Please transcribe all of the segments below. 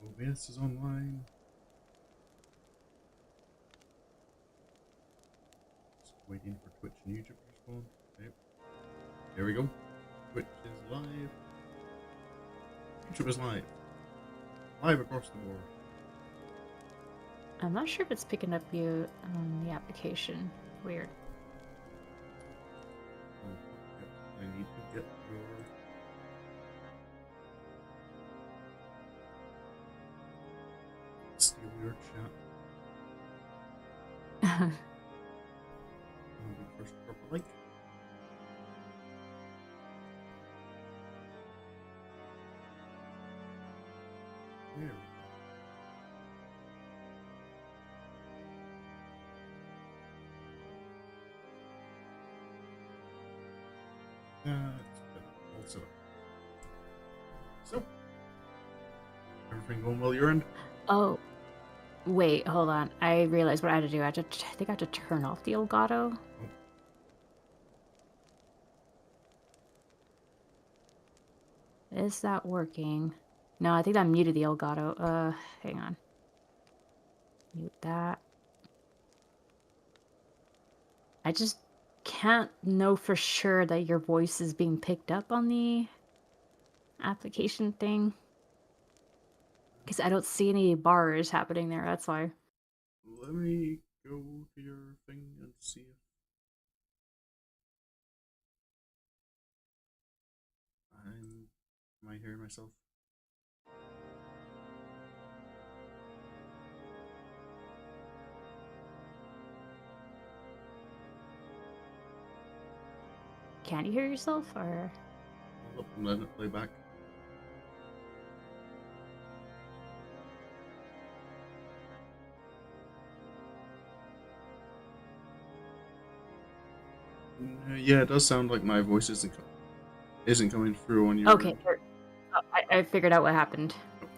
OBS is online. Just waiting for Twitch and YouTube to respond. Yep. There we go. Twitch is live. YouTube is live. Live across the board. I'm not sure if it's picking up you on the application. Weird. I need to get your... steal your chat. I'll do first purple like. There we go. All set up. So, everything going well your end? Oh, wait, hold on. I realized what I had to do. I think I have to turn off the Elgato. Oh. Is that working? No, I think I muted the Elgato. Hang on. Mute that. I just can't know for sure that your voice is being picked up on the application thing. Because I don't see any bars happening there, that's why. Let me go to your thing and see if am I hearing myself? Can you hear yourself, or? I'm letting it play back. Yeah, it does sound like my voice isn't coming through on your... Okay, I figured out what happened.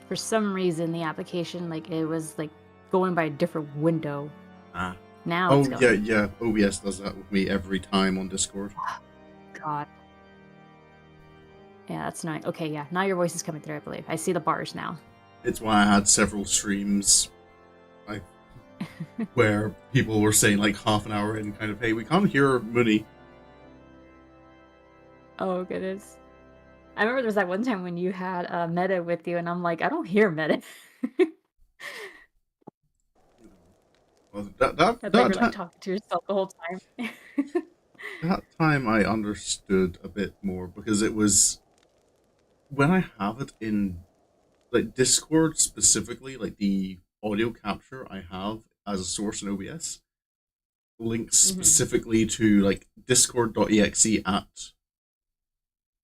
For some reason, the application, like, it was, like, going by a different window. Ah. Now oh, it's going. yeah, OBS does that with me every time on Discord. God. Yeah, that's annoying. Okay, yeah, now your voice is coming through, I believe. I see the bars now. It's why I had several streams where people were saying, like, half an hour in, kind of, hey, we can't hear Mooney. Oh, goodness. I remember there was that one time when you had Meta with you, and I'm like, I don't hear Meta. Well, I thought you were, like, talking to yourself the whole time. that time I understood a bit more, because it was... when I have it in, like, Discord specifically, like, the audio capture I have as a source in OBS links specifically to, like, discord.exe at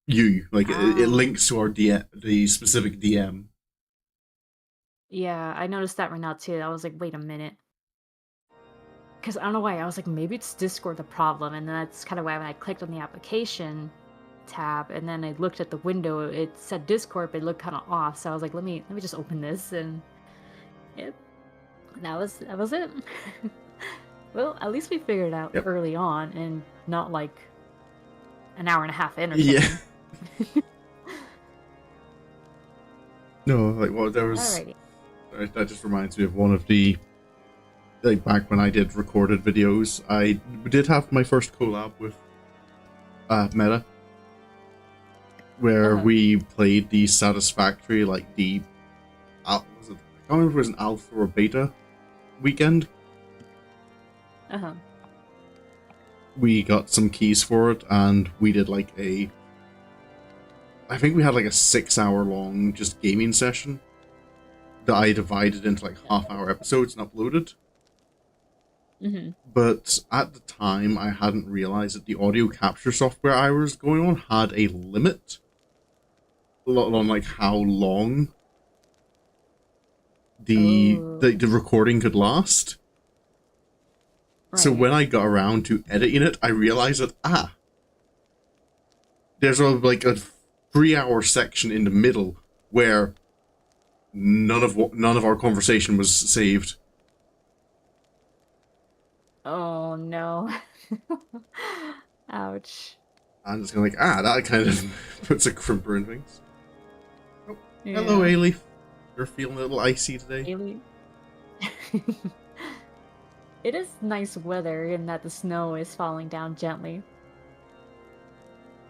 you. Like, it links to our the specific DM. Yeah, I noticed that right now, too. I was like, wait a minute. Because I don't know why. I was like, maybe it's Discord the problem. And then that's kind of why when I clicked on the application tab and then I looked at the window, it said Discord, but it looked kind of off. So I was like, let me just open this, and yep, that was it. Well, at least we figured it out early on, and not like an hour and a half in or something. Yeah. No, like, well, there was... Alrighty. That just reminds me of one of the... like, back when I did recorded videos, I did have my first collab with Meta, where we played the Satisfactory, like, the... was it, I can't remember if it was an alpha or beta weekend. We got some keys for it, and we did, like, I think we had, like, a 6-hour long just gaming session that I divided into, like, half-hour episodes and uploaded. But at the time, I hadn't realized that the audio capture software I was going on had a limit on, like, how long the recording could last. Right. So when I got around to editing it, I realized that there's like a 3-hour section in the middle where none of our conversation was saved. Oh no. Ouch. I'm just going like, that kind of puts a crimper in things. Oh, yeah. Hello, A-Leaf. You're feeling a little icy today? Really? It is nice weather in that the snow is falling down gently.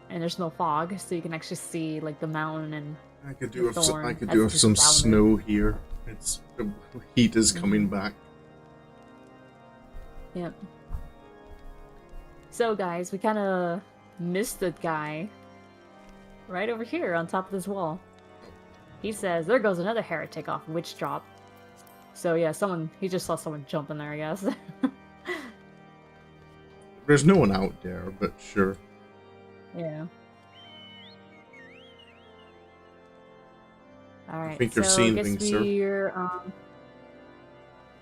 And there's no fog, so you can actually see like the mountain and the I thorn could do as with it some pushes down. snow here. It's the heat is coming back. Yep. So guys, we kind of missed the guy right over here on top of this wall. He says, "There goes another heretic off witch drop." So yeah, he just saw someone jump in there, I guess. There's no one out there, but sure. Yeah. All I right, think you're so I seeing guess things, sir.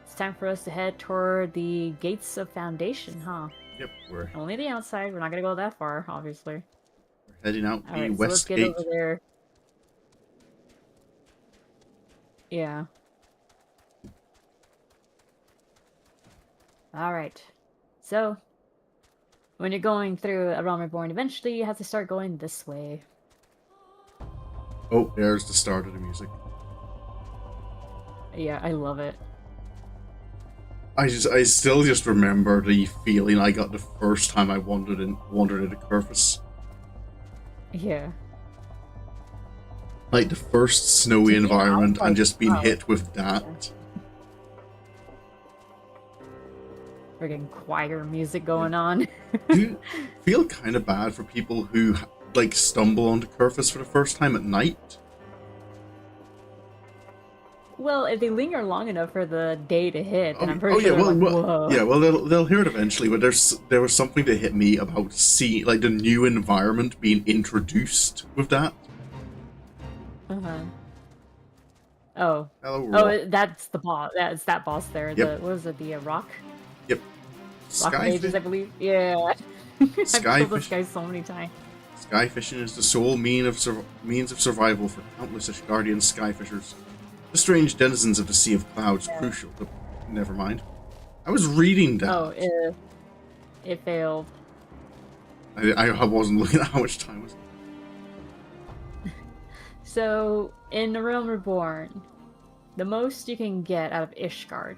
it's time for us to head toward the gates of Foundation, huh? Yep, we're Only the outside. We're not gonna go that far, obviously. heading out All the right, so let's west get over gate. there. Yeah. All right. So when you're going through A Realm Reborn, eventually you have to start going this way. Oh, there's the start of the music. Yeah, I love it. I still just remember the feeling I got the first time I wandered into Coerthas. Yeah. Like the first snowy Yeah, I was environment and like, just being oh, hit with yeah. that. Friggin' choir music going on. Do you feel kind of bad for people who like stumble onto Coerthas for the first time at night? Well, if they linger long enough for the day to hit, then Oh, I'm oh pretty yeah, sure they're like, whoa. yeah, well they'll hear it eventually. But there was something that hit me about seeing like the new environment being introduced with that. Uh-huh. Oh. Hello, Oh, rock. that's the boss. That's that boss there. Yep, The what was it? The rock yep. mages, Skyfish, I believe. Yeah. I've killed this skyfish, guy so many times. skyfishing is the sole means of survival for countless Ishgardian skyfishers. The strange denizens of the Sea of Clouds, Yeah. crucial. But never mind. I was reading that. Oh, it failed. I wasn't looking at how much time was. So in The Realm Reborn, the most you can get out of Ishgard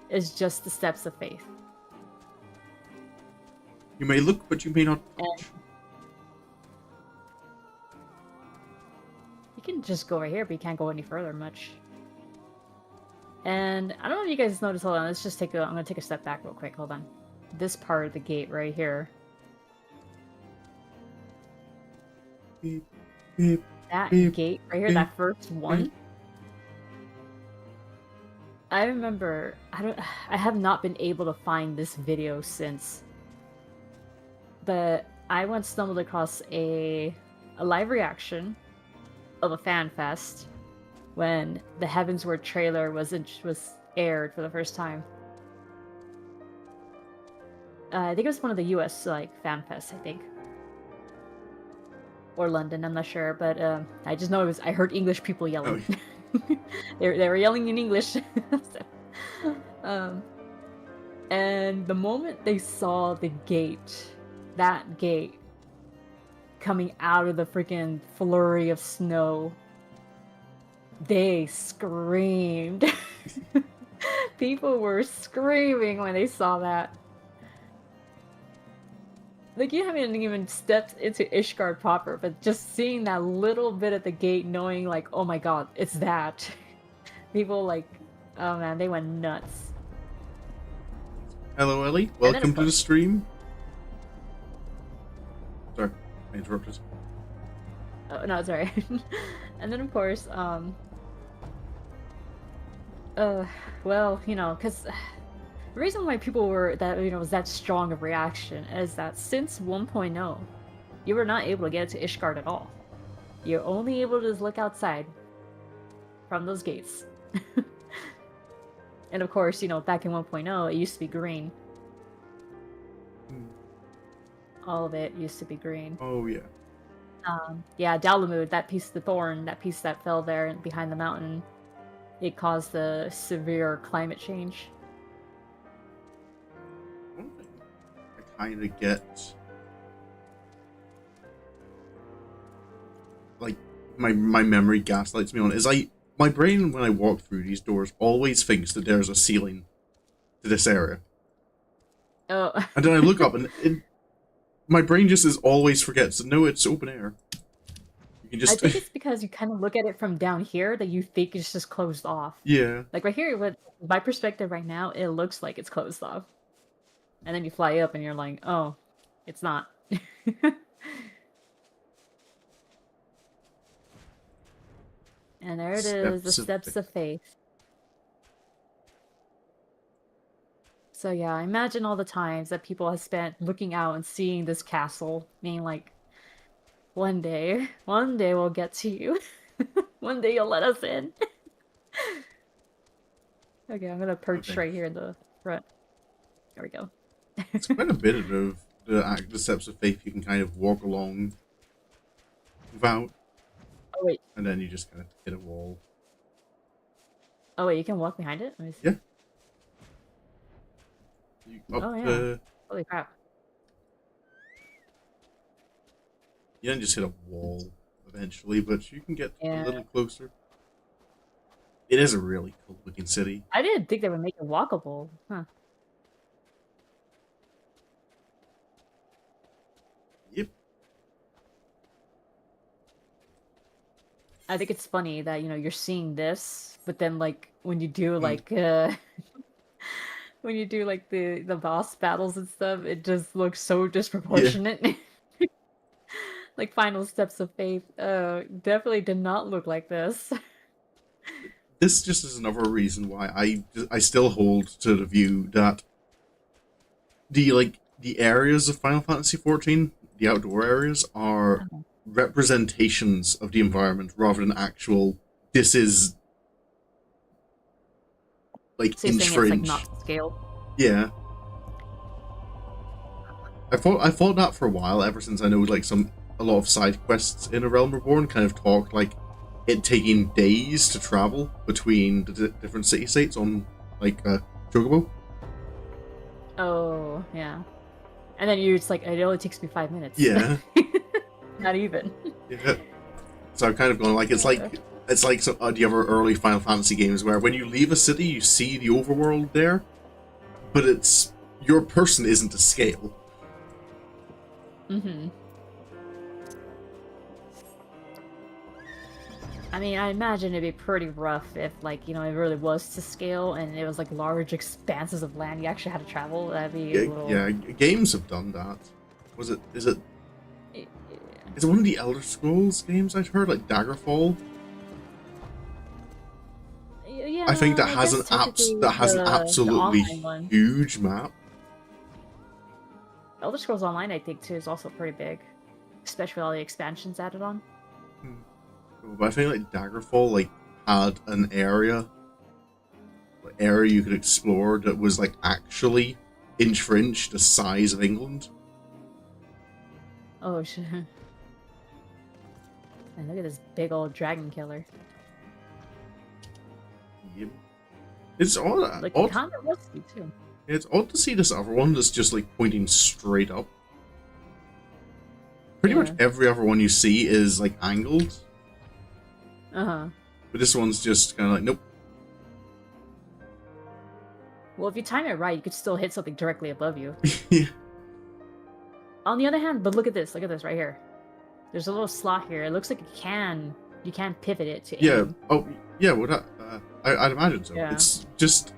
is just the Steps of Faith. You may look, but you may not And touch. you can just go right here, but you can't go any further much. And I don't know if you guys noticed. Hold on, let's just I'm gonna take a step back real quick. Hold on. This part of the gate right here. Beep, beep, That beep, gate right here, beep, that first one. beep. I remember I have not been able to find this video since. But I once stumbled across a live reaction of a fan fest when the Heavensward trailer was aired for the first time. I think it was one of the US like fan fests, I think. Or London, I'm not sure, but I just know I heard English people yelling. Oh, they were yelling in English. So, and the moment they saw that gate coming out of the freaking flurry of snow, they screamed. People were screaming when they saw that. Like, you haven't even stepped into Ishgard proper, but just seeing that little bit at the gate, knowing, like, oh my god, it's that. People, like, oh man, they went nuts. hello, Ellie. And then, Welcome of to the course, stream. Sorry, I interrupted. oh, no, sorry. And then, of course, well, because the reason why people were was that strong of reaction is that since 1.0, you were not able to get to Ishgard at all. You're only able to just look outside from those gates. And of course, back in 1.0, it used to be green. All of it used to be green. Oh yeah. Yeah, Dalamud, that piece, the thorn, that piece that fell there behind the mountain, it caused the severe climate change. One thing I kind of get, like my memory gaslights me on is my brain, when I walk through these doors, always thinks that there's a ceiling to this area. Oh. And then I look up, and my brain just always forgets that no, it's open air. You can I just... think it's because you kind of look at it from down here that you think it's just closed off. yeah. Like right here, with my perspective right now, it looks like it's closed off. And then you fly up and you're like, oh, it's not. And there it is, the Steps of steps of faith. So yeah, I imagine all the times that people have spent looking out and seeing this castle, being like, one day we'll get to you. One day you'll let us in. Okay, I'm gonna perch Okay. right here in the front. There we go. It's quite a bit of the steps of faith you can kind of walk along without, Oh wait. and then you just kind of hit a wall. Oh wait, you can walk behind it? Let me see. Yeah. Oh yeah. Holy crap. You don't just hit a wall eventually, but you can get a little closer. It is a really cool looking city. I didn't think they would make it walkable. Huh. Yep. I think it's funny that, you're seeing this, but then like when you do like when you do like the boss battles and stuff, it just looks so disproportionate. Yeah. Like Final Steps of Faith definitely did not look like this. This just is another reason why I still hold to the view that the areas of Final Fantasy XIV, the outdoor areas, are representations of the environment rather than actual. This is like So inch for it's inch. like not scaled. Yeah. I thought that for a while, ever since I know like a lot of side quests in A Realm Reborn kind of talk like it taking days to travel between the different city states on like Chocobo. Oh yeah, and then it's like it only takes me 5 minutes. Yeah. Not even. Yeah. So I'm kind of going like it's like some the other early Final Fantasy games where when you leave a city you see the overworld there, but it's your person isn't to scale. Mm-hmm. I mean, I imagine it'd be pretty rough if, like, it really was to scale and it was, like, large expanses of land you actually had to travel. That'd be a little... Yeah, games have done that. Is it one of the Elder Scrolls games I've heard, like Daggerfall? Yeah, I think that has an absolutely huge map. Elder Scrolls Online, I think, too, is also pretty big. Especially with all the expansions added on. But I think like Daggerfall like had an area you could explore that was like actually inch for inch the size of England. Oh shit! And look at this big old dragon killer. Yep. It's odd. Like kind of rusty too. It's odd to see this other one that's just like pointing straight up. Pretty much every other one you see is like angled. Uh-huh. But this one's just kind of like, nope. Well, if you time it right, you could still hit something directly above you. Yeah. On the other hand, but look at this right here. There's a little slot here. It looks like you can pivot it to aim. Oh, yeah, well, I'd imagine so. Yeah. It's just...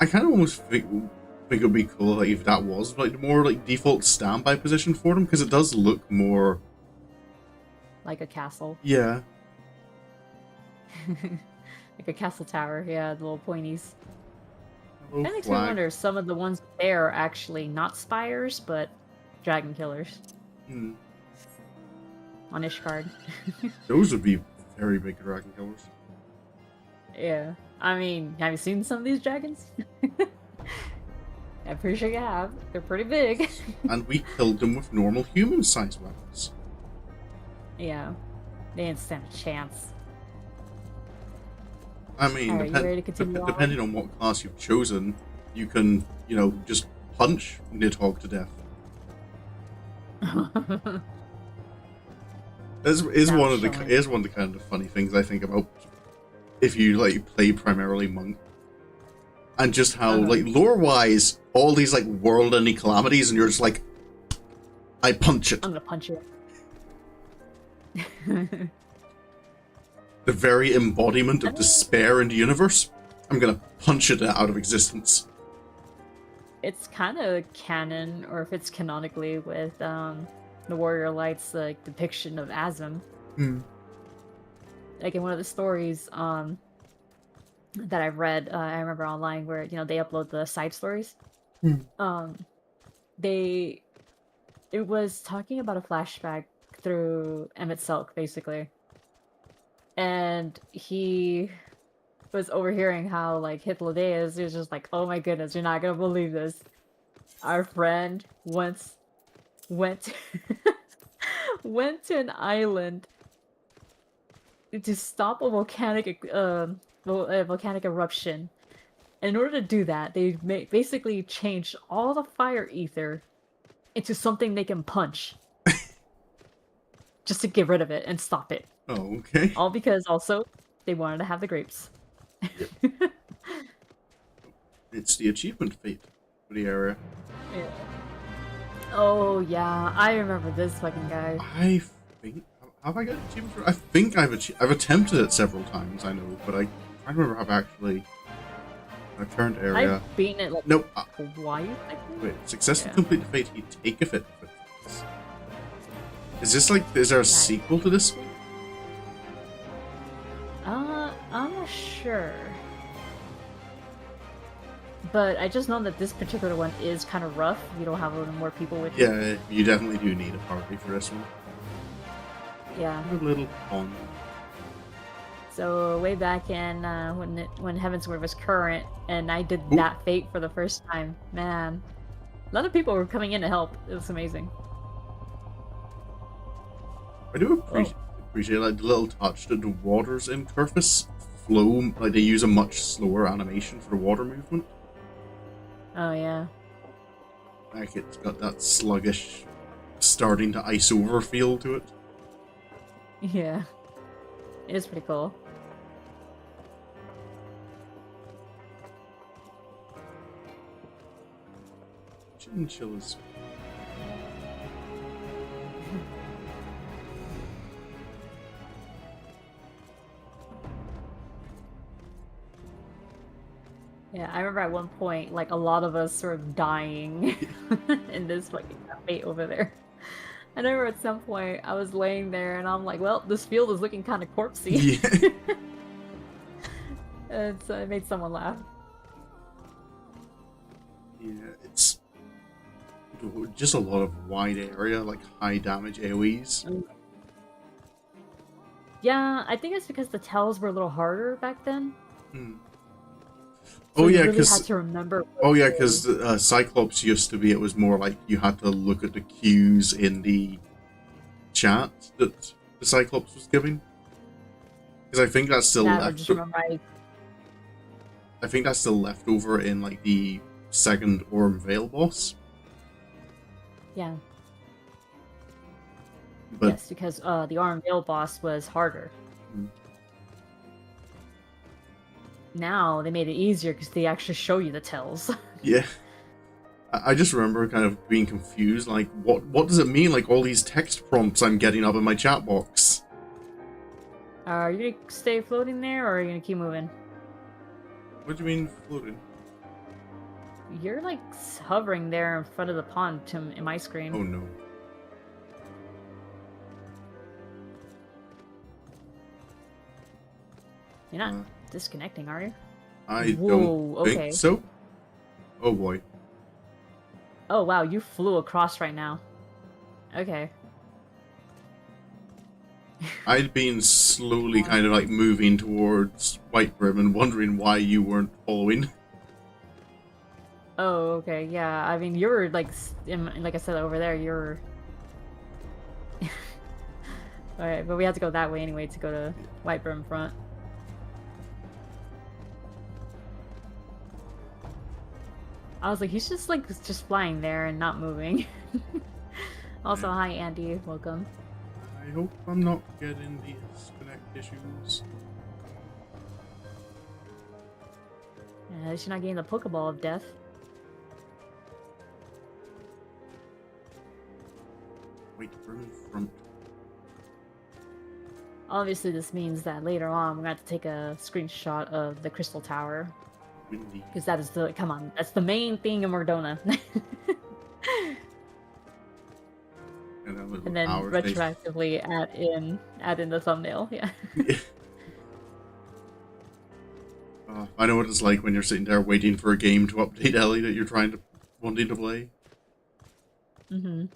I kind of almost think it would be cool like, if that was like the more like default standby position for them, because it does look more... Like a castle. Yeah. Like a castle tower, yeah, the little pointies. That makes me wonder if some of the ones there are actually not spires, but dragon killers. Hmm. On Ishgard. Those would be very big dragon killers. Yeah. I mean, have you seen some of these dragons? I'm pretty sure you have. They're pretty big. And we killed them with normal human-sized weapons. Yeah. They didn't stand a chance. I mean, depending on what class you've chosen, you can, just punch Nidhogg to death. Is that was one of the showing. is one of the kind of funny things I think about if you like play primarily monk, and just how Uh-huh. like lore wise all these like world-ending calamities, and you're just like, I punch it. I'm gonna punch you. The very embodiment I of mean, despair in the universe. I'm gonna punch it out of existence. it's kind of canon, or if it's canonically with the Warrior Lights like depiction of Asm. Hmm. Like in one of the stories that I've read, I remember online where they upload the side stories. Hmm. Um, they it was talking about a flashback through Emmett Silk basically, and he was overhearing how like Hythlodaeus was just like, "Oh my goodness, you're not gonna believe this. Our friend once went went to an island to stop a volcanic eruption. In order to do that, they basically changed all the fire ether into something they can punch just to get rid of it and stop it. Oh, okay. All because also they wanted to have the grapes. Yep. It's the achievement fate for the area. Yeah. Oh yeah, I remember this fucking guy. I think have I got achievement for? I think I've attempted it several times. I know, but I trying to remember how I've actually my current I've area. beaten it like Nope. twice, I think. Wait, successfully Yeah. complete the fate. He taketh it. Is this like? Is there a Nice. sequel to this one? I'm not sure. But I just know that this particular one is kind of rough. You don't have a little more people with you. Yeah, you definitely do need a party for this one. Yeah. A little pond. So way back in when Heavensward was current, and I did Ooh. that fate for the first time, man, a lot of people were coming in to help. It was amazing. I do Oh, appreciate like the little touch that the waters in Coerthas flow. Like they use a much slower animation for the water movement. oh yeah, Like it's got that sluggish, starting to ice over feel to it. yeah. It is pretty cool. Chinchillas. Yeah, I remember at one point, like a lot of us were dying in this fucking fate over there. I remember at some point I was laying there and I'm like, well, this field is looking kind of corpsey. Yeah. And so it made someone laugh. Yeah, it's just a lot of wide area, like high damage AoEs. Yeah, I think it's because the tells were a little harder back then. Hmm. So Oh you yeah, really had because to remember. Cyclops used to be. It was more like you had to look at the cues in the chat that the Cyclops was giving. Because I think that's still That or left. just remember I think that's still left over in like the second Orm Vale boss. yeah. But Yes, because the Armvale boss was harder. Mm. Now they made it easier because they actually show you the tells. yeah, I just remember kind of being confused. Like, what does it mean? Like all these text prompts I'm getting up in my chat box. Are you gonna stay floating there, or are you gonna keep moving? What do you mean floating? You're like hovering there in front of the pond in my screen. Oh no. You're not disconnecting, are you? I Whoa, don't think okay. so. Oh boy. Oh wow, you flew across right now. Okay. I'd been slowly kind of like moving towards White Brim and wondering why you weren't following. Oh, okay, yeah. I mean, you're like, like I said over there, you're. Alright, but we have to go that way anyway to go to White Brim front. I was like, he's just like just flying there and not moving. Also, hi Andy, welcome. I hope I'm not getting these connect issues. At least you're not getting the Pokeball of death. Wait, remove front. Obviously, this means that later on we're going to have to take a screenshot of the Crystal Tower. Windy. Because that is the, come on, that's the main thing in Mor Dhona. And then retroactively add in the thumbnail, yeah. I know what it's like when you're sitting there waiting for a game to update, Ellie, that you're wanting to play. Mm-hmm.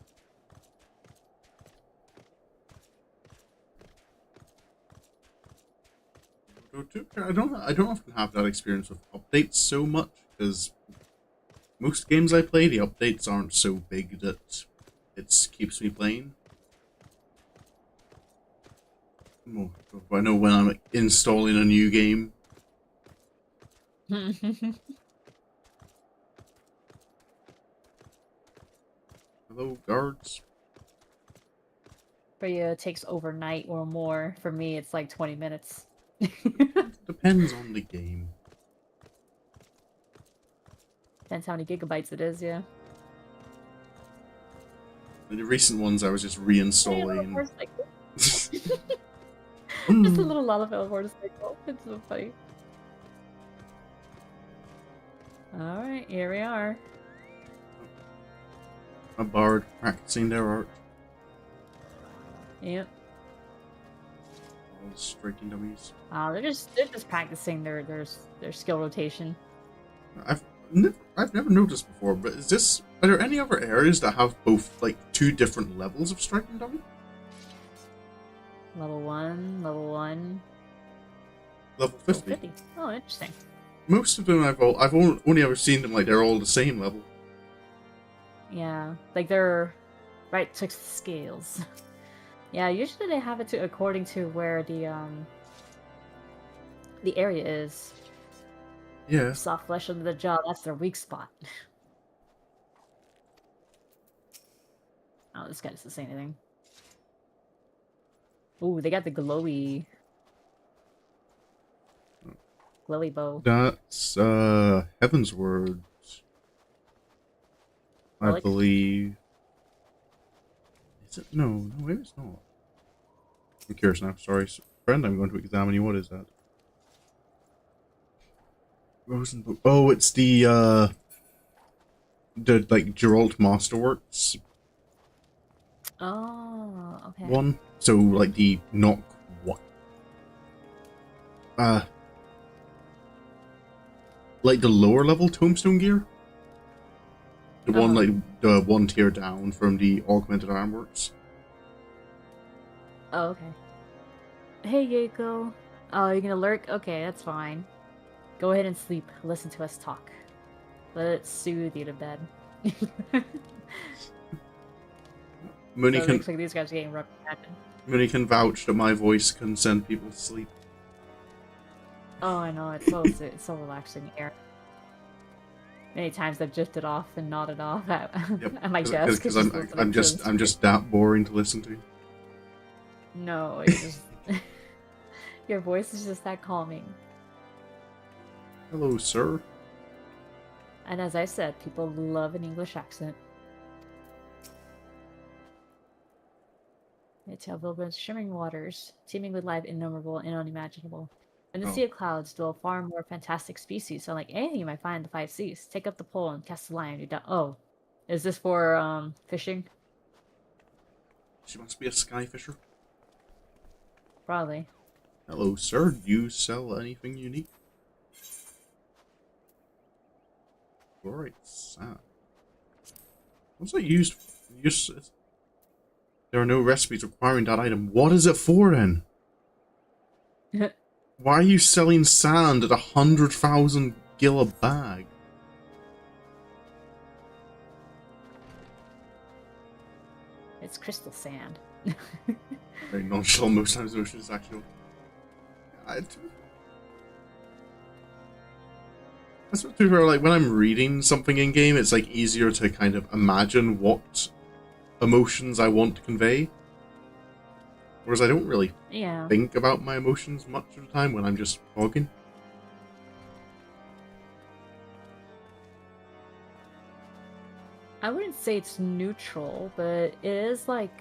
I don't often have that experience with updates so much, because most games I play, the updates aren't so big that it keeps me playing. I know when I'm installing a new game. Hello, guards. For you, it takes overnight or more. For me, it's like 20 minutes. Depends on the game. Depends how many gigabytes it is, yeah. The recent ones I was just reinstalling. Just a little Lalafell motorcycle. It's so funny. Alright, here we are. A bard practicing their art. Yep. All striking dummies. They're just practicing their skill rotation. I've never noticed before, but are there any other areas that have both like two different levels of striking dummy? Level 1, level 1. Level 50. Level 50. Oh, interesting. Most of them I've only ever seen them like they're all the same level. Yeah, like they're right to scales. Yeah, usually they have it according to where the area is. Yeah. Soft flesh under the jaw, that's their weak spot. Oh, this guy doesn't say anything. Ooh, they got the glowy bow. That's Heaven's Word, I believe. Is it? No, maybe it's not. I'm curious now. Sorry, friend. I'm going to examine you. What is that? Rosenbook. Oh, it's the like Geralt Masterworks. Oh, okay. One. So like the not what? Like the lower level tombstone gear. The one like the one tier down from the augmented armworks. Oh, okay. Hey, Geiko. Oh, you're gonna lurk? Okay, that's fine. Go ahead and sleep. Listen to us talk. Let it soothe you to bed. Mooney so looks like these guys are getting reprimanded. Mooney can vouch that my voice can send people to sleep. Oh, I know. It's so relaxing here. Many times I've drifted off and nodded off at, at my desk because I'm just that boring to listen to. No, you're just your voice is just that calming. Hello, sir. And as I said, people love an English accent. It's Vilburn's shimmering waters, teeming with life innumerable and unimaginable. In the sea of clouds dwell far more fantastic species, unlike anything you might find in the five seas. Take up the pole and cast the line. You're down. Oh, is this for fishing? She must be a sky fisher. Probably. Hello, sir. Do you sell anything unique? Alright, sad. What's it used for? There are no recipes requiring that item. What is it for then? Why are you selling sand at 100,000 gil a bag? It's crystal sand. Very nonchalant most times, which is actually. That's what to her, like when I'm reading something in game, it's like easier to kind of imagine what emotions I want to convey. Whereas I don't really Yeah. think about my emotions much of the time when I'm just talking. I wouldn't say it's neutral, but it is like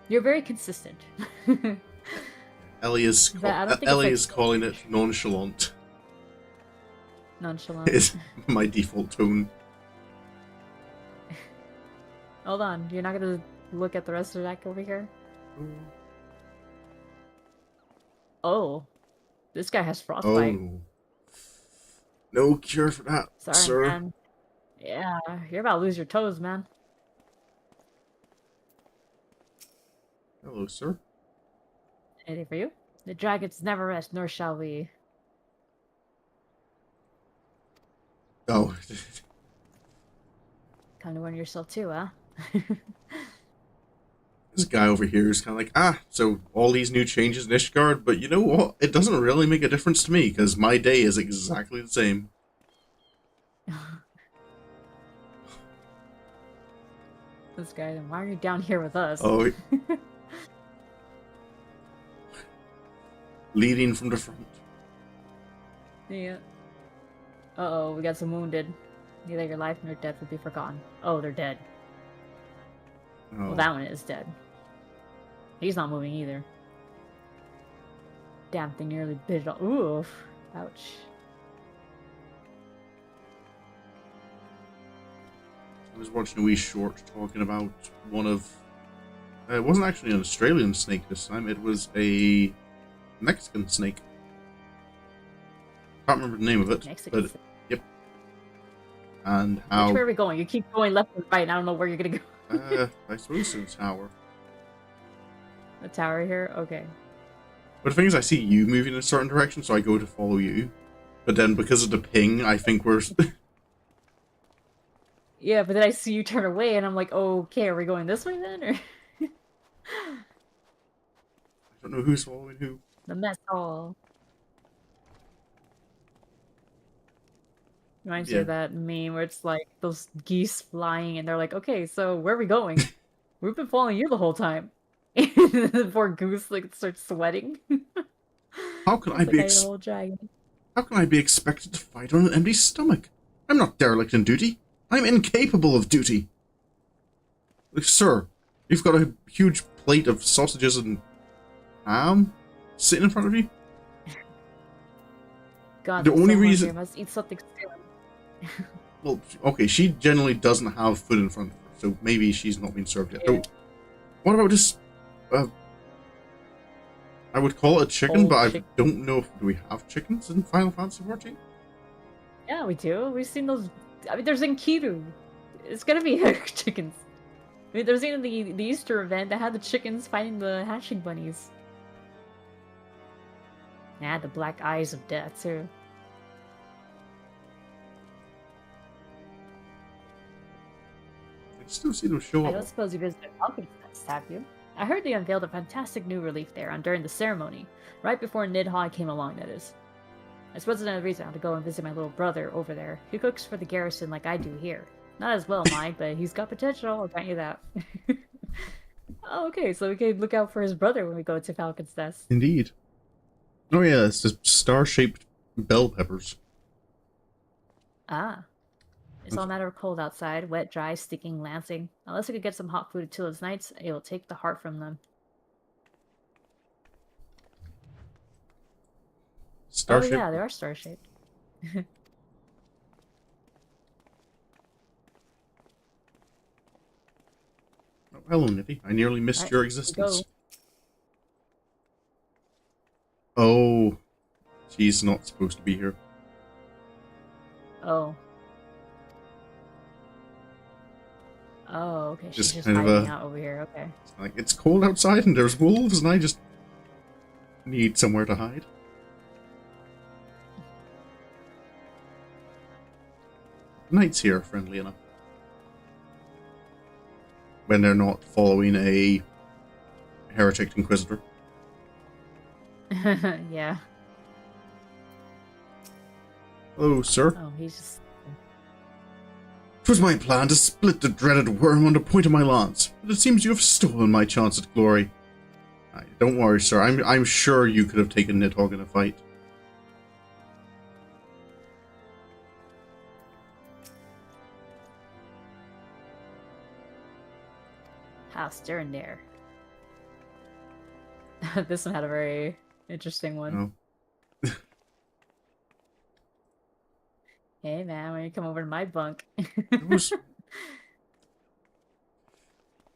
you're very consistent. Ellie is But I don't think it's Ellie like is calling it nonchalant. nonchalant. Is my default tone. Hold on, you're not gonna look at the rest of the deck over here? Oh, this guy has frostbite. Oh, no cure for that, Sorry, sir. man. Yeah, you're about to lose your toes, man. Hello, sir. Anything for you? The dragons never rest, nor shall we. Oh, Come to warn yourself too, huh? this guy over here is kind of like, so all these new changes in Ishgard, but you know what? It doesn't really make a difference to me, because my day is exactly the same. This guy, then why are you down here with us? Oh, leading from the front. Yeah. Uh-oh, we got some wounded. Neither your life nor death will be forgotten. Oh, they're dead. Oh. Well, that one is dead. He's not moving either. Damn thing nearly bit it off. Oof. Ouch. I was watching a wee short talking about one of... it wasn't actually an Australian snake this time, it was a Mexican snake. Can't remember the name of it, Mexican but snake. yep. And how... Which way are we going? You keep going left and right, and I don't know where you're gonna go. I suppose to the tower. The tower here? Okay. But the thing is, I see you moving in a certain direction, so I go to follow you. But then because of the ping, I think we're... Yeah, but then I see you turn away, and I'm like, okay, are we going this way then? Or I don't know who's following who. the mess hall. Reminds me Yeah. of that meme where it's like those geese flying, and they're like, okay, so where are we going? We've been following you the whole time. And the poor goose like starts sweating. How can I It's like be I ate a whole dragon. How can I be expected to fight on an empty stomach? I'm not derelict in duty. I'm incapable of duty. Sir, you've got a huge plate of sausages and ham sitting in front of you. God, The I'm only so hungry. I reason... must eat something soon. Well, okay, she generally doesn't have food in front of her, so maybe she's not been served yet. Yeah. So, what about this... I would call it a chicken, Old but I chicken. don't know if... Do we have chickens in Final Fantasy XIV? Yeah, we do. We've seen those. I mean, there's Enkidu. It's gonna be chickens. I mean, there's even the Easter event that had the chickens fighting the hatching bunnies. And it had the black eyes of death, too. I still see them show I up. don't suppose you visited Falcon's Nest, have you? I heard they unveiled a fantastic new relief there during the ceremony. Right before Nidhogg came along, that is. I suppose another reason I have to go and visit my little brother over there. He cooks for the garrison like I do here. Not as well, mind, but he's got potential, I'll grant you that. Oh, okay, so we can look out for his brother when we go to Falcon's Nest. Indeed. Oh yeah, it's just star-shaped bell peppers. Ah. It's all a matter of cold outside. Wet, dry, sticking, lancing. Unless we could get some hot food until those nights, it will take the heart from them. Starship. Oh yeah, they are star-shaped. Oh, hello, Nippy. I nearly missed Right, your here we existence. go. Oh, she's not supposed to be here. Oh. Oh, okay. She's Just just kind of hiding out over here. Okay. like, it's cold outside and there's wolves and I just need somewhere to hide. Knights here are friendly enough. When they're not following a heretic inquisitor. Yeah. Hello, sir. Oh, he's just... 'Twas my plan to split the dreaded worm on the point of my lance, but it seems you have stolen my chance at glory. Aye, don't worry, sir. I'm sure you could have taken Nidhogg in a fight. House during there. This one had a very interesting one. No. Hey man, when you come over to my bunk. It was...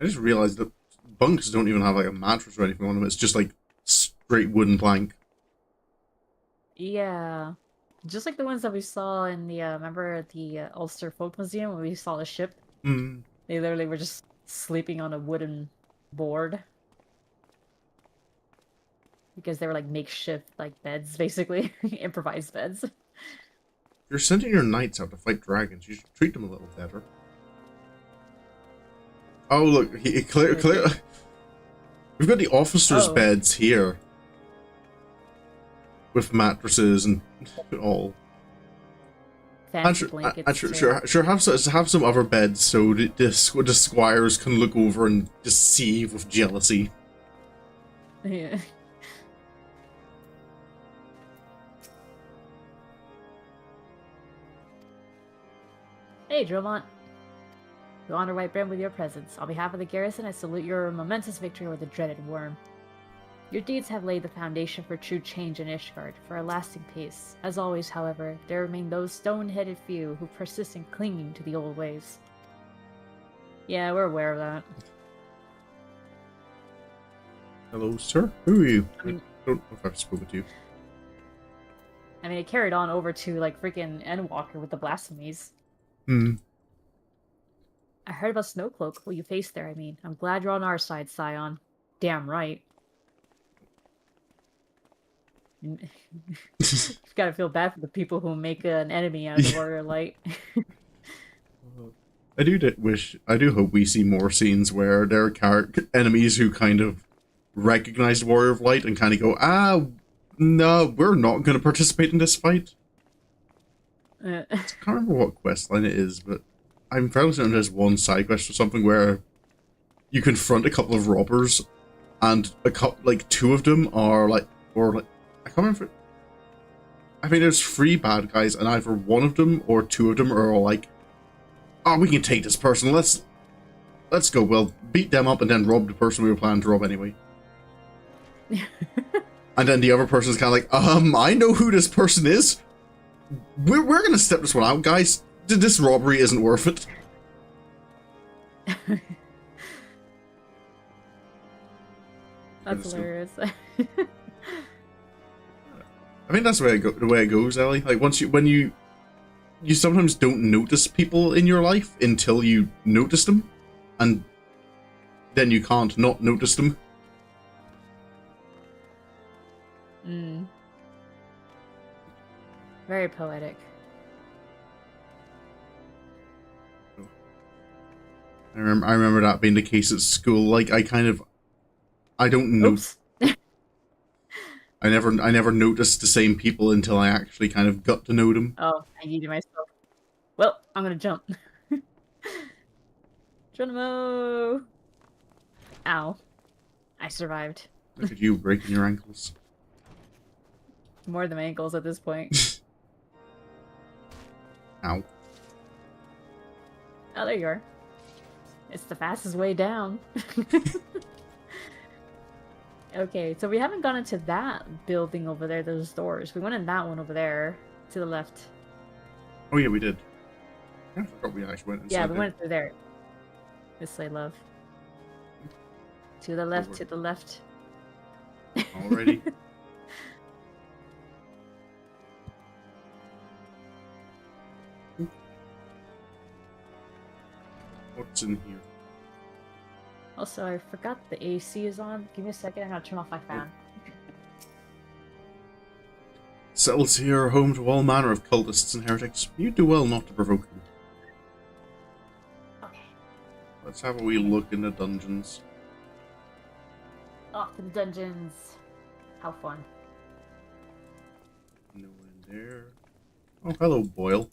I just realized that bunks don't even have like a mattress or anything on them. It's just like straight wooden plank. Yeah. Just like the ones that we saw in the, remember the Ulster Folk Museum when we saw the ship? Mm. They literally were just sleeping on a wooden board. Because they were like makeshift, like beds, basically. Improvised beds. If you're sending your knights out to fight dragons, you should treat them a little better. Oh, look, clear. We've got the officers' beds here. With mattresses and all. Fancy blankets. Sure, have some other beds so the squires can look over and just seethe with jealousy. Yeah. Hey, Dromont. We honor White Brim with your presence. On behalf of the garrison, I salute your momentous victory over the dreaded worm. Your deeds have laid the foundation for true change in Ishgard, for a lasting peace. As always, however, there remain those stone-headed few who persist in clinging to the old ways. Yeah, we're aware of that. Hello, sir. Who are you? I don't know if I've spoken to you. I mean, it carried on over to, like, freaking Endwalker with the blasphemies. Hmm. I heard about Snowcloak, who you faced there, I mean. I'm glad you're on our side, Scion. Damn right. You've got to feel bad for the people who make an enemy out of the Warrior Light. I do hope we see more scenes where there are enemies who kind of recognize the Warrior of Light and kind of go, no, we're not going to participate in this fight. I can't remember what questline it is, but I'm fairly certain there's one side quest or something where you confront a couple of robbers, and two of them are I can't remember. I think there's 3 bad guys, and either one of them or 2 of them are all like, "Oh, we can take this person. Let's go. We'll beat them up and then rob the person we were planning to rob anyway." And then the other person's kind of like, I know who this person is. We're gonna step this one out, guys. This robbery isn't worth it. That's hilarious. I think that's the way it goes, Ellie. Like when you sometimes don't notice people in your life until you notice them, and then you can't not notice them. Very poetic. I remember that being the case at school. Like I don't know. I never noticed the same people until I actually kind of got to know them. Oh, I needed myself. Well, I'm gonna jump. Geronimo! Ow. I survived. Look at you breaking your ankles. More than my ankles at this point. Ow. Oh, there you are. It's the fastest way down. Okay, so we haven't gone into that building over there, those doors. We went in that one over there, to the left. Oh yeah, we did. I forgot we actually went inside. Yeah, we went through there. This way, love. To the left, to the left. Already. What's in here? Also, I forgot the AC is on. Give me a second, I gotta turn off my fan. Cells here are home to all manner of cultists and heretics. You do well not to provoke them. Okay. Let's have a wee look in the dungeons. Off to the dungeons. How fun. No one in there. Oh, hello, Boyle.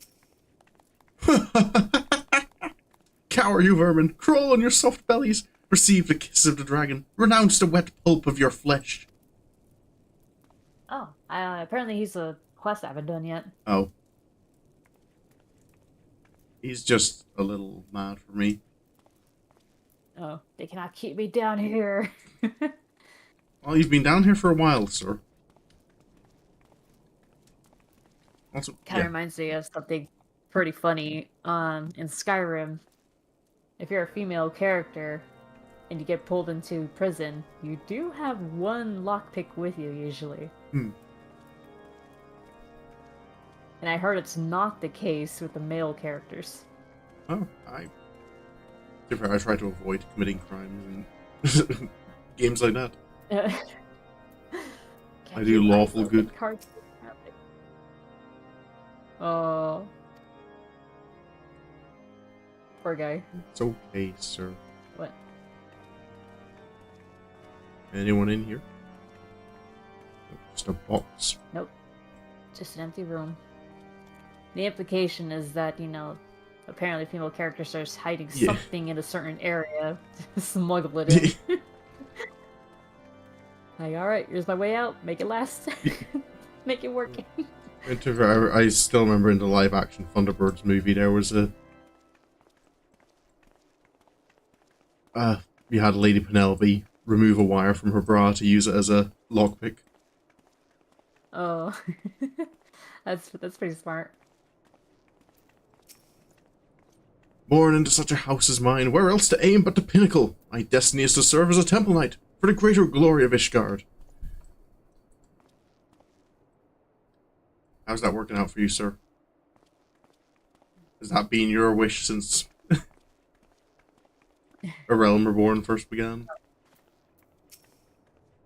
Cower, you vermin! Crawl on your soft bellies! Receive the kiss of the dragon! Renounce the wet pulp of your flesh! Oh, apparently he's a quest I haven't done yet. Oh. He's just a little mad for me. Oh, they cannot keep me down here. Well, you've been down here for a while, sir. Also, Kind of reminds me of something pretty funny. In Skyrim, if you're a female character and you get pulled into prison, you do have one lockpick with you usually. Hmm. And I heard it's not the case with the male characters. Oh, I try to avoid committing crimes in games like that. I do lawful good. Cards. Oh. Poor guy. It's okay, sir. What? Anyone in here? Just a box. Nope. Just an empty room. The implication is that, apparently female characters are hiding something in a certain area to smuggle it in. Like, alright, here's my way out. Make it last. Make it work. I still remember in the live-action Thunderbirds movie, there was you had Lady Penelope remove a wire from her bra to use it as a lockpick. Oh. That's pretty smart. Born into such a house as mine, where else to aim but the pinnacle? My destiny is to serve as a temple knight, for the greater glory of Ishgard. How's that working out for you, sir? Has that been your wish since A Realm Reborn first began?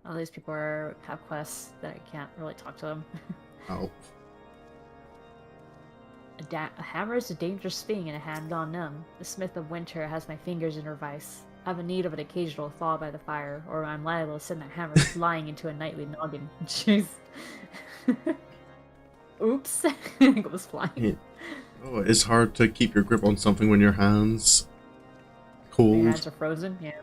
All these people have quests that I can't really talk to them. Oh. A hammer is a dangerous thing in a hand gone numb. The smith of winter has my fingers in her vice. I have a need of an occasional thaw by the fire, or I'm liable to send that hammer flying into a nightly noggin. Jeez. Oops. It goes flying. Yeah. Oh, it's hard to keep your grip on something when your hands cold. Your hands are frozen, yeah.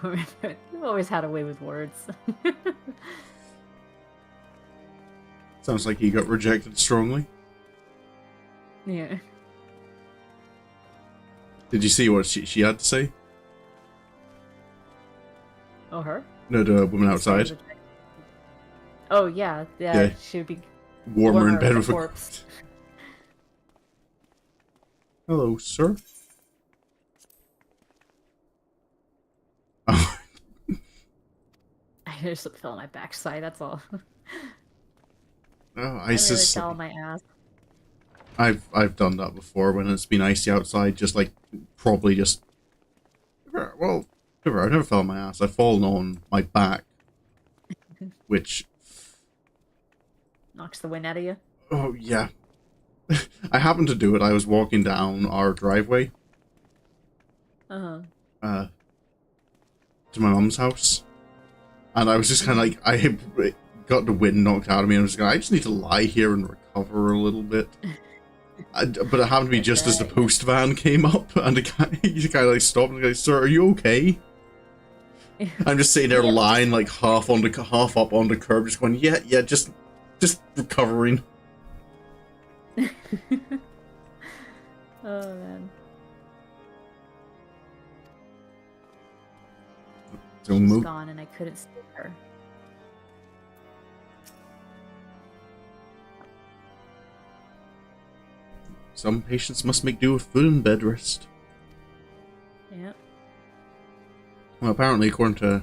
You've always had a way with words. Sounds like you got rejected strongly. Yeah. Did you see what she had to say? Oh, her? No, the woman outside. Oh, yeah. Yeah. She would be Warmer in bed with a corpse. Hello, sir. Oh. I just fell on my backside, that's all. Oh, I really fell on my ass. I've done that before when it's been icy outside, just like probably just well, I've never fell on my ass. I've fallen on my back, which knocks the wind out of you. Oh yeah. I happened to do it. I was walking down our driveway. Uh-huh. To my mum's house. And I was just kind of like, I got the wind knocked out of me, and I was like, I just need to lie here and recover a little bit. But it happened to be just as the post van came up, and the guy, he kind of like stopped and goes, "Sir, are you okay?" I'm just sitting there lying like half up on the curb, just going, yeah, just recovering. Oh man. So She's gone and I couldn't see her. Some patients must make do with food and bed rest. Yep. Well, apparently, according to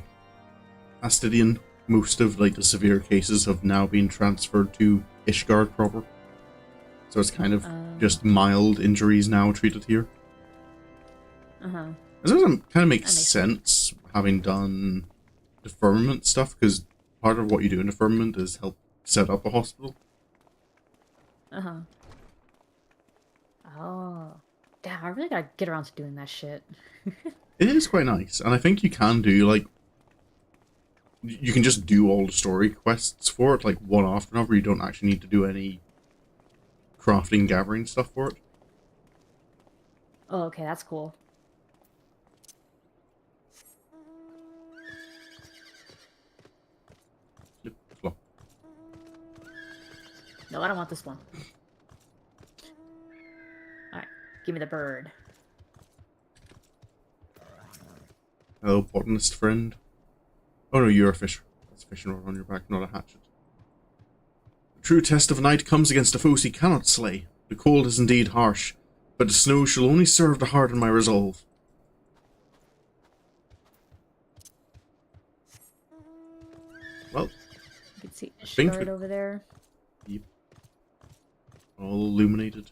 Astidian, most of like the severe cases have now been transferred to Ishgard proper. So it's kind of just mild injuries now treated here. Uh-huh. It doesn't kind of make sense having done the firmament stuff, because part of what you do in the firmament is help set up a hospital. Uh-huh. Oh. Damn, I really gotta get around to doing that shit. It is quite nice, and I think you can do, like, You can just do all the story quests for it, like one after another. You don't actually need to do any crafting, gathering stuff for it. Oh, okay, that's cool. Flip, flop. No, I don't want this one. Alright, give me the bird. Hello, botanist friend. Oh no, you're a fisher. That's a fishing rod on your back, not a hatchet. The true test of a knight comes against a foes he cannot slay. The cold is indeed harsh, but the snow shall only serve to harden my resolve. Well, You can see I think Ishgard it, over there. yep, all illuminated.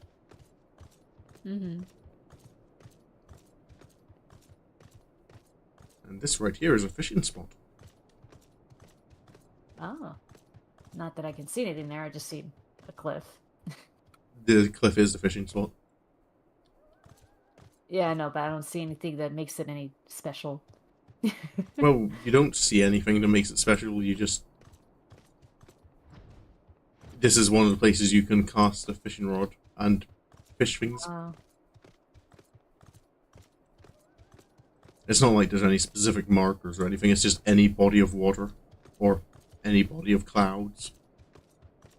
Mm-hmm. And this right here is a fishing spot. Oh. Not that I can see anything there, I just see a cliff. The cliff is the fishing spot. Yeah, I know, but I don't see anything that makes it any special. Well, you don't see anything that makes it special, you just... This is one of the places you can cast a fishing rod and fish things. Oh. It's not like there's any specific markers or anything, it's just any body of water, or any body of clouds,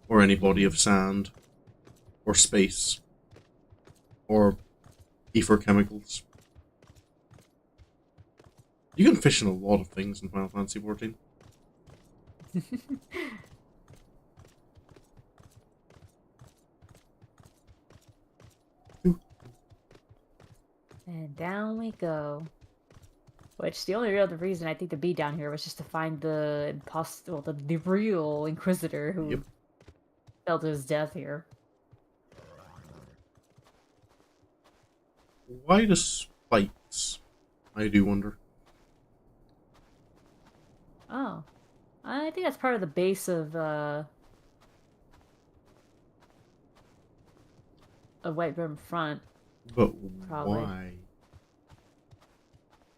or any body of sand, or space, or ether chemicals. You can fish in a lot of things in Final Fantasy XIV. And down we go. Which the only real reason I think to be down here was just to find the real Inquisitor Yep. who fell to his death here. Why the spikes? I do wonder. Oh. I think that's part of the base of White Rim Front, But probably. why?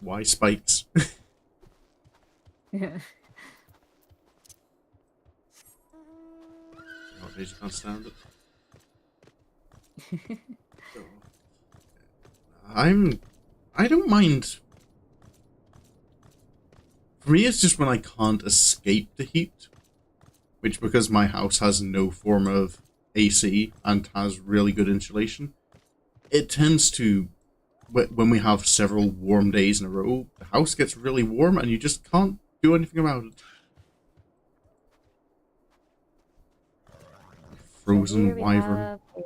Why spikes? Yeah. Oh, I just can't stand it. I don't mind. For me, it's just when I can't escape the heat, which because my house has no form of AC and has really good insulation, it tends to, when we have several warm days in a row, the house gets really warm and you just can't do anything about it. So here Frozen we wyvern. have a...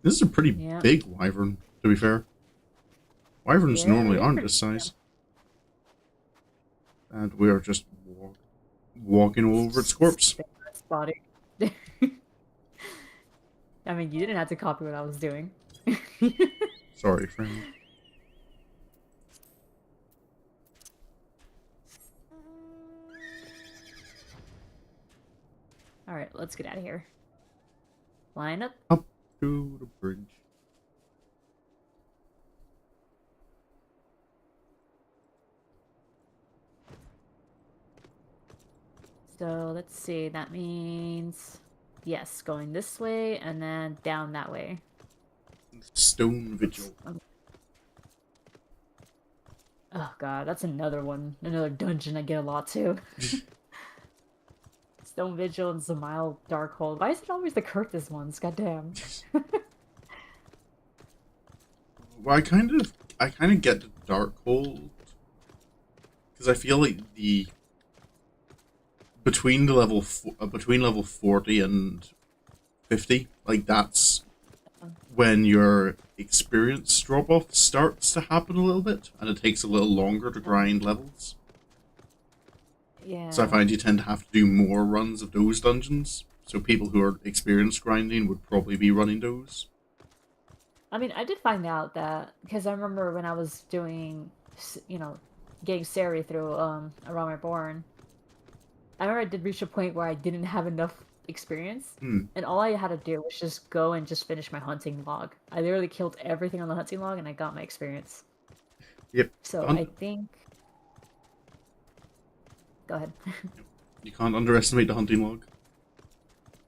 This is a pretty Yeah. big wyvern, to be fair. Wyverns Yeah, normally they're aren't pretty... this size. And we are just walking over its corpse. Body. I mean, you didn't have to copy what I was doing. Sorry, friend. Alright, let's get out of here. Line up. Up to the bridge. So let's see, that means yes, going this way and then down that way. Stone Vigil. Oh god, that's another one, another dungeon I get a lot too. Stone Vigil and Zamile Darkhold. Why is it always the Coerthas ones? Goddamn. Well, I kind of get the Darkhold because I feel like the between between level 40 and 50, like that's when your experience drop off starts to happen a little bit, and it takes a little longer to grind levels. Yeah. So I find you tend to have to do more runs of those dungeons. So people who are experienced grinding would probably be running those. I mean, I did find out that because I remember when I was doing, getting Sari through A Realm Reborn, I remember I did reach a point where I didn't have enough experience, and all I had to do was just go and just finish my hunting log. I literally killed everything on the hunting log, and I got my experience. Yep. So I think Go ahead. Yep. You can't underestimate the hunting log.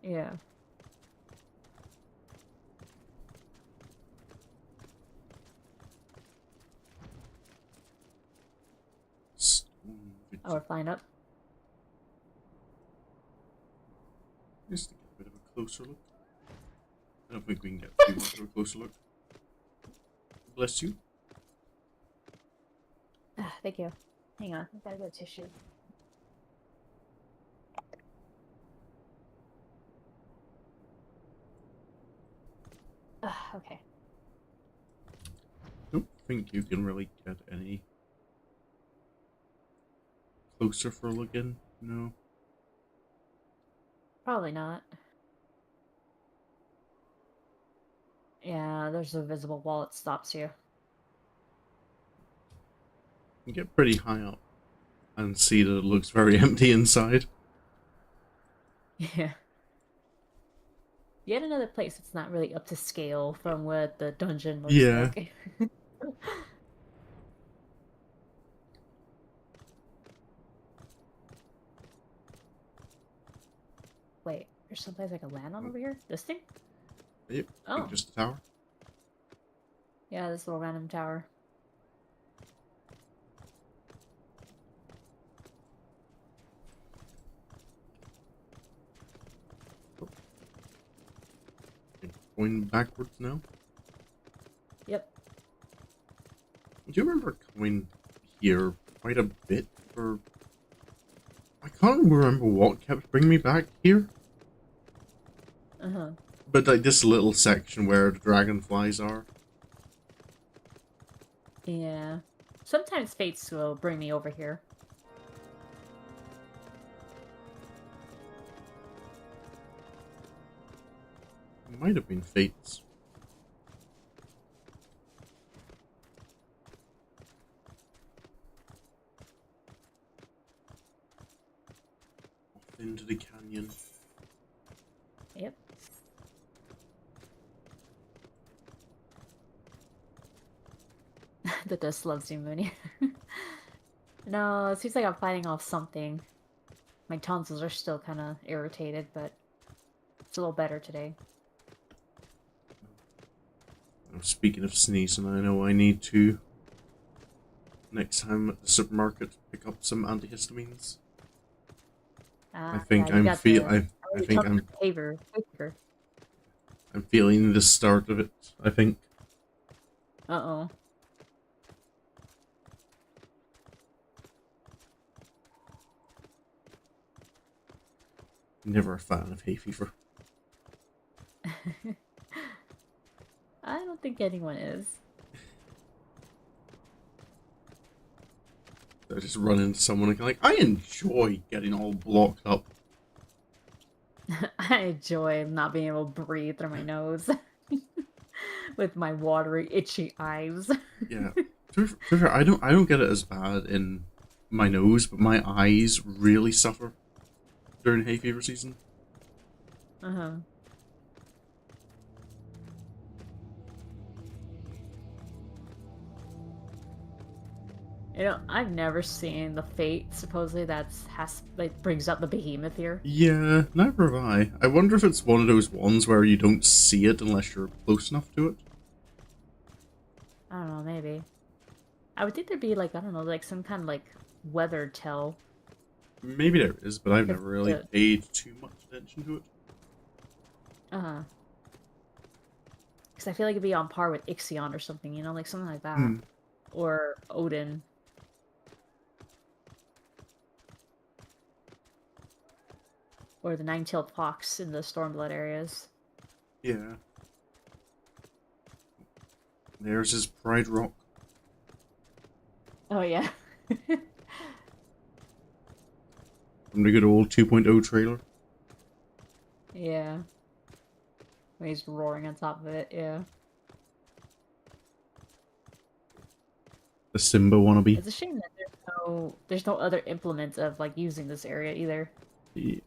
Yeah. Stone Oh, we're vigil. flying up. Just to get a bit of a closer look. I don't think we can get too much of a closer look. Bless you. Ah, thank you. Hang on, I gotta get a tissue. Okay. Don't think you can really get any closer for a look in. No. Probably not. Yeah, there's a visible wall that stops you. You can get pretty high up and see that it looks very empty inside. Yeah. Yet another place that's not really up to scale from what the dungeon looks Yeah. like. Wait, there's someplace I can land on Oh, over here? This thing? yep. I think Oh, just a tower. yeah, this little random tower. Oh, going backwards now. Yep. Do you remember coming here quite a bit for... I can't remember what kept bringing me back here. Uh-huh. But like this little section where the dragonflies are. Yeah. Sometimes fates will bring me over here. Might have been fates. Off into the canyon. Yep. The dust loves you, Mooney. No, it seems like I'm fighting off something. My tonsils are still kind of irritated, but it's a little better today. Speaking of sneezing, I know I need to next time at the supermarket pick up some antihistamines. I Yeah, think you I'm got feel the I think tough behavior. I'm feeling the start of it. I think Uh-oh. never a fan of hay fever. I don't think anyone is. I just run into someone and like I enjoy getting all blocked up. I enjoy not being able to breathe through my nose with my watery, itchy eyes. Yeah. To be fair, I don't get it as bad in my nose, but my eyes really suffer during hay fever season. Uh-huh. You know, I've never seen the fate. Supposedly brings up the behemoth here. Yeah, never have I. I wonder if it's one of those ones where you don't see it unless you're close enough to it. I don't know, maybe. I would think there'd be like, I don't know, like some kind of like weather tell. Maybe there is, but I've Cause never really the paid too much attention to it. uh-huh. Because I feel like it'd be on par with Ixion or something, you know, like something like that. Hmm. Or Odin. Or the nine-tailed fox in the Stormblood areas. Yeah. There's his Pride Rock. Oh yeah. From the good old 2.0 trailer. Yeah. When he's roaring on top of it, yeah. The Simba wannabe. It's a shame that there's no other implement of like using this area either. Yeah.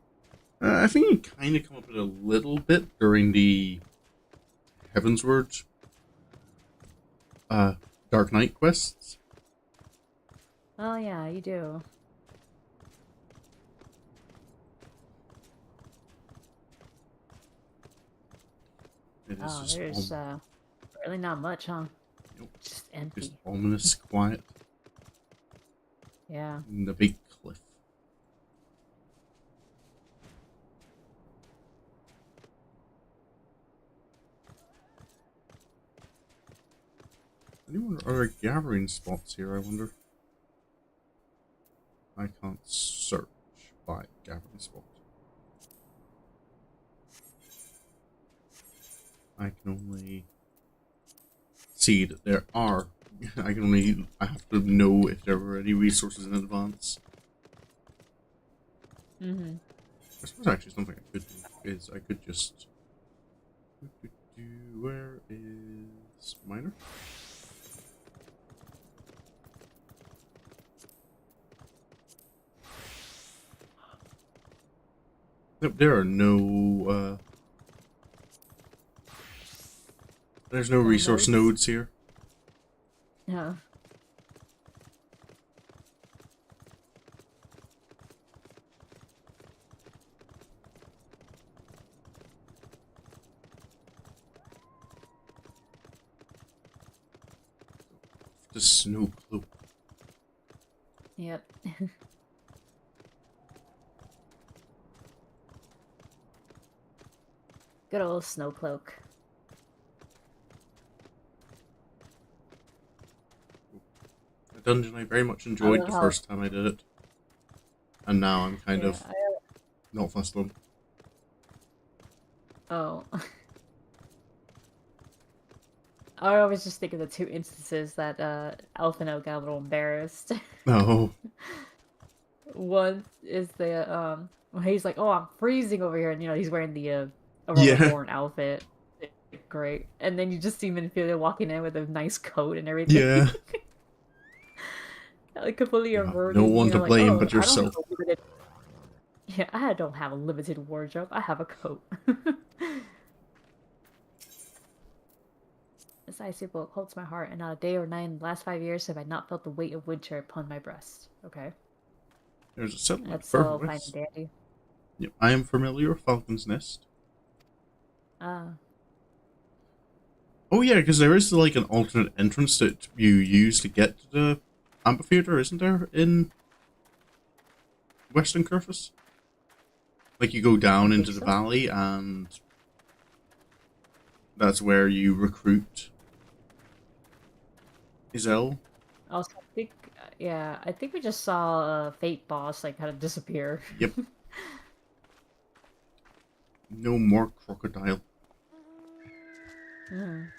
I think you kind of come up with a little bit during the Heavensward uh, Dark Knight quests. Oh yeah, you do. It is Oh, just there's really not much, huh? nope, Just just empty. ominous quiet Yeah. and the big cliff. Anyone are there gathering spots here? I wonder. I can't search by gathering spot. I can only see that there are. I have to know if there were any resources in advance. Mm-hmm. I suppose actually something I could do is I could just. Where is miner? Nope, there are no. There's no No resource nodes? nodes here. No. The snow cloak. Yep. Good old snow cloak. A dungeon I very much I enjoyed love the how. first time I did it, and now I'm kind Yeah. of not fussed on. Oh. I always just think of the two instances that Alphino got a little embarrassed. No. One is the when he's like, "Oh, I'm freezing over here," and he's wearing the A Realm Yeah. Reborn outfit. Great. And then you just see Minfield walking in with a nice coat and everything. Yeah. Like completely You have no averted, one to like, blame "Oh, but I don't have yourself. a limited yeah, I don't have a limited wardrobe. I have a coat." This icy book holds my heart, and not a day or night in the last 5 years have I not felt the weight of winter upon my breast. Okay. There's a settlement That's further all fine and west. dandy. Yep, I am familiar with Falcon's Nest. Uh, Oh yeah, because there is like an alternate entrance that you use to get to the amphitheater, isn't there, in Western Coerthas? Like you go I down think into the so. valley, and that's where you recruit Isel. Also, I think, yeah, I think we just saw a Fate boss, like, kind of disappear. Yep. No more crocodile. Mm.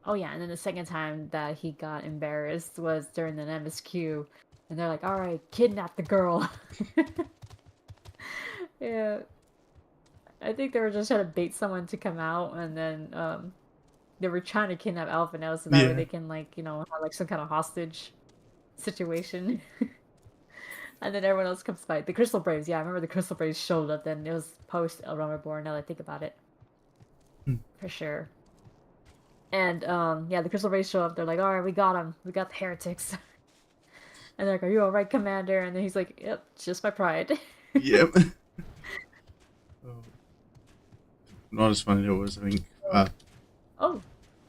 Oh yeah, and then the second time that he got embarrassed was during an MSQ, and they're like, "All right, kidnap the girl." Yeah, I think they were just trying to bait someone to come out, and then they were trying to kidnap Alpha now, so that way Yeah. they can like have like some kind of hostage situation. And then everyone else comes by. The Crystal Braves, yeah, I remember the Crystal Braves showed up. Then it was post A Realm Reborn. Now that I think about it, Hmm. for sure. And yeah, the Crystal Braves show up. They're like, "All right, we got him. We got the heretics." And they're like, "Are you all right, Commander?" And then he's like, "Yep, just my pride." Yep. Oh, not as funny as it was. I think Oh, oh,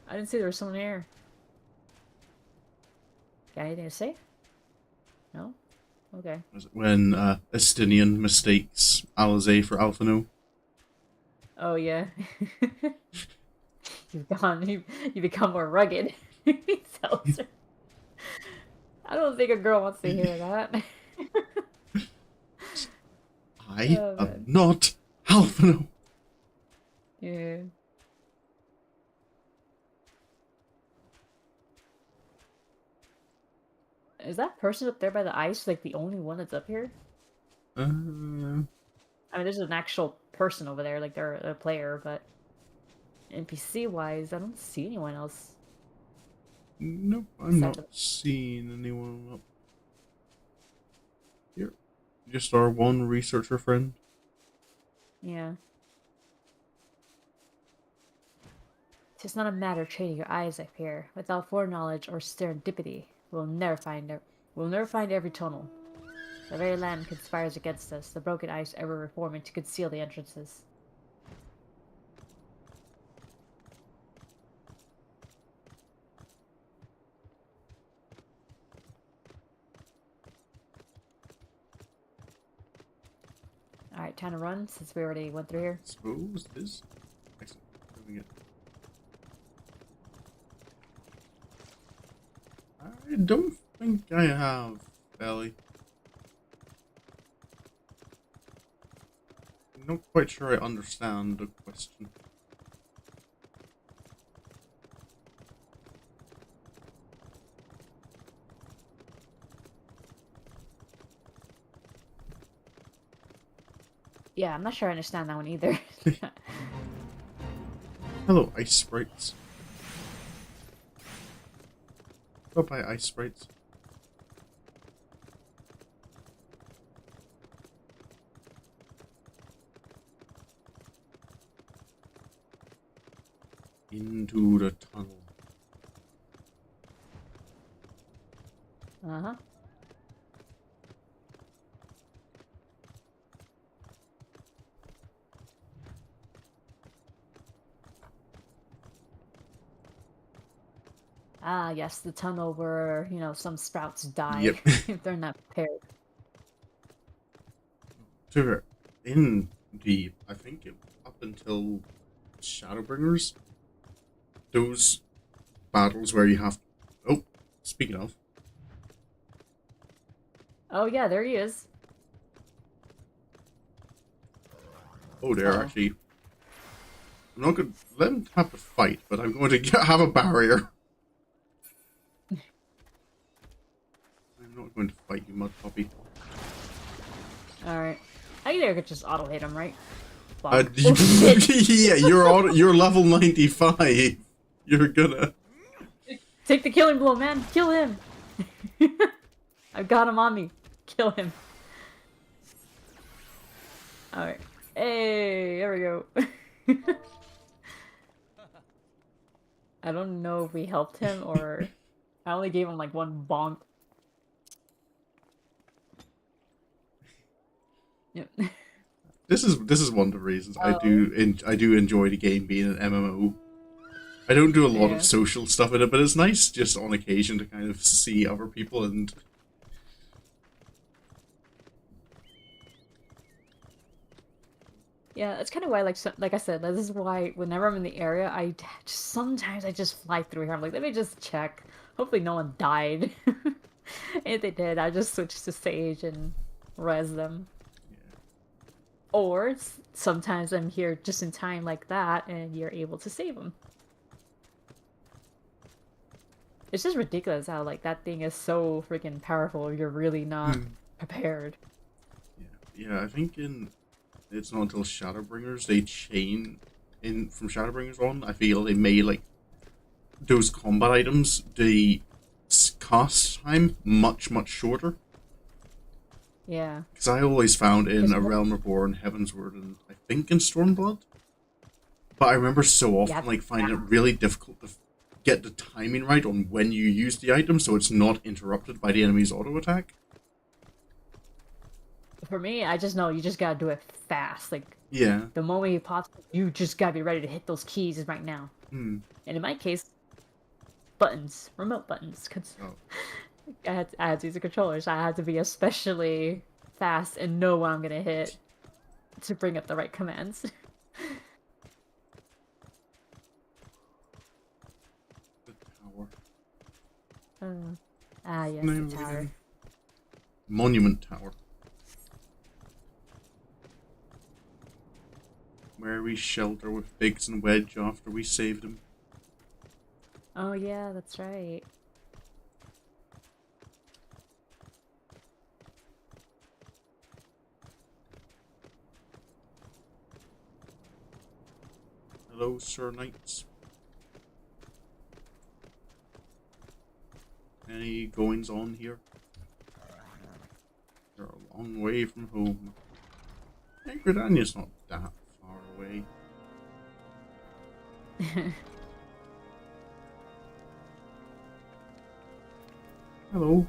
I didn't see there was someone here. Got anything to say? No. Okay. was it when Estinian mistakes Alizé for Alphino. Oh yeah. You become more rugged. He tells her. I don't think a girl wants to hear that. I Oh am man. not Alphino. Yeah. Is that person up there by the ice like the only one that's up here? Uh, I mean, there's an actual person over there, like they're a player, but NPC wise, I don't see anyone else nope, I'm besides not the. seeing anyone up here. Just our one researcher friend. Yeah. It's not a matter of trading your eyes up here. Without foreknowledge or serendipity, we'll never find every tunnel. The very land conspires against us. The broken ice ever reforming to conceal the entrances. Alright, time to run since we already went through here. Suppose it is. Excellent. Moving it. I don't think I have belly. I'm not quite sure I understand the question. Yeah, I'm not sure I understand that one either. Hello, ice sprites. Bye-bye, ice sprites. Into the tunnel. Uh-huh. Ah, yes, the tunnel where, you know, some sprouts die Yep. if they're not prepared. So, in the, I think up until Shadowbringers, those battles where you have... Oh, speaking of, Oh, yeah, there he is. oh, they're Uh-oh. actually... I'm not going to let them have to fight, but I'm going to have a barrier. I'm not going to fight you, mud puppy. Alright. I think I could just auto-hit him, right? Uh, Bonk. Oh, shit! yeah, you're level 95. You're gonna... Take the killing blow, man! Kill him! I've got him on me. Kill him. Alright. Hey, there we go. I don't know if we helped him or... I only gave him like one bonk. Yep. This is one of the reasons I Oh. do enjoy the game being an MMO. I don't do a lot Yeah. of social stuff in it, but it's nice just on occasion to kind of see other people and... Yeah, that's kind of why, like I said, this is why whenever I'm in the area, sometimes I just fly through here. I'm like, let me just check. Hopefully, no one died. If they did, I just switch to Sage and res them. Yeah. Or sometimes I'm here just in time like that, and you're able to save them. It's just ridiculous how like that thing is so freaking powerful if you're really not prepared. Yeah, I think it's not until Shadowbringers they from Shadowbringers on, I feel they made like those combat items, the cast time much shorter. Yeah. Because I always found in There's A more. Realm Reborn, Heavensward, and I think in Stormblood. But I remember so Yeah. often like finding it really difficult to get the timing right on when you use the item so it's not interrupted by the enemy's auto attack. For me, I just know you just gotta do it fast. Like Yeah. the moment he pops, you just gotta be ready to hit those keys right now. Hmm. And in my case, buttons, remote buttons, because Oh. I had to use a controller, so I had to be especially fast and know what I'm gonna hit to bring up the right commands. The tower. Yes, the Name of it tower. again? Monument Tower. Where we shelter with Biggs and Wedge after we saved him. Oh yeah, that's right. Hello, Sir Knights. Any goings on here? You're a long way from home. Hey, Gridania's not that far away. Hello.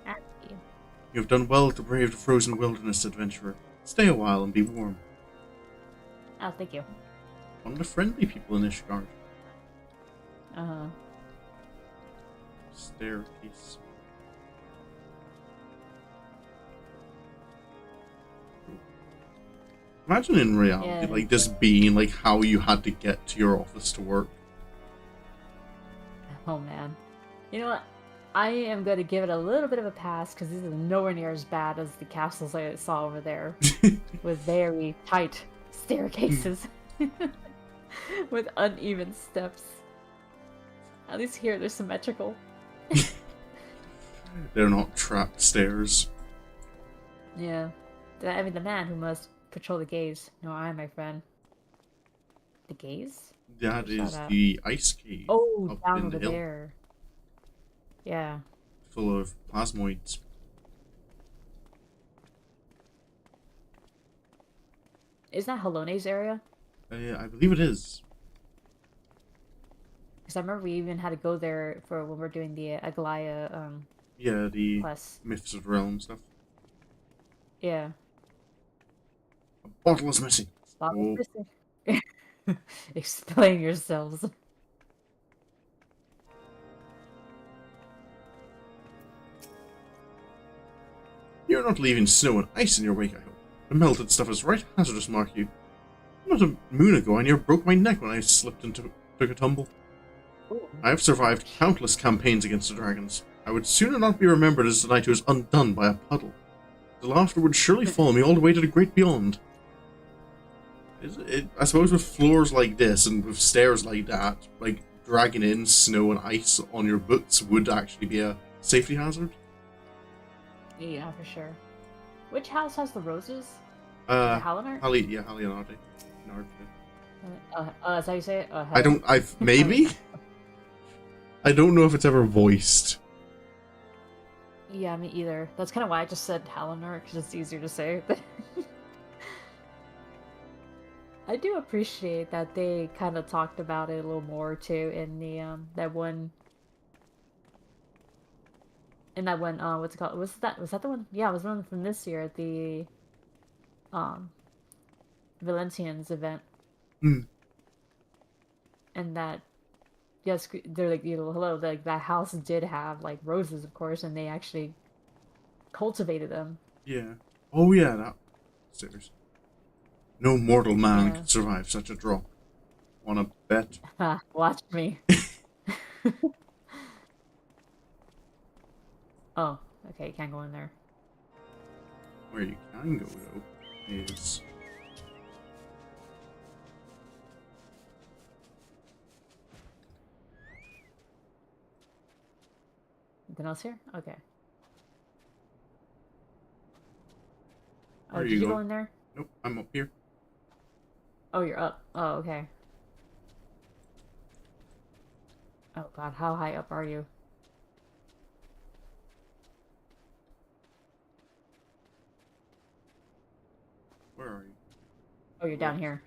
Happy. You have done well to brave the frozen wilderness, adventurer. Stay a while and be warm. Oh, thank you. One of the friendly people in Ishgard. Uh-huh. Staircase. Imagine in reality, Yeah. like, this being, like, how you had to get to your office to work. Oh, man. You know what? I am going to give it a little bit of a pass because this is nowhere near as bad as the castles I saw over there with very tight staircases with uneven steps. At least here they're symmetrical. They're not trapped stairs. Yeah. I mean, the man who must patrol the gaze. No, I, my friend. The gaze? That Where's that is at? the ice cave Oh, up down in the over hill, there. Yeah. full of plasmoids. Is that Halone's area? I believe it is. Because I remember we even had to go there for when we're doing the Aglaya Yeah, the quest. Myths of the Realm stuff. Yeah. A bottle is missing. Bottles Oh, missing. Explain yourselves. you're not leaving snow and ice in your wake, I hope. The melted stuff is right hazardous, mark you. Not a moon ago, I near broke my neck when I slipped and took a tumble. Ooh. I have survived countless campaigns against the dragons. I would sooner not be remembered as the knight who was undone by a puddle. The laughter would surely follow me all the way to the great beyond. I suppose with floors like this and with stairs like that, like dragging in snow and ice on your boots would actually be a safety hazard. Yeah, for sure. Which house has the roses? Is Uh, it Halinart? Hallie and Artie. That's how you say it? I Helen. don't, maybe? I don't know if it's ever voiced. Yeah, me either. That's kind of why I just said Halinart, because it's easier to say. I do appreciate that they kind of talked about it a little more too in the that one what's it called? Was that the one? Yeah, it was the one from this year at the um Valencians event. Hmm. And that yes, they're like, hello, like that house did have like roses, of course, and they actually cultivated them. Yeah. Oh yeah, that. Stairs. No mortal man Yeah. could survive such a drop. Wanna bet? Ha, watch me. Oh, okay, you can't go in there. Where you can go though is Anything else here? Okay. where Oh, are did you you go going? in there? Nope, I'm up here. Oh, you're up. Oh, okay. Oh God, how high up are you? Where are you? Oh, you're Wait. down here.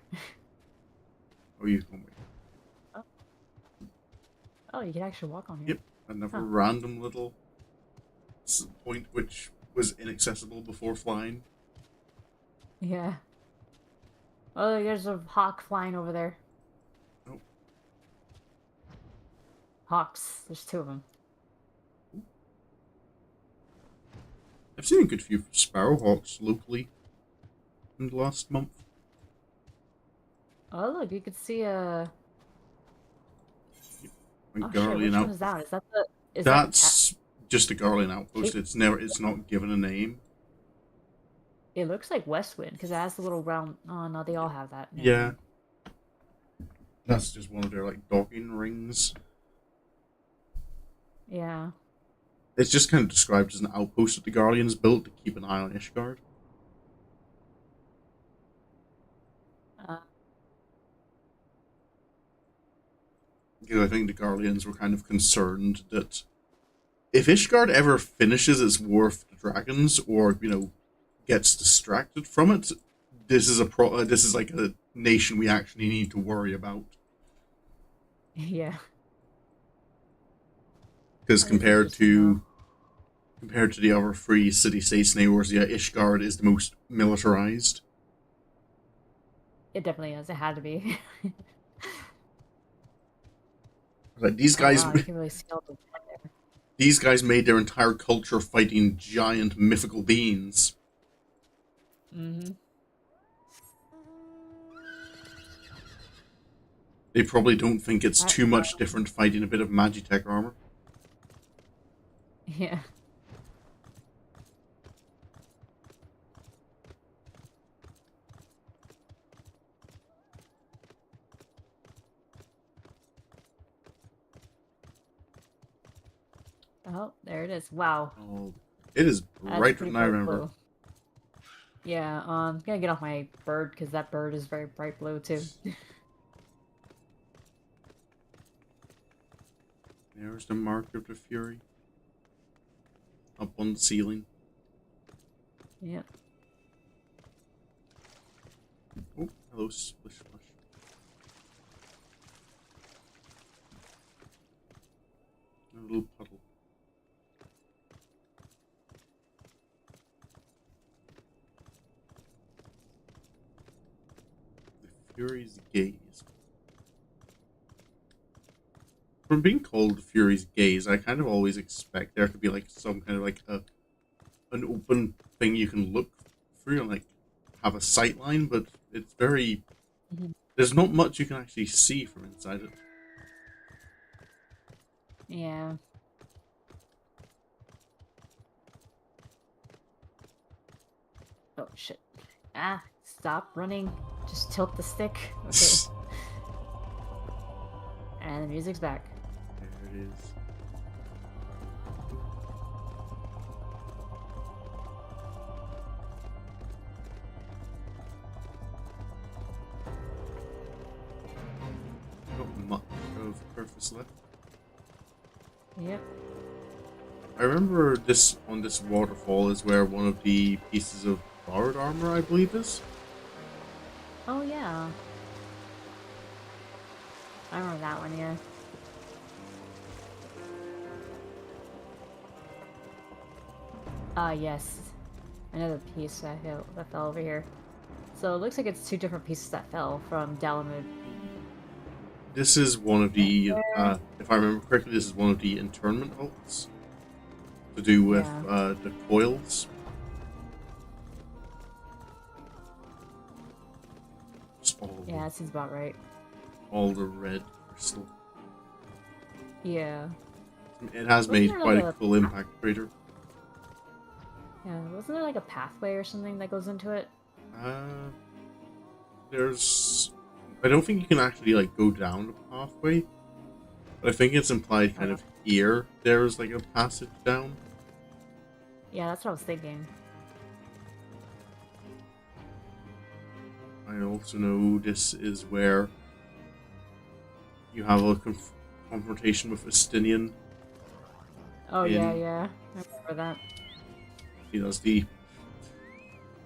Oh, you come with. Oh, oh, you can actually walk on here. Yep, another Huh. random little point which was inaccessible before flying. Yeah. Oh, there's a hawk flying over there. Oh, Hawks. There's two of them. I've seen a good few sparrowhawks locally in the last month. Oh, look, you could see a. A Oh shit, Garlean which one is outpost. that? Is that the? Is that That's just a Garlean outpost. Cape? It's not given a name. It looks like Westwind because it has the little round. Oh no, they all Yeah. have that. Never Yeah, mind. that's just one of their like docking rings. Yeah. It's just kind of described as an outpost that the Guardians built to keep an eye on Ishgard. Uh, Because I think the Guardians were kind of concerned that if Ishgard ever finishes its war for the dragons, or gets distracted from it, this is like a nation we actually need to worry about. yeah. Because That is compared interesting though. to compared to the other three city-states in Eorzea, Ishgard is the most militarized. It definitely is. It had to be. Like these Oh guys, wow, you can really see all the these guys made their entire culture fighting giant mythical beings. Mm-hmm. They probably don't think it's Alright, too much different fighting a bit of Magitech armor. yeah. Oh, there it is. Wow. Oh, it is That's brighter pretty than I bright remember. blue. Yeah, gonna get off my bird because that bird is very bright blue too. There's the mark of the Fury. Up on the ceiling. Yeah. Oh, hello, Splish Splash. A little puddle. The Fury's Gaze. From being called the Fury's Gaze, I kind of always expect there to be like some kind of like an open thing you can look through and like have a sight line, but it's very Mhm. there's not much you can actually see from inside it. Yeah. Oh shit. Ah, stop running. Just tilt the stick. Okay. And the music's back. There it is. Not much of Coerthas left. Yep. I remember this on this waterfall is where one of the pieces of borrowed armor, I believe, is. Oh yeah. I remember that one, yeah. Yes. Another piece that fell over here. So it looks like it's two different pieces that fell from Dalamud. This is one of the, if I remember correctly, this is one of the internment hulks to do with Yeah. the coils. Just Yeah, that seems about right. all the red crystal. Yeah. It has Wasn't made there quite like a a cool impact crater. yeah, wasn't there like a pathway or something that goes into it? Uh, there's, I don't think you can actually like go down the pathway, but I think it's implied kind of here. There's like a passage down. Yeah, that's what I was thinking. I also know this is where you have a confrontation with Estinian. Oh yeah, yeah. I remember that. He does the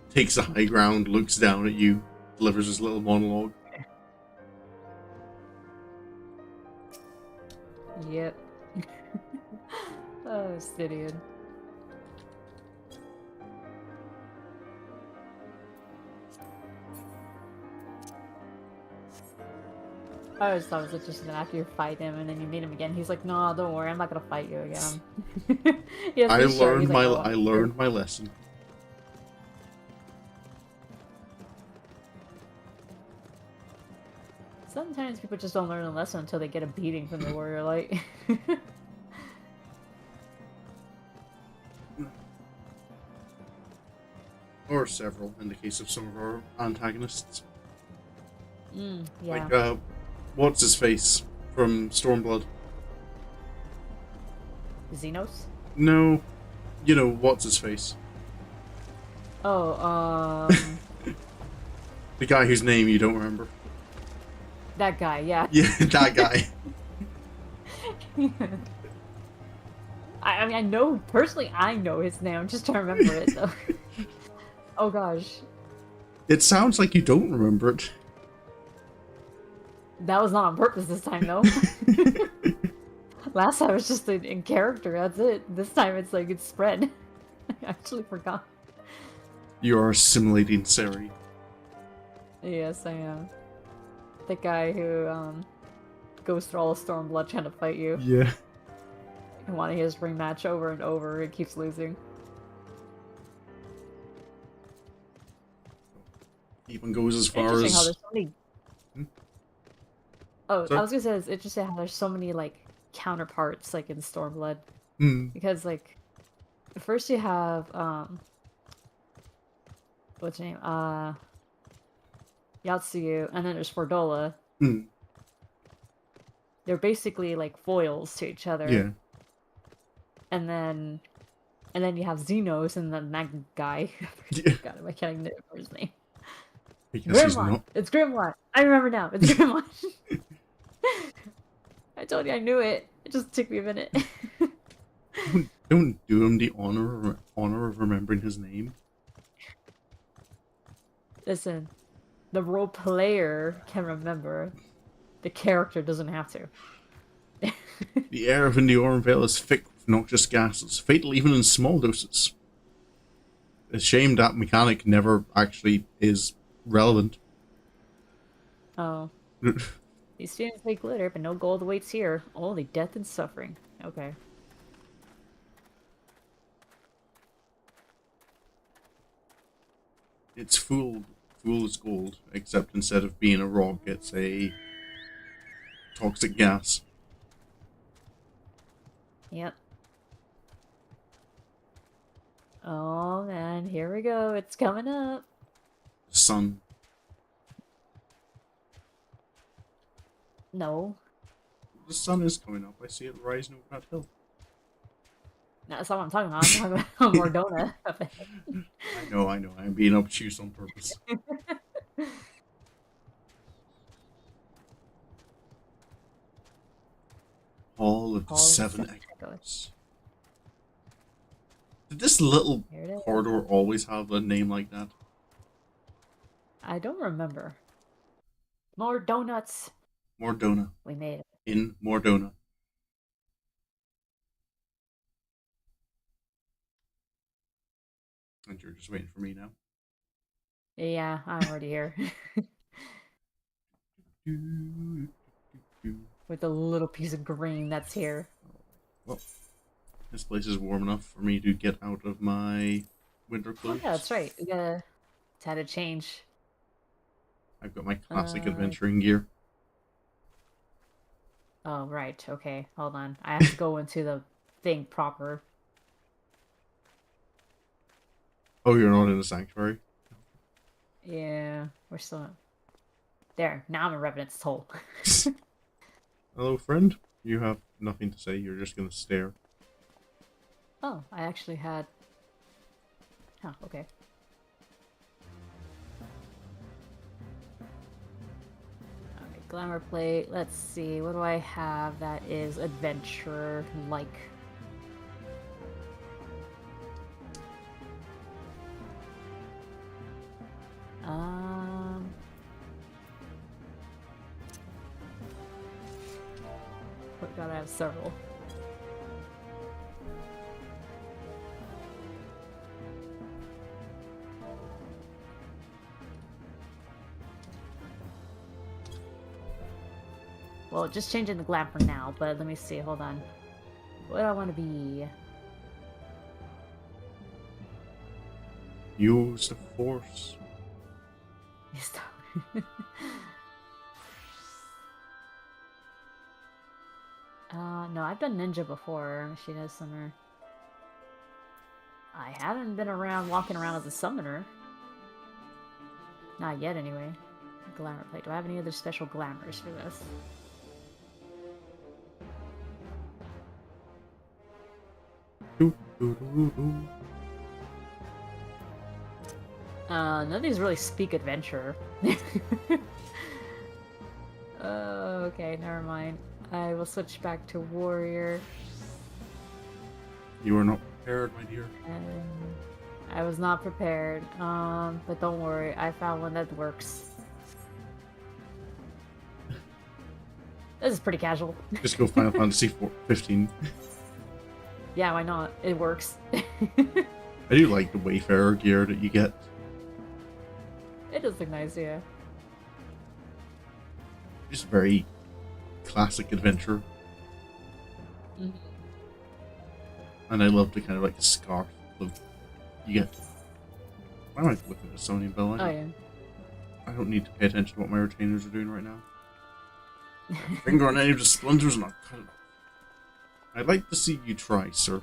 takes the high ground, looks down at you, delivers his little monologue. Yep. Oh, Stydian. I always thought it was interesting that after you fight him and then you meet him again, he's like, "No, don't worry, I'm not gonna fight you again." He has I this shirt, learned he's like, my "Oh, I learned my lesson. sometimes people just don't learn a lesson until they get a beating from the warrior light." Or several in the case of some of our antagonists. Yeah. Like what's his face from Stormblood? Xenos? No, you know what's his face. Oh, The guy whose name you don't remember. that guy, yeah. Yeah, that guy. I mean, I know, personally, I know his name. I'm just trying to remember it, though. Oh, gosh. It sounds like you don't remember it. That was not on purpose this time, though. Last time it was just in character. That's it. This time it's like it's spread. I actually forgot. You are assimilating Sari. Yes, I am. The guy who goes through all the Stormblood trying to fight you. Yeah. And wanting his rematch over and over, and keeps losing. Even goes as far Interesting how as. there's so many. Hmm? Oh, I Sorry? was gonna say it's interesting how there's so many like counterparts like in Stormblood Hmm. because like first you have what's your name Yatsuyu and then there's Fordola. Hmm. They're basically like foils to each other, Yeah. and then you have Xenos and then that guy. Yeah. God, I can't even remember his name. Because he's Grimlock. not. It's Grimlock. I remember now. It's Grimlock. I told you I knew it. It just took me a minute. Don't do him the honor of remembering his name. Listen, the role player can remember. The character doesn't have to. The air of Indioran Vale is thick with noxious gases, fatal even in small doses. It's a shame that mechanic never actually is relevant. Oh. These students may glitter, but no gold awaits here. Only death and suffering. Okay. It's fool's gold, except instead of being a rock, it's a toxic gas. Yep. Oh man, here we go. It's coming up. The sun. No. The sun is coming up. I see it rising over that hill. That's not what I'm talking about. I'm talking about Mor Dhona. I know. I'm being obtuse on purpose. Hall of the All of the Seven seven echoes. Echoes. Did this little Here it is. corridor always have a name like that? I don't remember. More donuts. Mor Dhona. We made it. In Mor Dhona. And you're just waiting for me now. Yeah, I'm already here. With a little piece of green that's here. Well, this place is warm enough for me to get out of my winter Oh clothes. yeah, that's right. We gotta. It's had to change. I've got my classic Uh. adventuring gear. Oh right. Okay. Hold on. I have to go into the thing proper. Oh, you're not in a sanctuary? Yeah, we're still there. Now I'm in Revenant's Toll. Hello, friend. You have nothing to say. You're just gonna stare. Oh, I actually had. Huh. Okay. Alright, glamour plate. Let's see. What do I have that is adventure like? Um. But gotta have several. Well, just changing the glam for now, but let me see. Hold on. What do I want to be? Use the force. No, I've done ninja before. She does summoner. I haven't been around walking around as a summoner. Not yet, anyway. Glamour plate. Do I have any other special glamours for this? None of these really speak adventure. Okay, never mind. I will switch back to warrior. You are not prepared, my dear. And I was not prepared. But don't worry, I found one that works. This is pretty casual. Just go Final Fantasy 15. Yeah, why not? It works. I do like the Wayfarer gear that you get. It does look nice, yeah. Just very classic adventure. Mhm. And I love the kind of like scarf look you get. Why am I looking at the Sony bill? Oh, yeah. I don't need to pay attention to what my retainers are doing right now. Finger on any of the splinters and I'll cut it off. I'd like to see you try, sir.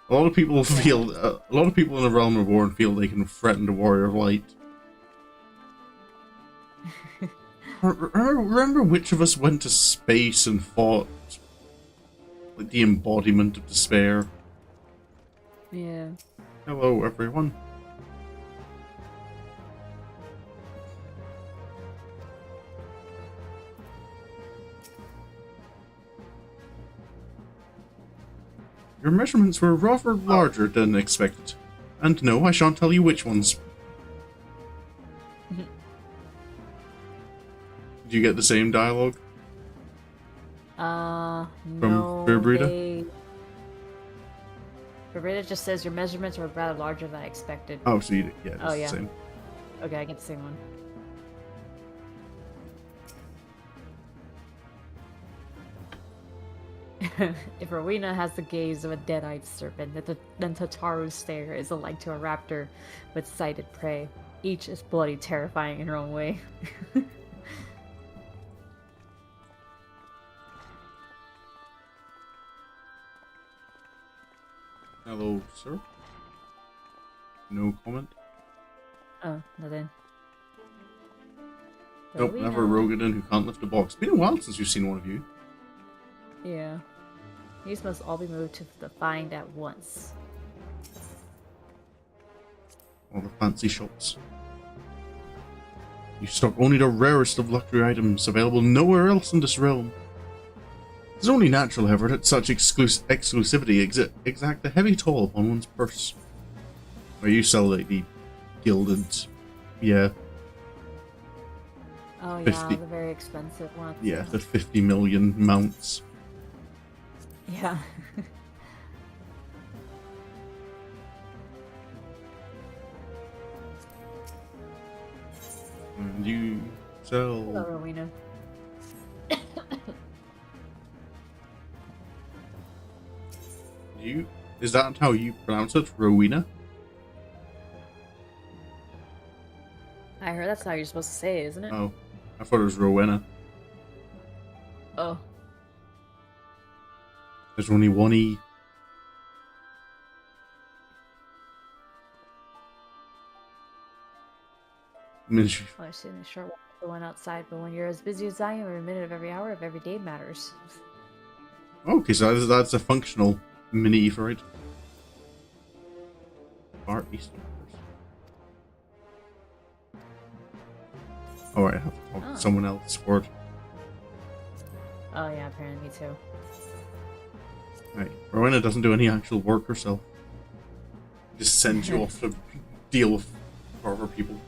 A lot of people feel, a lot of people in A Realm Reborn feel they can threaten the Warrior of Light. Remember which of us went to space and fought like the embodiment of despair? Yeah. Hello, everyone. Your measurements were rather larger than expected. And no, I shan't tell you which ones. Did you get the same dialogue? No. Verbrida? Verbrida just says your measurements were rather larger than I expected. Oh, so you did. Yeah, Oh, yeah. the same. Okay, I get the same one. If Rowena has the gaze of a dead-eyed serpent, then Totaro's stare is alike to a raptor with sighted prey. Each is bloody terrifying in her own way. Hello, sir. No comment. Oh, nothing. Nope, never a Rogadin who can't lift a box. Been a while since you've seen one of you. Yeah. These must all be moved to the find at once. All the fancy shops. You stock only the rarest of luxury items available nowhere else in this realm. It's only natural, however, that such exclusivity exact a heavy toll upon one's purse. Or you sell like the gilded, yeah. Oh 50, yeah, the very expensive ones. yeah, the 50 million mounts. Yeah. And you sell. Hello, Rowena. Is that how you pronounce it? Rowena? I heard that's how you're supposed to say it, isn't it? Oh, I thought it was Rowena. Oh. There's only one E. Well, I see a short walk the one outside, but when you're as busy as I am, every minute of every hour of every day matters. Okay, so that's a functional mini for right? Far East. Alright, I have to talk to someone else for it. Oh yeah, apparently me too. Right. Rowena doesn't do any actual work herself. Just sends you off to deal with other people.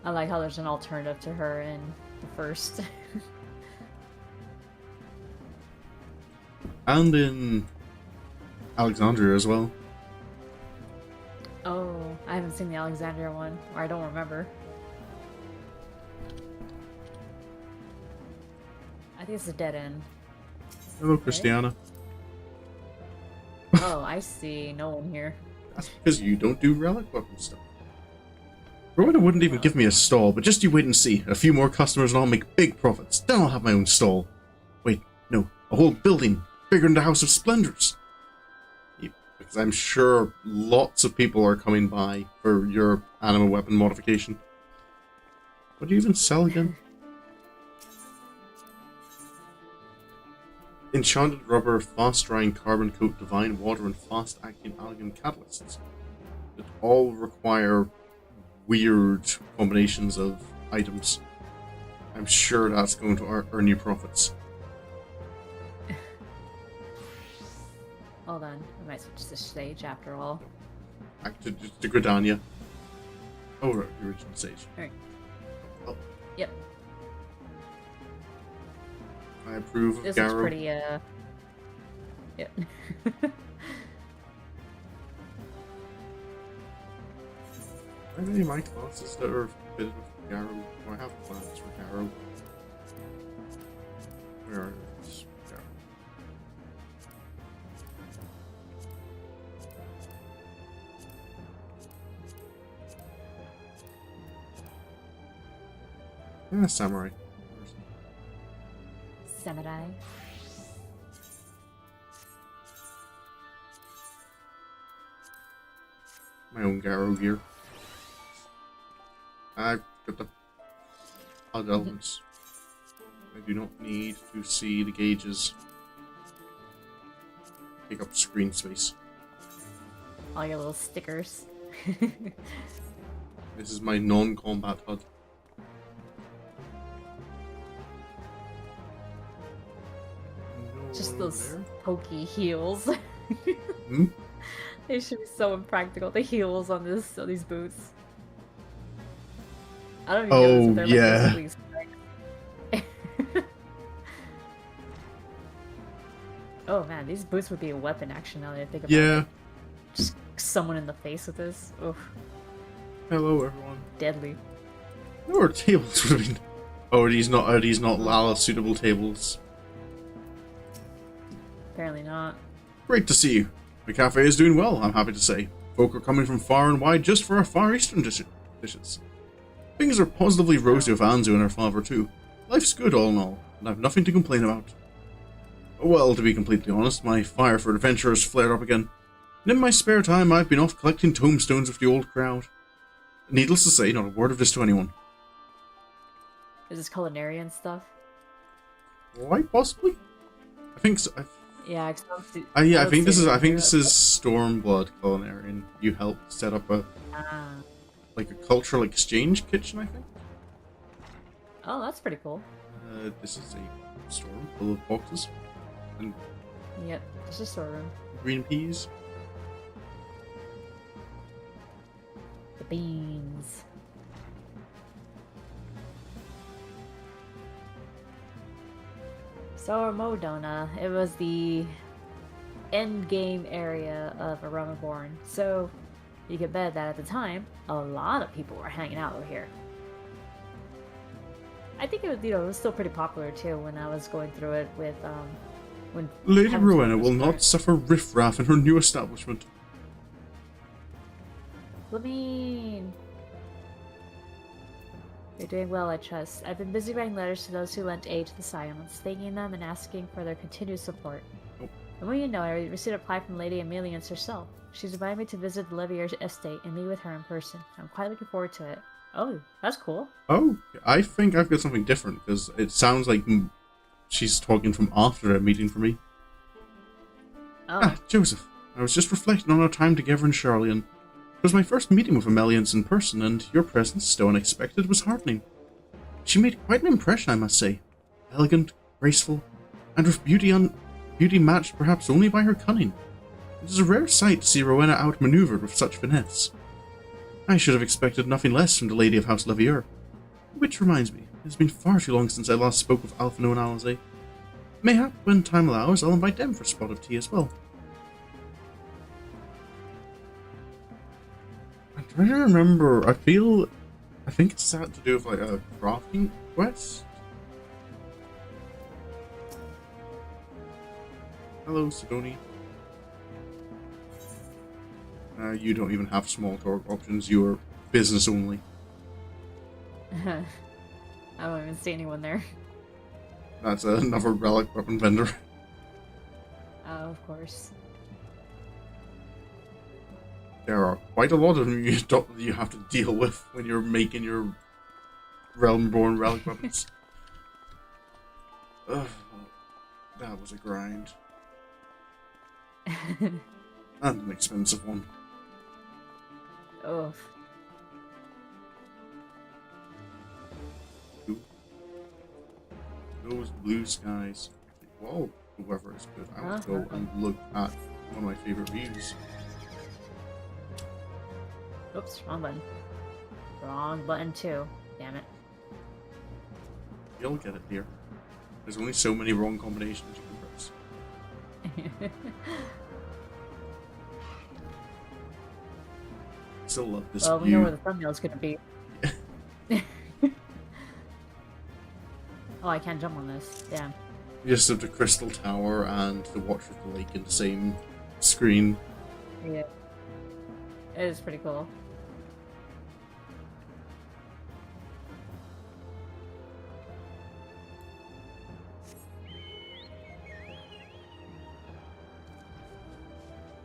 I like how there's an alternative to her in the first. And in Alexandria as well. Oh, I haven't seen the Alexandria one, or I don't remember. I think it's a dead end. Hello, Christiana. Oh, I see. No one here. That's because you don't do relic weapon stuff. Rowena wouldn't even give me a stall, but just you wait and see. A few more customers and I'll make big profits. Then I'll have my own stall. Wait, no. A whole building. Bigger than the House of Splendors. Because I'm sure lots of people are coming by for your animal weapon modification. What do you even sell again? Enchanted rubber, fast-drying carbon coat, divine water, and fast-acting algae catalysts. That all require weird combinations of items. I'm sure that's going to earn you profits. Hold on, I might switch to stage after all. Back to Gridania. Oh, right, the original stage. Alright. Oh. Yep. I approve of This looks Garrow. pretty, yeah. Are there any of my classes that are fitted with Garrow? Oh, I have plans for Garrow. Where are these? Garrow. Yeah, Samurai. Samurai. My own Garrow gear. I've got the odd elements. I do not need to see the gauges. Take up screen space. All your little stickers. This is my non-combat HUD. No Just one those over pokey heels. there. Hmm? They should be so impractical. The heels on these boots. I don't even know Oh, if they're yeah. like basically spikes. Oh man, these boots would be a weapon action now that I think about Yeah. it. Just someone in the face with this. Oof. Hello, everyone. Deadly. No, our tables would have been. Oh, are these not Lala suitable tables? Apparently not. Great to see you. The cafe is doing well, I'm happy to say. Folk are coming from far and wide just for our Far Eastern dishes. Things are positively rosy with Anzu and her father too. Life's good all in all, and I've nothing to complain about. Well, to be completely honest, my fire for adventure has flared up again. And in my spare time, I've been off collecting tombstones with the old crowd. Needless to say, not a word of this to anyone. Is this culinary stuff? Quite possibly? I think so. Yeah, Yeah, I think this is Stormblood Culinarian. You helped set up a like a cultural exchange kitchen, I think. Oh, that's pretty cool. This is a storm full of boxes and Yep, it's a storeroom. green peas. The beans. So Mor Dhona, it was the end game area of A Realm Reborn. So you could bet that at the time, a lot of people were hanging out over here. I think it was, it was still pretty popular too when I was going through it with when Lady Heaven's Rowena was will there. not suffer riffraff in her new establishment. Flamine! You're doing well, I trust. I've been busy writing letters to those who lent aid to the Silence, thanking them and asking for their continued support. Oh. And when you know, I received a reply from Lady Ameliance herself. She's invited me to visit the Levier's estate and meet with her in person. I'm quite looking forward to it. Oh, that's cool. Oh, I think I've got something different because it sounds like she's talking from after a meeting for me. Oh. Ah, Joseph, I was just reflecting on our time together in Charlian. It was my first meeting with Ameliance in person, and your presence, though unexpected, was heartening. She made quite an impression, I must say. Elegant, graceful, and with beauty matched perhaps only by her cunning. It is a rare sight to see Rowena outmaneuvered with such finesse. I should have expected nothing less from the Lady of House Levier. Which reminds me, it has been far too long since I last spoke with Alphino and Alize. Mayhap, when time allows, I'll invite them for a spot of tea as well. I'm trying to remember, I think it's had to do with like a crafting quest? Hello, Sidoni. You don't even have small talk options, you are business only. I don't even see anyone there. That's another relic weapon vendor. Oh, of course. There are quite a lot of them you have to deal with when you're making your Realm Reborn relic weapons. Ugh, that was a grind. And an expensive one. Oh. Those blue skies. Whoa, the weather is good. I will go and look at one of my favorite views. Oops, wrong button. Wrong button too. Damn it. You'll get it, dear. There's only so many wrong combinations you can press. Still love this Well, we know view. where the thumbnail's gonna be. Oh, I can't jump on this. Damn. You just have the crystal tower and the watch of the lake in the same screen. Yeah. It is pretty cool.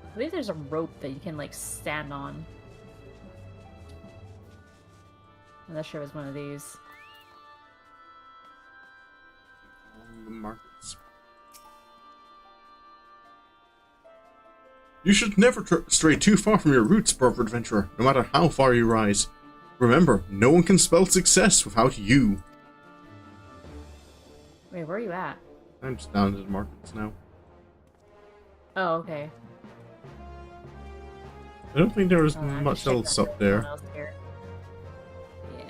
I believe there's a rope that you can, like, stand on. I'm not sure it was one of these. Along the markets. You should never stray too far from your roots, brother adventurer, no matter how far you rise. Remember, no one can spell success without you. Wait, where are you at? I'm just down to the markets now. Oh, okay. I don't think there was I'm much just checking else on up there. else here. Yeah.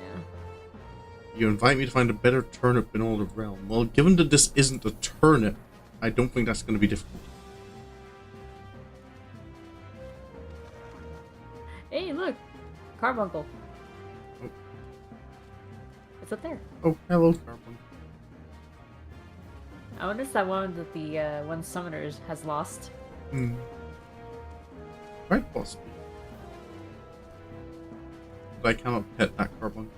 You invite me to find a better turnip in all the realm. Well, given that this isn't a turnip, I don't think that's going to be difficult. Hey, look! Carbuncle. Oh. It's up there. Oh, hello, Carbon. I wonder if that one that the one summoners has lost. Hmm. Quite possibly. But I cannot pet that Carbon.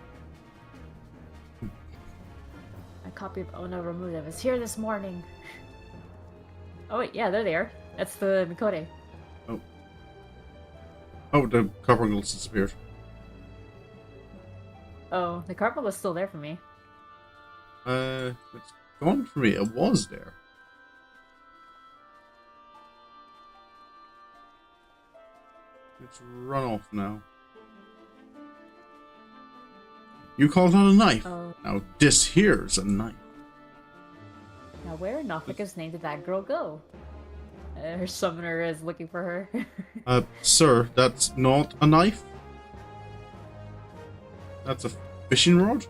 A copy of Ono Remuda was here this morning. Oh wait, yeah, there they are. That's the Mikote. Oh. Oh, the Carbuncle's disappeared. Oh, the Carbuncle is still there for me. It's gone for me. It was there. It's run off now. You call that a knife? Oh. Now this here's a knife. Now where in Africa's name did that girl go? Her summoner is looking for her. Sir, that's not a knife. That's a fishing rod.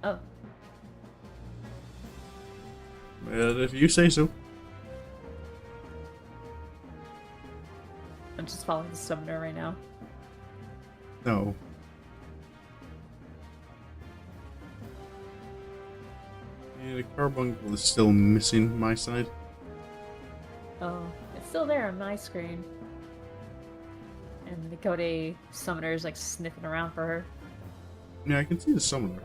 Oh. Well, if you say so. I'm just following the summoner right now. No. Yeah, the carbuncle is still missing my side. Oh, it's still there on my screen. And the Mikote summoner is like sniffing around for her. Yeah, I can see the summoner.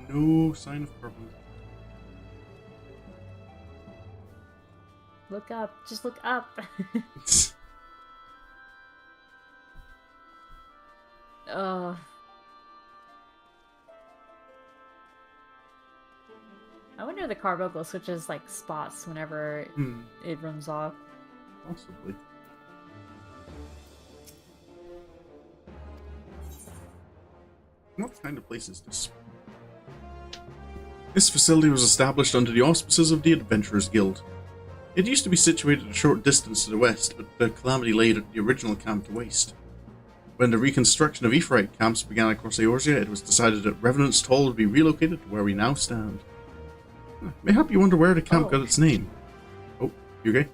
No sign of carbuncle. Look up, just look up. Oh. I wonder if the carbuncle switches like spots whenever it runs off. Possibly. What kind of place is this? This facility was established under the auspices of the Adventurers Guild. It used to be situated a short distance to the west, but the calamity laid the original camp to waste. When the reconstruction of Ephraite camps began across Eorzea, it was decided that Revenant's Toll would be relocated to where we now stand. Mayhap you wonder where the camp got its name. Oh, you okay?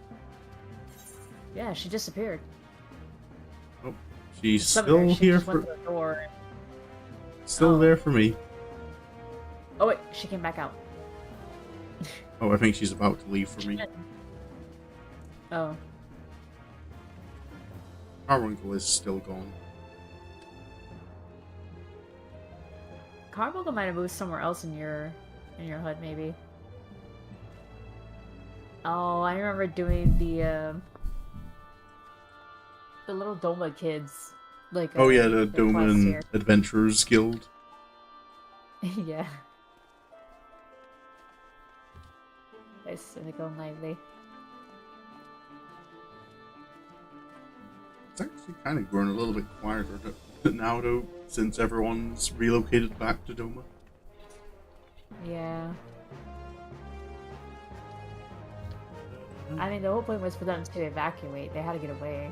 Yeah, she disappeared. Oh, she's Summoner, still she here just for... went to the door. Still there for me. Oh wait, she came back out. Oh, I think she's about to leave for me. Oh. Carbuncle is still gone. Carbuncle might have moved somewhere else in your HUD, maybe. Oh, I remember doing the little Doma kids. Like Oh yeah, the their quest Doman here. Adventurers Guild. Yeah. Nice, cynical and lively. It's actually kind of grown a little bit quieter now, though, since everyone's relocated back to Doma. Yeah. I mean, the whole point was for them to evacuate. They had to get away.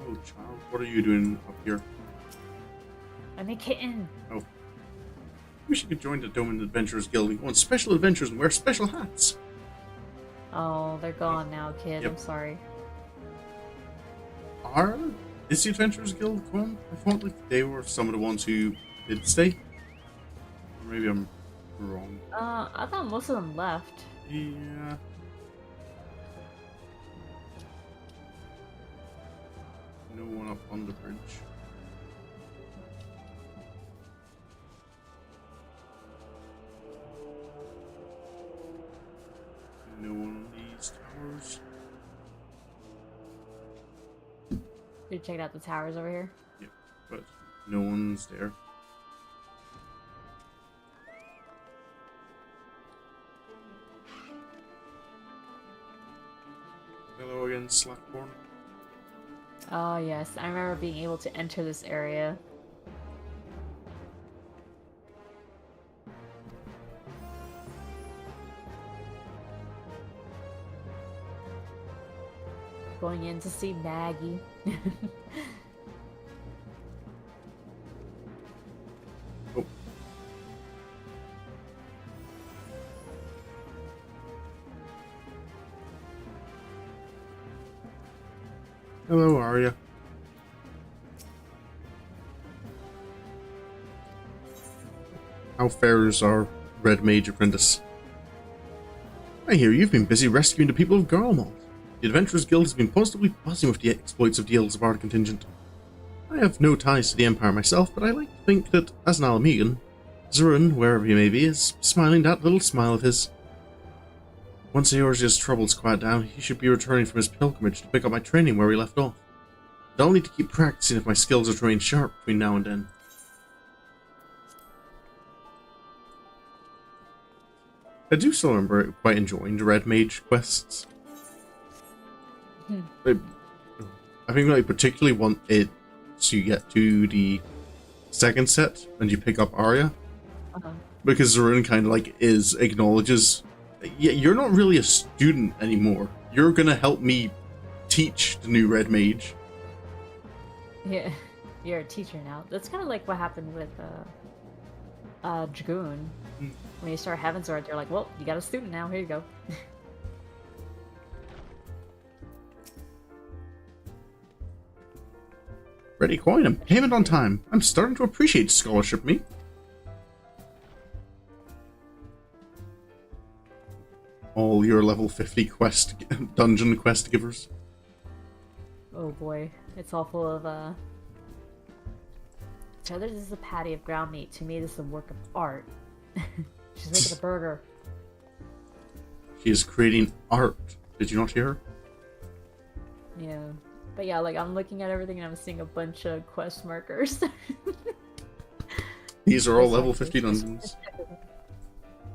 Oh, child, what are you doing up here? I'm a kitten. Oh. Wish you could join the Doman Adventurers Guild and go on special adventures and wear special hats. Oh, they're gone now, kid. Yep. I'm sorry. Is the Adventurers Guild gone? I thought like they were some of the ones who did stay. Or maybe I'm wrong. I thought most of them left. Yeah. No one up on the bridge. No one on these towers. You checked out the towers over here? Yeah, but no one's there. Hello again, Slackborn. Oh, yes. I remember being able to enter this area. Going in to see Maggie. Oh. Hello, Arya. How fares our Red Mage Apprentice? I hear you've been busy rescuing the people of Garlemald. The Adventurers Guild has been positively buzzing with the exploits of the Elves of our contingent. I have no ties to the Empire myself, but I like to think that, as an Alamegan, Zurun, wherever he may be, is smiling that little smile of his. Once Eorzea's troubles quiet down, he should be returning from his pilgrimage to pick up my training where we left off. But I'll need to keep practicing if my skills are to remain sharp between now and then. I do still remember quite enjoying the Red Mage quests. I think I particularly want it to get to the second set and you pick up Arya. Because Zurun kind of like acknowledges, yeah, you're not really a student anymore. You're gonna help me teach the new Red Mage. Yeah, you're a teacher now. That's kind of like what happened with Dragoon. When you start having sword, they're like, well, you got a student now, here you go. Ready coin and payment on time. I'm starting to appreciate scholarship, me. All your level 50 dungeon quest givers. Oh boy, it's all full of to others this is a patty of ground meat. To me this is a work of art. She's making a burger. She is creating art. Did you not hear her? Yeah. But yeah, like I'm looking at everything and I'm seeing a bunch of quest markers. These are all level 50 dungeons.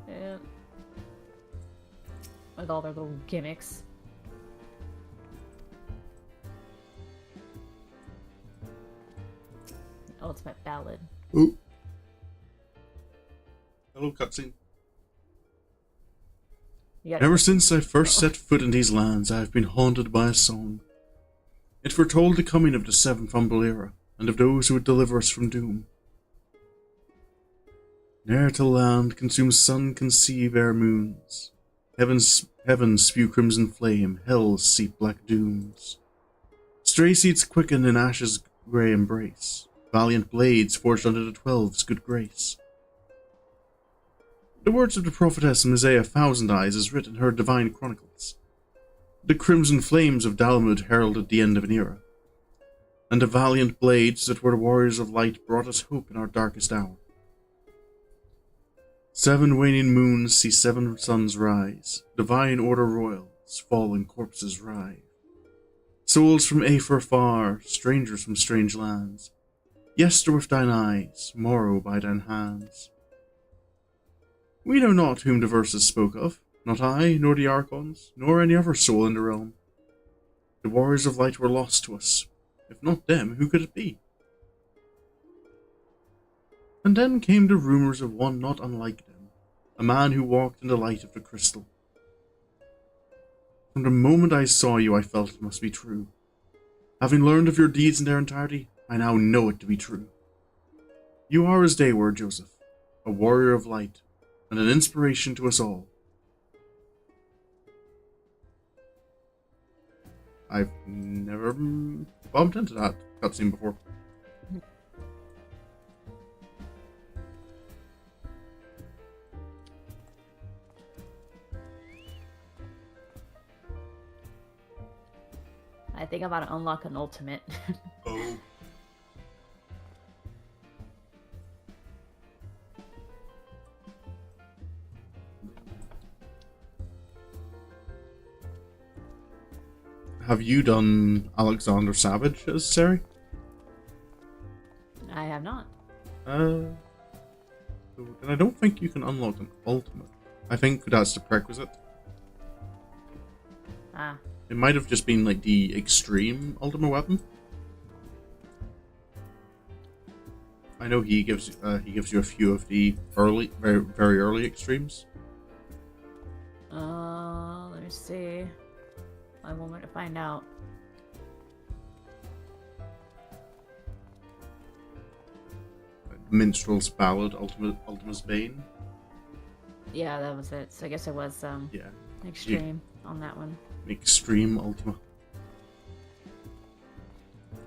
Yeah. With all their little gimmicks. Ultimate Ballad. Ooh. Hello, cutscene. Ever since I first set foot in these lands, I have been haunted by a song. It foretold the coming of the seventh Humble Era, and of those who would deliver us from doom. Ne'er to land consumes sun conceive ere moons. Heavens spew crimson flame, hell's seep black dooms. Stray seeds quicken in ashes grey embrace. Valiant blades forged under the 12's good grace. The words of the prophetess Mizea Thousand Eyes is written in her divine chronicles. The crimson flames of Dalmud heralded the end of an era, and the valiant blades that were the warriors of light brought us hope in our darkest hour. 7 waning moons see 7 suns rise, divine order royals, fallen corpses rive. Souls from Aether far, strangers from strange lands, yester with thine eyes, morrow by thine hands. We know not whom the verses spoke of, not I, nor the Archons, nor any other soul in the realm. The warriors of light were lost to us, If not them, who could it be? And then came the rumors of one not unlike them, a man who walked in the light of the crystal. From the moment I saw you, I felt it must be true. Having learned of your deeds in their entirety, I now know it to be true. You are as they were, Joseph, a warrior of light, and an inspiration to us all. I've never bumped into that cutscene before. I think I'm about to unlock an ultimate. Oh. Have you done Alexander Savage as Sari? I have not. And I don't think you can unlock an ultimate. I think that's the prerequisite. Ah. It might have just been like the extreme ultimate weapon. I know he gives you a few of the early, very early extremes. Let me see. I want to find out. Minstrel's Ballad, Ultima's Bane. Yeah, that was it. So I guess it was Yeah. extreme on that one. Extreme Ultima.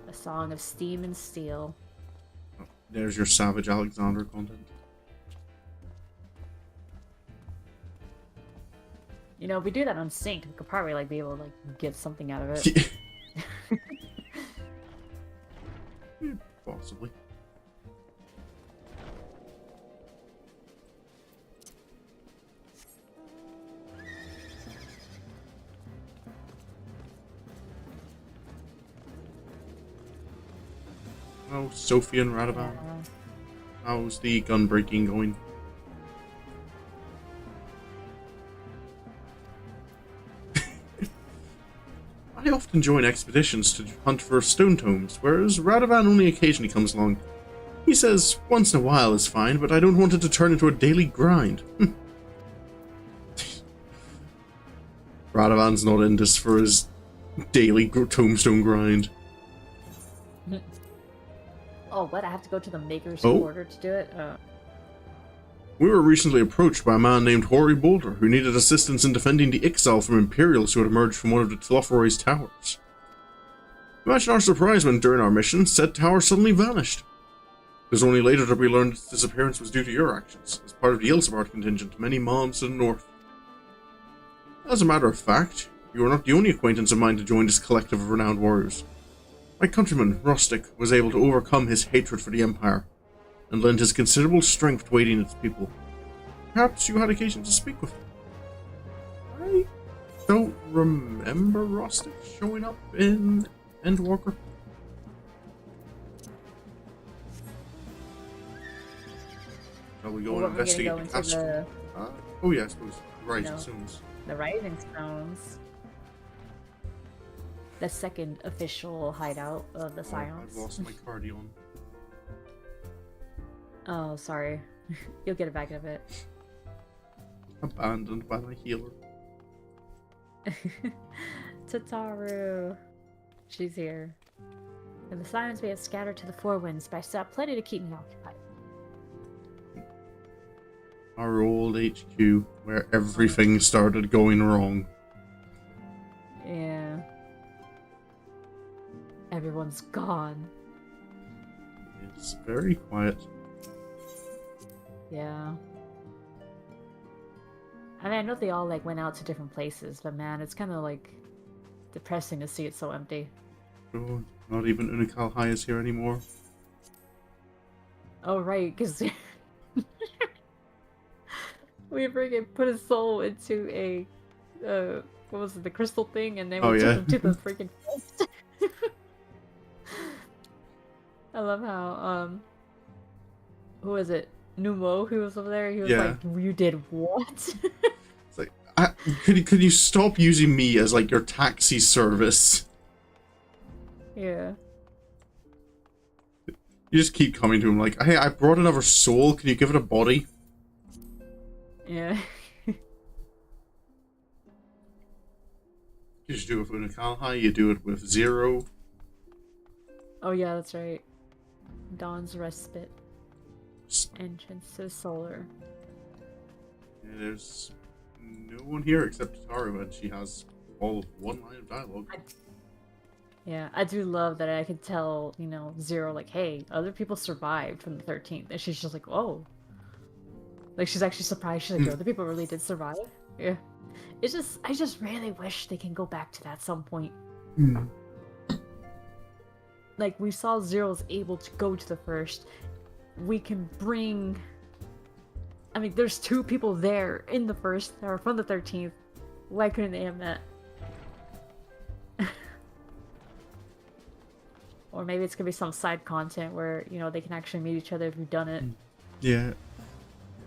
A Song of Steam and Steel. Oh, there's your Savage Alexander content. You know, if we do that on sync, we could probably like be able to like get something out of it. Possibly. Oh, Sophie and Radovan. Yeah. How's the gun breaking going? I often join expeditions to hunt for stone tomes, whereas Radovan only occasionally comes along. He says once in a while is fine, but I don't want it to turn into a daily grind. Radovan's not in this for his daily tombstone grind. Oh, what? I have to go to the Maker's Oh. Quarter to do it? We were recently approached by a man named Hoary Boulder, who needed assistance in defending the Ixal from Imperials who had emerged from one of the Tloforoy's towers. Imagine our surprise when, during our mission, said tower suddenly vanished. It was only later that we learned its disappearance was due to your actions, as part of the Ilsabard contingent many mobs to the north. As a matter of fact, you are not the only acquaintance of mine to join this collective of renowned warriors. My countryman, Rustic, was able to overcome his hatred for the Empire, and lend his considerable strength to aiding its people. Perhaps you had occasion to speak with him. I don't remember Rustic showing up in Endwalker. Shall we go and investigate the castle? Oh yeah, I suppose. Rising Stones. The Rising Stones. The second official hideout of the Scions. I've lost my cardion. Oh, sorry. You'll get it back in a bit. Abandoned by my healer. Tataru. She's here. And the Scions may have scattered to the four winds, but I still have plenty to keep me occupied. Our old HQ, where everything started going wrong. Yeah. Everyone's gone. It's very quiet. Yeah. I mean, I know they all like went out to different places, but man, it's kind of like depressing to see it so empty. Oh, not even Unikal High is here anymore. Oh right, because we freaking put his soul into a what was it, the crystal thing, and then we took him to the freaking forest. I love how who is it? Numo, who was over there, he was like, you did what? It's like, could you stop using me as like your taxi service? Yeah. You just keep coming to him like, hey, I brought another soul. Can you give it a body? Yeah. You just do it with Unakalhai, you do it with Zero. Oh yeah, that's right. Dawn's Respite. Entrance to Solar. Yeah, there's no one here except Taru, and she has all of one line of dialogue. Yeah, I do love that I could tell, you know, Zero, like, hey, other people survived from the 13th. And she's just like, oh. Like, she's actually surprised. She's like, other people really did survive? Yeah. It's just, I just really wish they can go back to that some point. Like, we saw Zero's able to go to the first. We can bring... I mean, there's 2 people there in the first, that are from the 13th. Why couldn't they have met? Or maybe it's gonna be some side content where, you know, they can actually meet each other if you've done it. Yeah,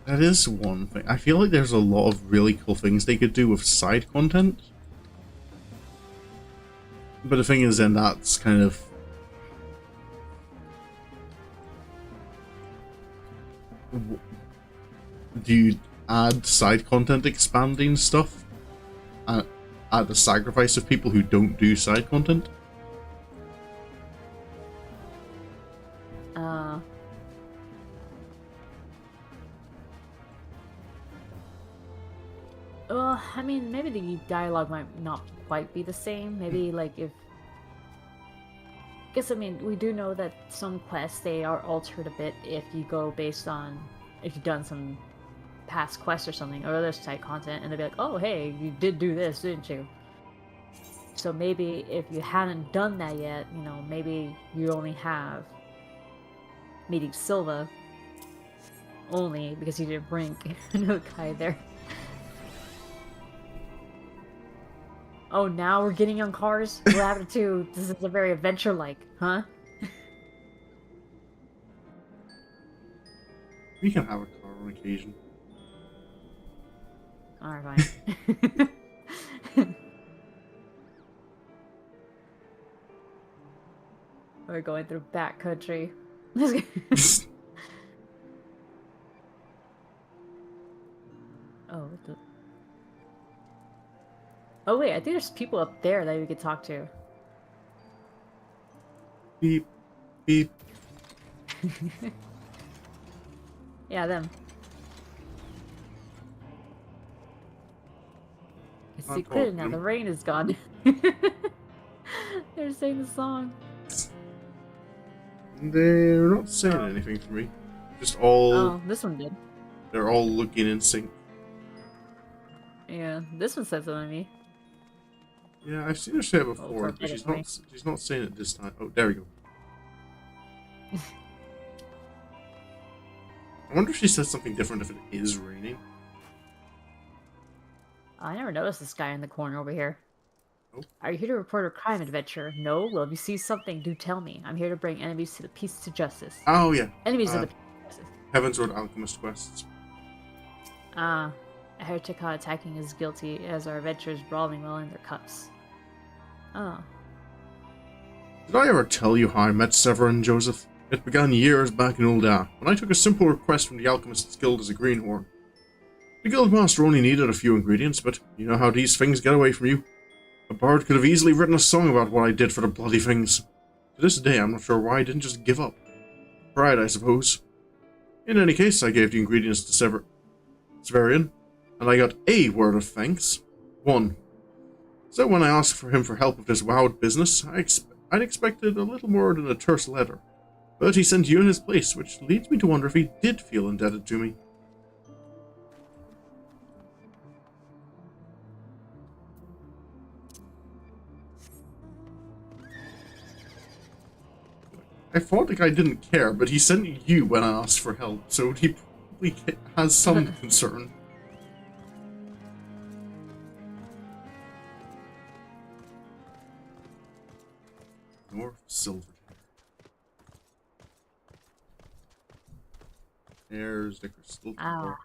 that is one thing. I feel like there's a lot of really cool things they could do with side content. But the thing is, then that's kind of... Do you add side content expanding stuff at the sacrifice of people who don't do side content? Well, I mean, maybe the dialogue might not quite be the same. Maybe, like, if... Guess, I mean, we do know that some quests, they are altered a bit if you go based on... If you've done some past quests or something, or other side content, and they'll be like, oh, hey, you did do this, didn't you? So maybe if you hadn't done that yet, you know, maybe you only have meeting Silva only because you didn't bring another guy there. Oh, now we're getting on cars? What happened to... This is a very adventure-like, huh? We can have a car on occasion. Alright, fine. We're going through backcountry. Oh, what the... Oh wait, I think there's people up there that we could talk to. Beep, beep. Yeah, them. It's secret now, the rain is gone. They're saying the song. They're not saying anything to me. Just all... Oh, this one did. They're all looking in sync. Yeah, this one said something to me. Yeah, I've seen her say it before, but she's not saying it this time. Oh, there we go. I wonder if she says something different if it is raining. I never noticed this guy in the corner over here. Oh. Are you here to report a crime adventure? No? Well, if you see something, do tell me. I'm here to bring enemies to the peace to justice. Oh, yeah. Enemies of the peace to justice. Heavensward Alchemist quests. Ah, a heretic caught attacking is guilty as our adventurers brawling well in their cups. Oh. Did I ever tell you how I met Severin, Joseph? It began years back in Ul'dah, when I took a simple request from the Alchemist's Guild as a greenhorn. The Guildmaster only needed a few ingredients, but you know how these things get away from you. A bard could have easily written a song about what I did for the bloody things. To this day, I'm not sure why I didn't just give up. Pride, I suppose. In any case, I gave the ingredients to Severian, and I got a word of thanks. 1. So when I asked for him for help with this wild business, I'd expected a little more than a terse letter. But he sent you in his place, which leads me to wonder if he did feel indebted to me. I thought the guy didn't care, but he sent you when I asked for help, so he probably has some concern. North Silver. There's the crystal tower.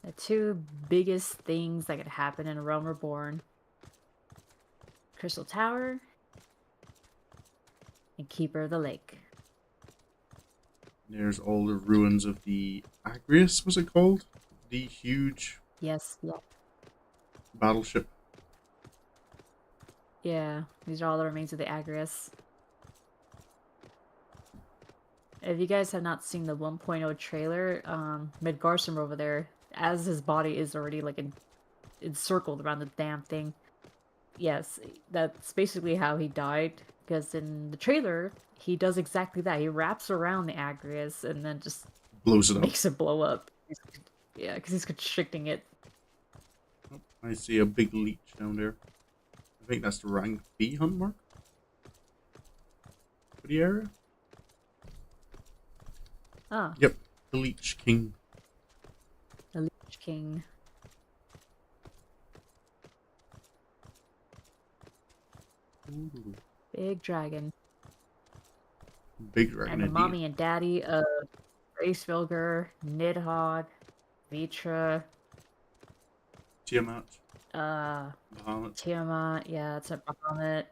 The 2 biggest things that could happen in A Realm Reborn. Crystal Tower and Keeper of the Lake. There's all the ruins of the Agrius, was it called? The huge Yes, yeah. battleship. Yeah, these are all the remains of the Agrius. If you guys have not seen the 1.0 trailer, Midgarson over there, as his body is already like encircled around the damn thing. Yes, that's basically how he died. Because in the trailer, he does exactly that. He wraps around the Agrius and then just Blows it up. makes it blow up. Yeah, because he's constricting it. Oh, I see a big leech down there. I think that's the rank B hunt mark for the area. Ah, Yep, the Leech King. the Lich King. Ooh, Big dragon. big dragon And the indeed. mommy and daddy of Racevilger, Nidhogg, Vitra, Tiamat, uh, Bahamut. Tiamat, yeah, it's a Bahamut.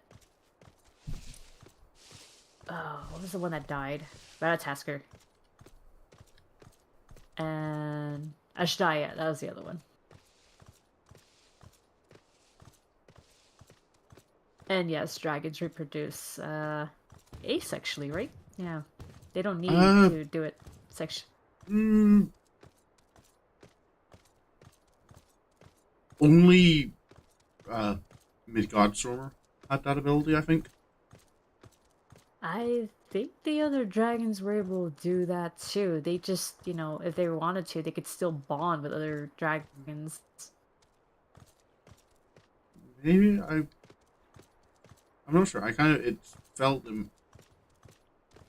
Oh, what was the one that died? Ratatasker. And Ashdaya, that was the other one. And yes, dragons reproduce asexually, right? Yeah. They don't need Uh, to do it section. mm, only Midgardstormer had that ability, I think. I think the other dragons were able to do that too. They just, if they wanted to, they could still bond with other dragons. Maybe I'm not sure. I kind of it felt them.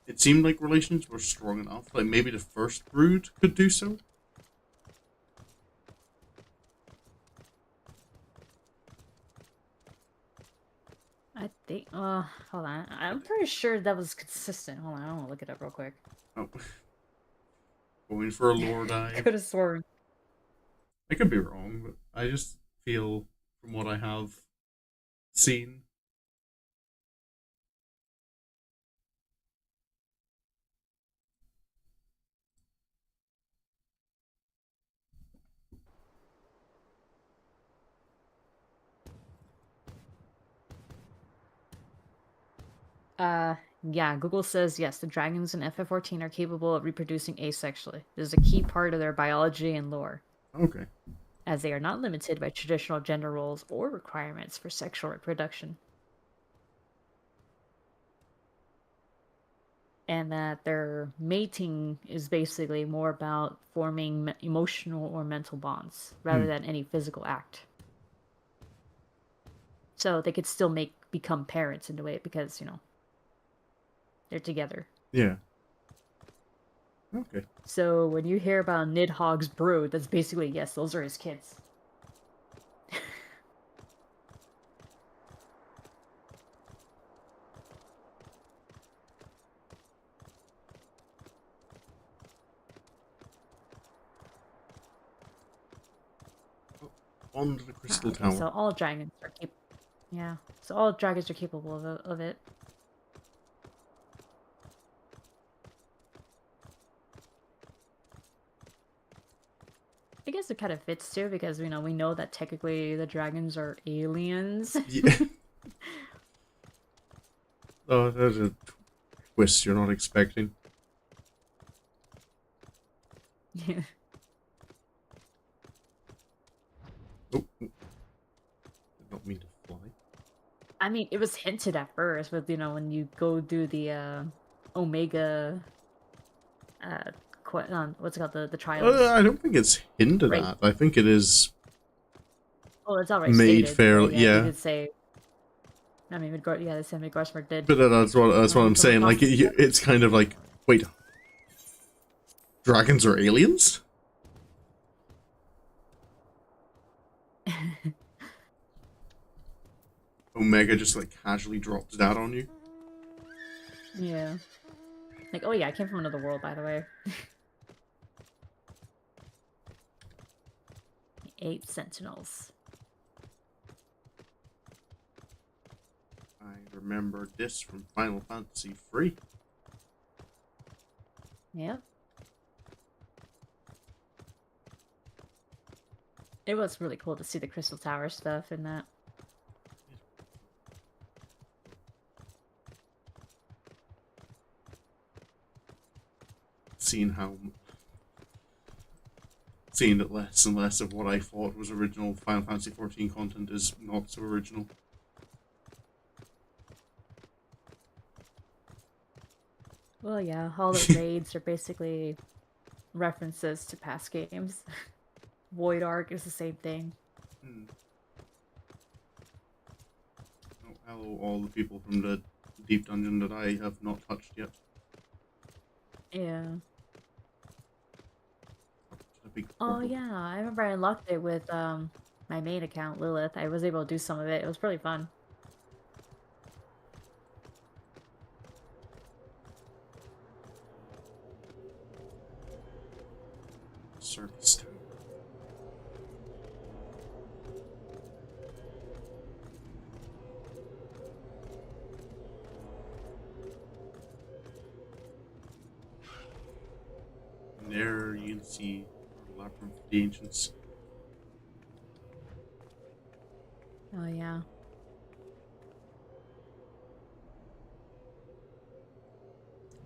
It seemed like relations were strong enough. Like maybe the first brood could do so. I think, hold on. I'm pretty sure that was consistent. Hold on, I want to look it up real quick. Oh, going for a lore dive. Could have sworn. I could be wrong, but I just feel from what I have seen. Yeah, Google says yes, the dragons in FF14 are capable of reproducing asexually. This is a key part of their biology and lore, Okay. as they are not limited by traditional gender roles or requirements for sexual reproduction. And that their mating is basically more about forming emotional or mental bonds rather Hmm. than any physical act. So they could still become parents in a way because, they're together. Yeah. Okay. So when you hear about Nidhogg's brood, that's basically yes, those are his kids. Oh, on to the Ah, crystal okay, tower. so all dragons are capable. Yeah, so all dragons are capable of it. I guess it kind of fits too because we know that technically the dragons are aliens. Yeah. Oh, there's a twist you're not expecting. Yeah. Oh, did not mean to fly. I mean, it was hinted at first, but when you go do the Omega, uh, what's it called, the trials, I don't think it's hinted right? at. I think it is Oh, it's already made stated, but fairly. yeah, they Yeah, did say. I mean, yeah, they said Midgarsmer did. but that's what You I'm come saying. across Like this again? it's kind of like, wait, dragons are aliens? Omega just like casually drops that on you. Yeah. Like, oh yeah, I came from another world, by the way. 8 sentinels. I remember this from Final Fantasy XIII. Yeah. It was really cool to see the Crystal Tower stuff and that. Seeing how seeing that less and less of what I thought was original Final Fantasy XIV content is not so original. Well, yeah, all the raids are basically references to past games. Void Arc is the same thing. Hmm. Oh, hello, all the people from the deep dungeon that I have not touched yet. Yeah. A big Oh portal. yeah, I remember I unlocked it with my main account, Lilith. I was able to do some of it. It was really fun. Circus town. And there you can see our labyrinth of the ancients. Oh yeah.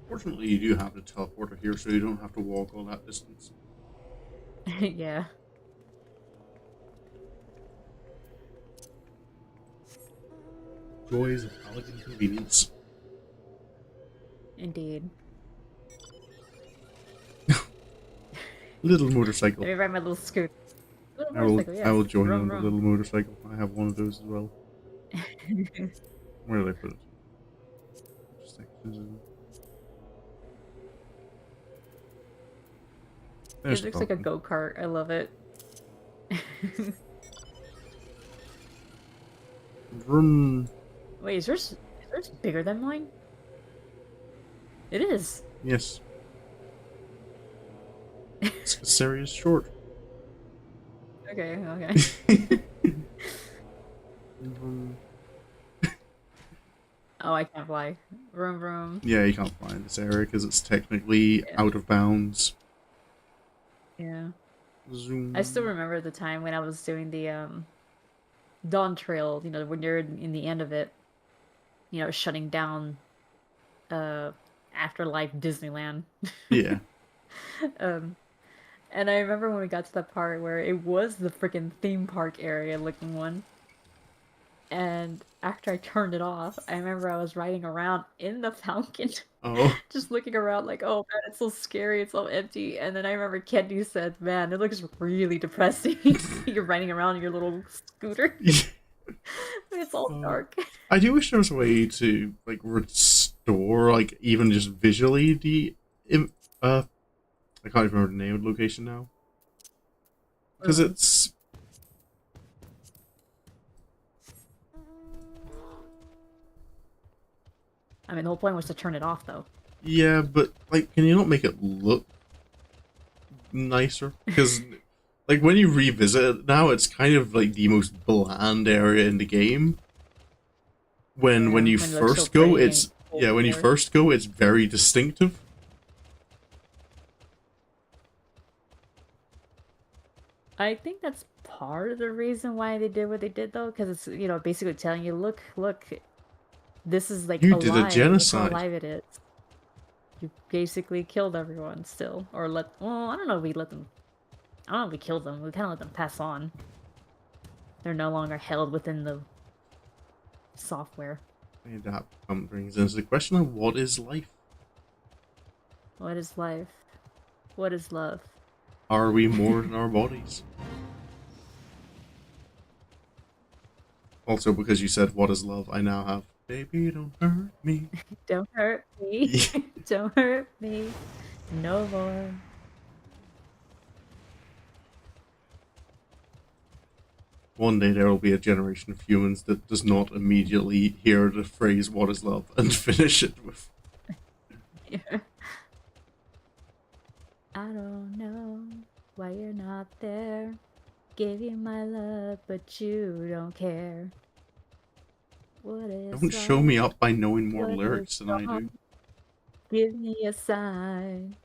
Fortunately, you do have the teleporter here, so you don't have to walk all that distance. Yeah, Joys of elegant convenience. indeed. Little Let motorcycle. me ride my little scooter. Little I will motorcycle, I yes. will join you Rum on the rum. little motorcycle. I have one of those as well. Where did I put it? Intersections. It There's the looks like a balcony. go-kart. I love it. Vroom. Wait, is yours bigger than mine? It is. Yes. Scary is short. Okay, okay. Vroom. Oh, I can't fly. Vroom vroom. Yeah, you can't fly in this area because it's technically Yeah. out of bounds. Yeah. I still Zoom. remember the time when I was doing the Dawn Trail, when you're in the end of it, shutting down uh Afterlife Disneyland. Yeah. um and I remember when we got to the part where it was the freaking theme park area looking one. And after I turned it off, I remember I was riding around in the Falcon, Oh. just looking around like, oh man, it's so scary, it's so empty. And then I remember Candy said, man, it looks really depressing. You're riding around in your little scooter. It's all uh, dark. I do wish there was a way to like restore, like even just visually, the uh, I can't even remember the name of the location now because Uh, it's I mean, the whole point was to turn it off, though. yeah, but like, can you not make it look nicer? Because like when you revisit it now, it's kind of like the most bland area in the game. When Yeah, you when it looks so first go, pretty and it's full yeah. When you color. first go, it's very distinctive. I think that's part of the reason why they did what they did, though, because it's, basically telling you, look, this is like You did a alive. Look how genocide. alive it is. You basically killed everyone still, or well, I don't know if we let them. I don't know if we killed them. We kind of let them pass on. They're no longer held within the software. And that brings into the question of what is life? What is life? What is love? Are we more than our bodies? Also, because you said what is love, I now have baby don't hurt me. Don't hurt me. Yeah. Don't hurt me. No more. One day there will be a generation of humans that does not immediately hear the phrase what is love and finish it with Yeah. I don't know why you're not there. Gave you my love, but you don't care. What is don't show me love? up by knowing more What is lyrics than I wrong? do. Give me a sign.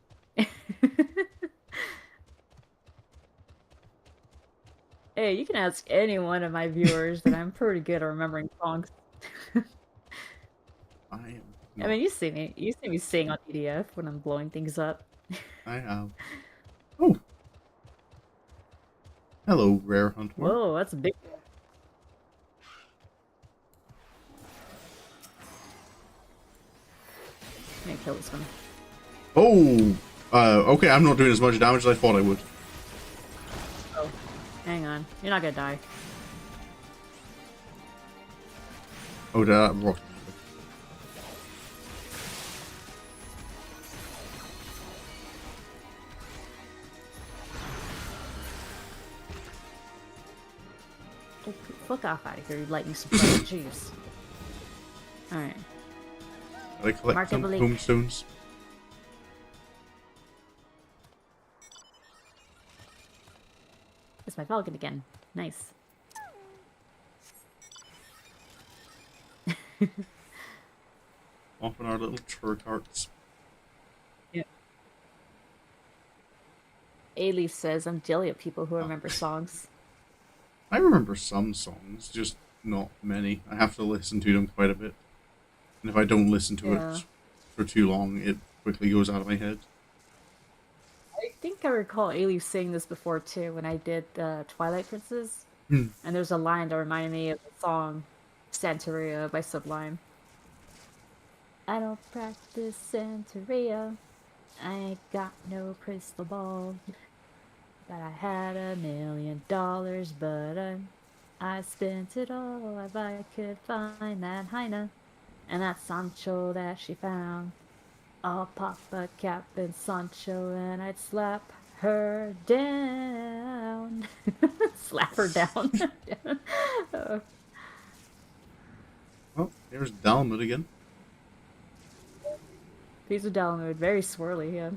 Hey, you can ask any one of my viewers that I'm pretty good at remembering songs. I am I not. mean, you see me sing on EDF when I'm blowing things up. I have. Oh, hello, rare hunter. Whoa, that's a big one. I'm gonna kill this one. Oh, okay. I'm not doing as much damage as I thought I would. Oh, hang on. You're not gonna die. Oh, that rock. Oh, fuck off out of here, you lightning supply. Jeez. Alright. I collect Market some Lake. tombstones. It's my falcon again. Nice. Off in our little turret hearts. Yeah. Ailey says I'm jelly at people who remember songs. I remember some songs, just not many. I have to listen to them quite a bit. And if I don't listen to Yeah. it for too long, it quickly goes out of my head. I think I recall Ailey saying this before too when I did Twilight Princess. Hmm. And there's a line that reminded me of the song Santeria by Sublime. I don't practice Santeria. I ain't got no crystal ball. But I had $1,000,000, but I spent it all if I could find that hyena and that Sancho that she found. I'll pop a cap in Sancho and I'd slap her down. Slap her down. Oh, there's Dalmud again. These are download very swirly, yeah.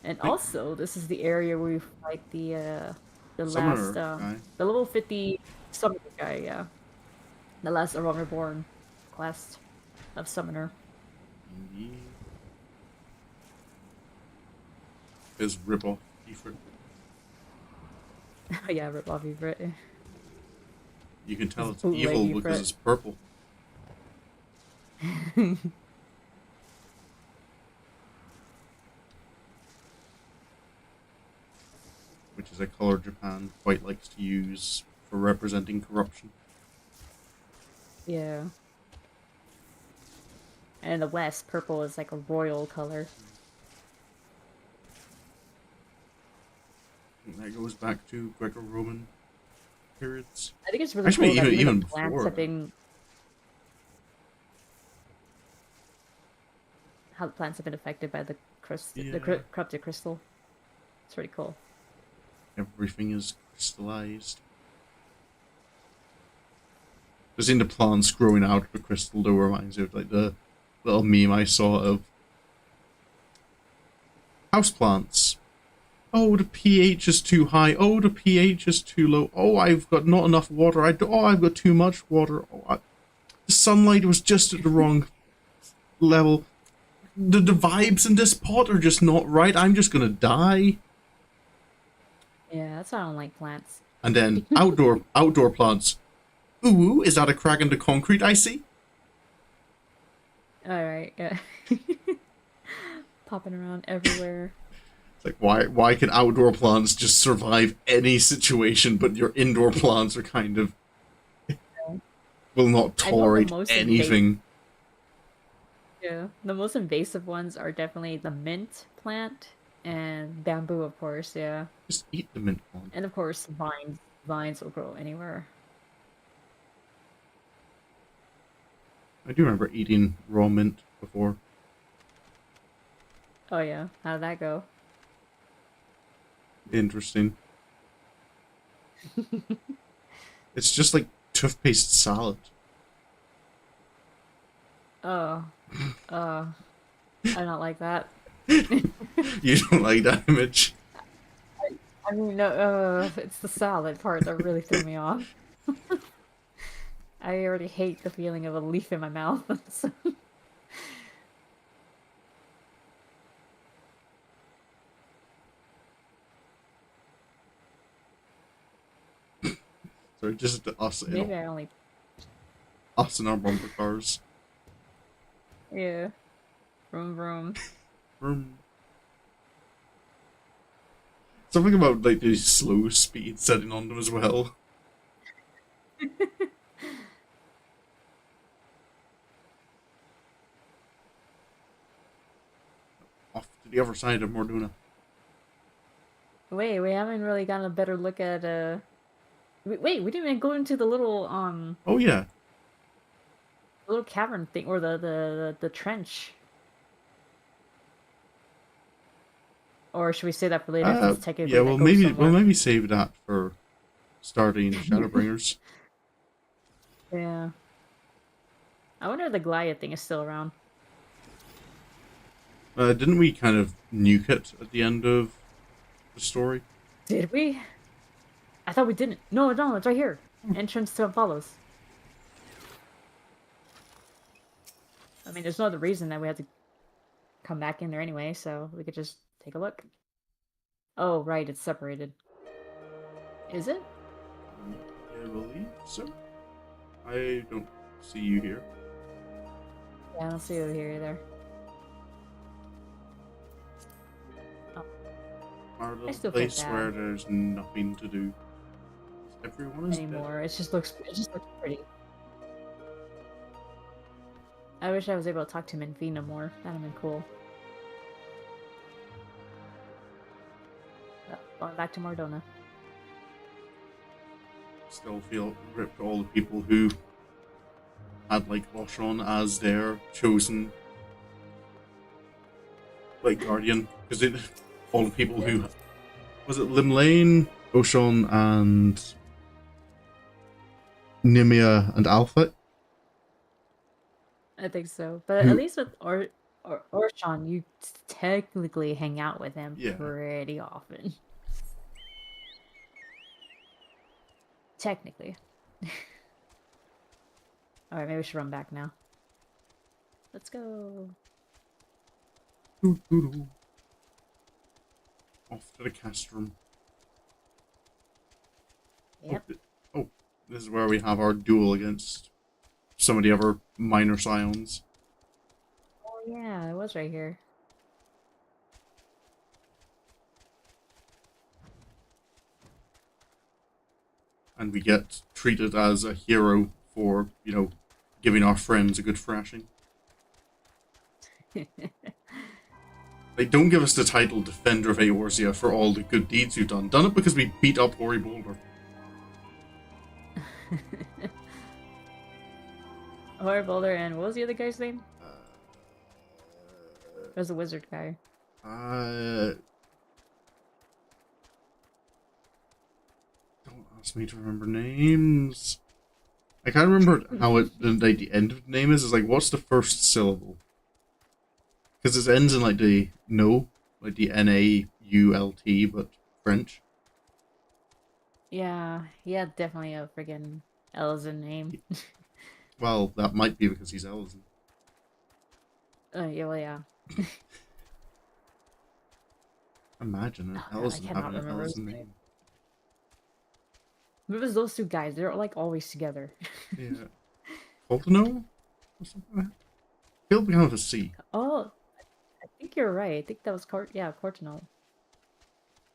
And Like, also, this is the area where you fight the last Summoner guy. the level 50 summoner guy, yeah. The last A Realm Reborn quest of summoner. Yeah. His ripoff Ifrit. Yeah, rip off Everett. You can tell His it's bootleg evil because Everett. it's purple. Which is a color Japan quite likes to use for representing corruption. Yeah. And in the West, purple is like a royal color. And that goes back to Greco-Roman periods. I think it's really Actually, cool that even the even plants before have that. been how the plants have been affected by the Yeah, corrupted crystal. It's pretty cool. everything is crystallized. Just in the plants growing out of the crystal though reminds me of like the little meme I saw of houseplants. Oh, the pH is too high. Oh, the pH is too low. Oh, I've got not enough water. Oh, I've got too much water. The sunlight was just at the wrong level. The vibes in this pot are just not right. I'm just gonna die. Yeah, that's why I don't like plants. And then outdoor plants. Ooh, is that a crack in the concrete I see? Alright, yeah. Popping around everywhere. It's like why can outdoor plants just survive any situation, but your indoor plants are kind of will not I know the tolerate most invasive, anything. yeah, the most invasive ones are definitely the mint plant and bamboo, of course, yeah. Just eat the mint plant. And of course, vines. Vines will grow anywhere. I do remember eating raw mint before. Oh yeah, how did that go? Interesting. It's just like toothpaste salad. Oh, uh, I don't like that. You don't like that image? I mean, no, it's the salad part that really threw me off. I already hate the feeling of a leaf in my mouth. So- Sorry, just Maybe I only. us in our bumper cars. Yeah. Vroom vroom. Vroom. Something about like the slow speed setting on them as well. Off to the other side of Mor Dhona. Wait, we haven't really gotten a better look at Wait, we didn't even go into the Oh yeah. little cavern thing or the trench. Or should we say that for later since Yeah. technically that goes We'll somewhere? maybe save that for starting Shadowbringers. Yeah. I wonder if the Goliath thing is still around. Didn't we kind of nuke it at the end of the story? Did we? I thought we didn't. No, no, it's right here. Entrance to follows. I mean, there's no other reason that we had to come back in there anyway, so we could just take a look. Oh, right, it's separated. Is it? I believe so. I don't see you here. Yeah, I don't see it here either. Oh, Our I little still feel place where bad there's nothing to do. Everyone is dead. anymore. It just looks pretty. I wish I was able to talk to Minfina more. That'd have been cool. Going back to Mor Dhona. Still feel ripped to all the people who had like Oshon as their chosen like guardian, because all the people who was it Limlane, Oshon, and Nimia and Alpha I think so. But at who least with Orshawn, you technically hang out with him yeah. pretty often. Technically. Alright, maybe we should run back now. Let's go. Off to the castrum. Yep. Oh, this is where we have our duel against some of the other minor scions. Oh yeah, it was right here. And we get treated as a hero for, giving our friends a good thrashing. They don't give us the title Defender of Eorzea for all the good deeds we've done. Done it because we beat up Hoary Boulder. Hoary Boulder and what was the other guy's name? It was the wizard guy. Don't ask me to remember names. I can't remember how the end of the name is. It's like, what's the first syllable? Because it ends in like the no, like the N-A-U-L-T, but French. Yeah, definitely a friggin' Elzen name. Well, that might be because he's Elzen. Yeah, well, yeah. Imagine an Oh, God, I Elzen cannot having an remember his Elzen name. name. It was those two guys. They're like always together. Yeah. Coltano? Or something like that? He'll be kind of a C. Oh, I think you're right. I think that was Cortinal.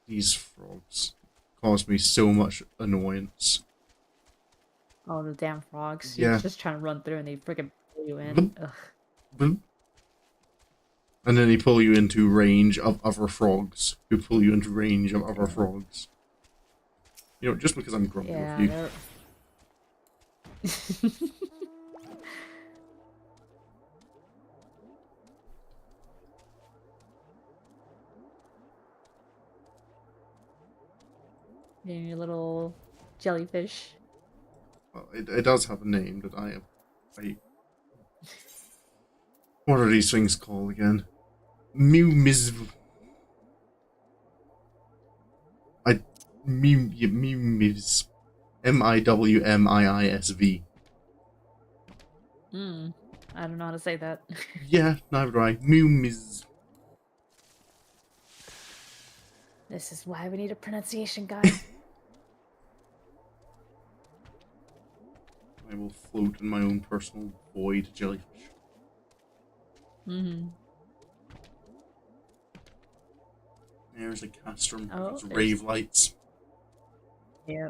These frogs cause me so much annoyance. Oh, the damn frogs. You're Yeah. just trying to run through and they freaking pull you in. Bloop, Ugh. bloop. And then they pull you into range of other frogs, who pull you into range of other frogs. Just because I'm grumpy Yeah, with you. they're... And your little jellyfish. Well, it does have a name that I am. What are these things called again? Miw Miwmisv. Miwmisv. I don't know how to say that. Yeah, neither do I. Miwmisv. This is why we need a pronunciation guide. will float in my own personal void jellyfish. Mm-hmm. There's a castrum with Oh, its there's rave lights. yeah.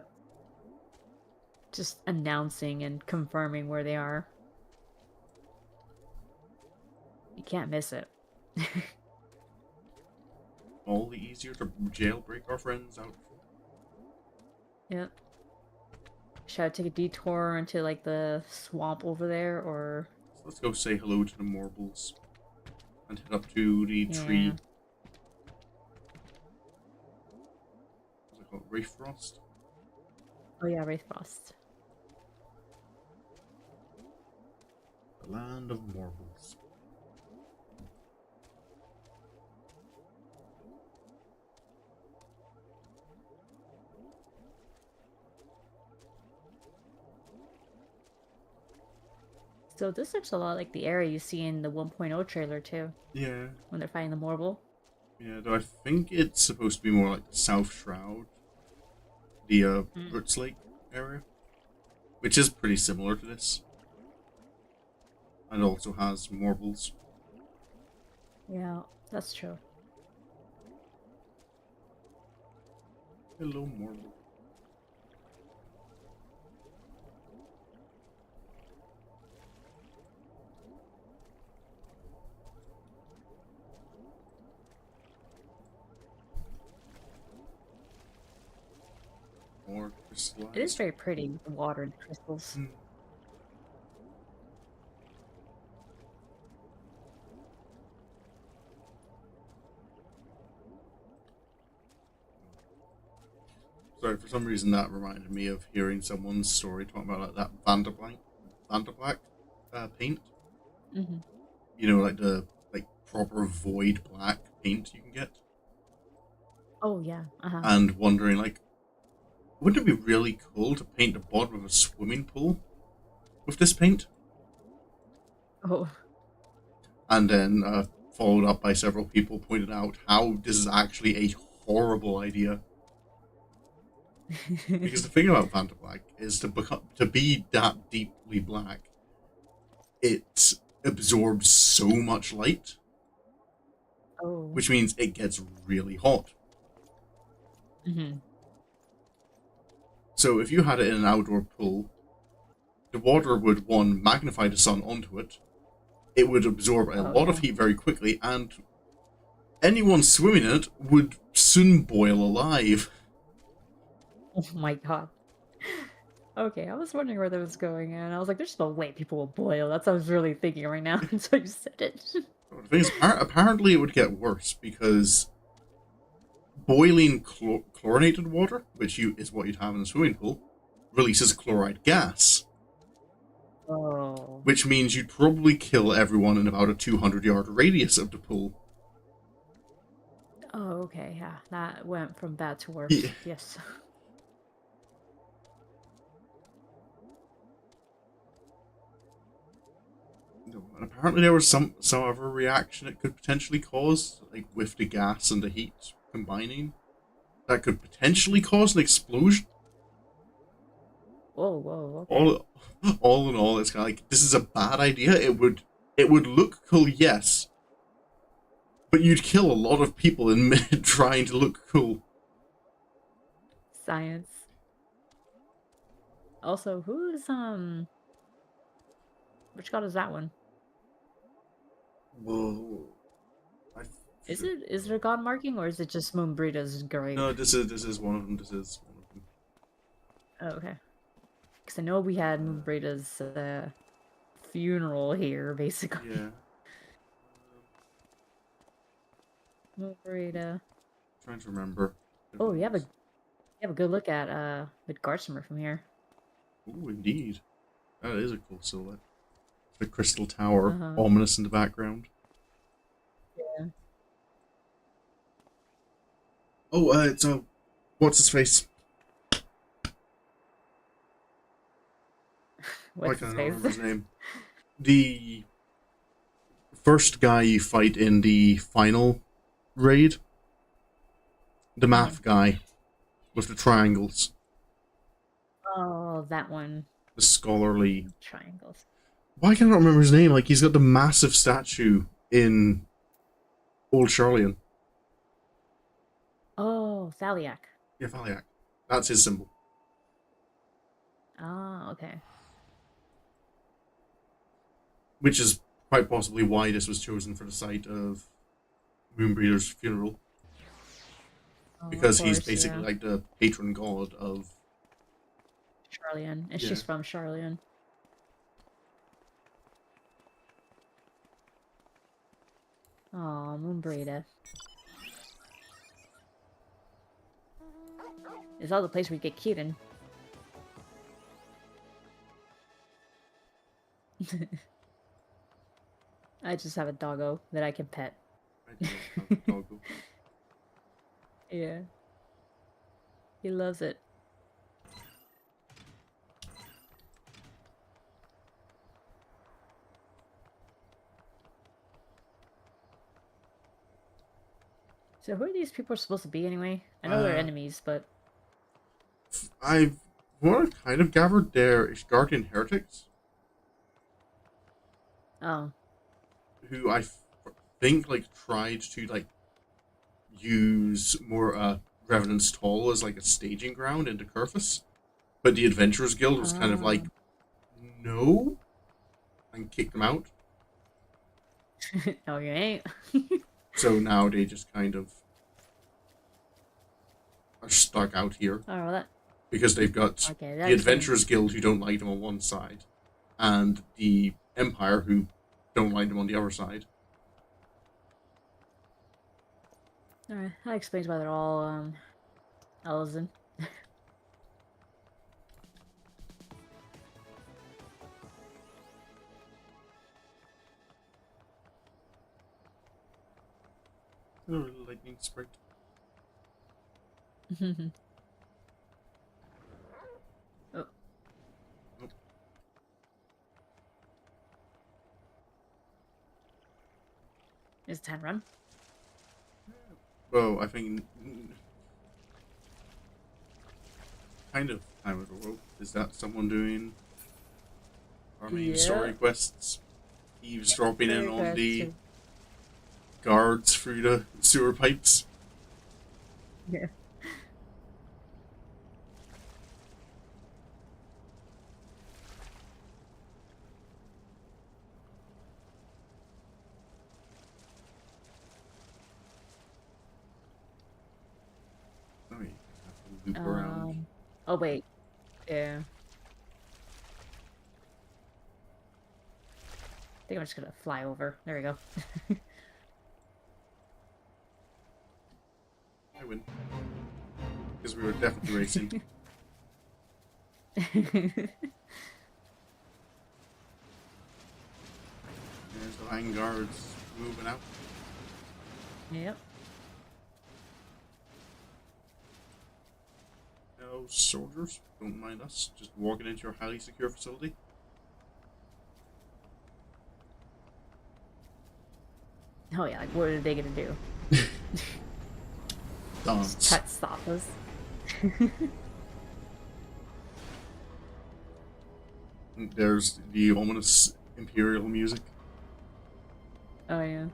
Just announcing and confirming where they are. You can't miss it. All the easier to jailbreak our friends out for. Yep. Should I take a detour into like the swamp over there, or So let's go say hello to the Morbles and head up to the yeah? tree. What's it called? Rayfrost? Oh yeah, Wraith Frost. The land of Morbles. So this looks a lot like the area you see in the 1.0 trailer too, Yeah. when they're fighting the Morble. Yeah, though I think it's supposed to be more like the South Shroud, the Mm. Roots Lake area, which is pretty similar to this, and also has Morbles. Yeah, that's true. Hello, Morble. More It is crystallized. very pretty with the water and the crystals. Hmm. Sorry, for some reason that reminded me of hearing someone's story talking about like that Vanderblack paint. Hmm. You know, like the proper void black paint you can get, Oh yeah. Uh-huh. and wondering like, wouldn't it be really cool to paint the bottom of a swimming pool with this paint? Oh. And then followed up by several people pointed out how this is actually a horrible idea. Because the thing about Vanderblack is to be that deeply black, it absorbs so much light, Oh. which means it gets really hot. Hmm. So if you had it in an outdoor pool, the water would one magnify the sun onto it. It would absorb a Oh lot of yeah. heat very quickly, and anyone swimming in it would soon boil alive. Oh my god. Okay, I was wondering where that was going, and I was like, "There's no way people will boil." That's what I was really thinking right now until you said it. The thing is, apparently it would get worse because boiling chlorinated water, which is what you'd have in a swimming pool, releases chloride gas, Oh. which means you'd probably kill everyone in about a 200-yard radius of the pool. Oh, okay, yeah. That went from bad to Yeah. worse. Yes. And apparently there was some other reaction it could potentially cause, like with the gas and the heat combining, that could potentially cause an explosion. Whoa, whoa, okay. All, all in all, it's kind of like this is a bad idea. It would look cool, yes, but you'd kill a lot of people in trying to look cool. Science. Also, who's which god is that one? Whoa! I Is there a god marking, or is it just Moonbrita's No, grave? this is one of them. This is one of them. Oh, okay. Because I know we had Moonbrita's funeral here, basically. Yeah. Moonbrita. Trying to remember. Oh, you have a good look at Midgardsummer from here. Oh, indeed. That is a cool silhouette. The crystal tower, Uh-huh. ominous in the background. Yeah. Oh, it's what's his face? Why What's can his I not face? remember his name? The first guy you fight in the final raid, the Uh-huh. math guy with the triangles. Oh, that one. the scholarly. Triangles. Why can't I remember his name? Like, he's got the massive statue in Old Charlian. Oh, Thaliac. Yeah, Valiak. That's his symbol. Oh, okay. Which is quite possibly why this was chosen for the site of Moonbreeder's funeral. Oh, of Because he's course, basically yeah. like the patron god of. Charlian. And Yeah. she's from Charlian. Oh, Moonbreda. Is that the place we get Kieran? I just have a doggo that I can pet. I do not have a doggo. Yeah. He loves it. So who are these people supposed to be anyway? I know they're Uh, enemies, but... I've what I've kind of gathered they're Ishgardian heretics Oh. who think like tried to like use more Revenant's Toll as like a staging ground into Coerthas, but the Adventurers Guild was kind of like Oh. no and kicked them out. No, you ain't. So now they just kind of are stuck out here Oh, that... because they've got Okay, that the explains. Adventurers Guild who don't like them on one side, and the Empire who don't like them on the other side. Alright, that explains why they're all, Elzen. Oh, lightning sprite. Oh, Nope. is it time to run? Well, I think kind of time of the rope. Is that someone doing our main Yeah. story quests? Eavesdropping in Very on bad the too. guards through the sewer pipes. Yeah. Oh, you have to loop around. Oh wait. Yeah. I think I'm just gonna fly over. There we go. I win. Because we were definitely racing. There's the line guards moving out. Yep. No soldiers, don't mind us. Just walking into your highly secure facility. Oh yeah, like what are they gonna do? Just try Dance. to stop us. There's the ominous imperial music. Oh yeah.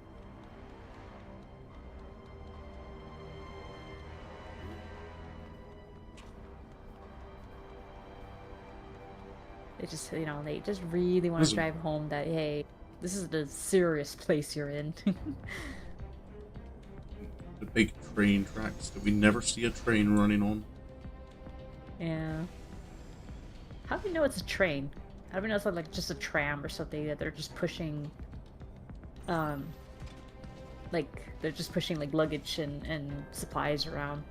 They just, they just really want to Listen, drive home that, hey, this is the serious place you're in. the big train tracks that we never see a train running on. Yeah. How do we know it's a train? How do we know it's not like just a tram or something that they're just pushing, um, they're just pushing like luggage and supplies around?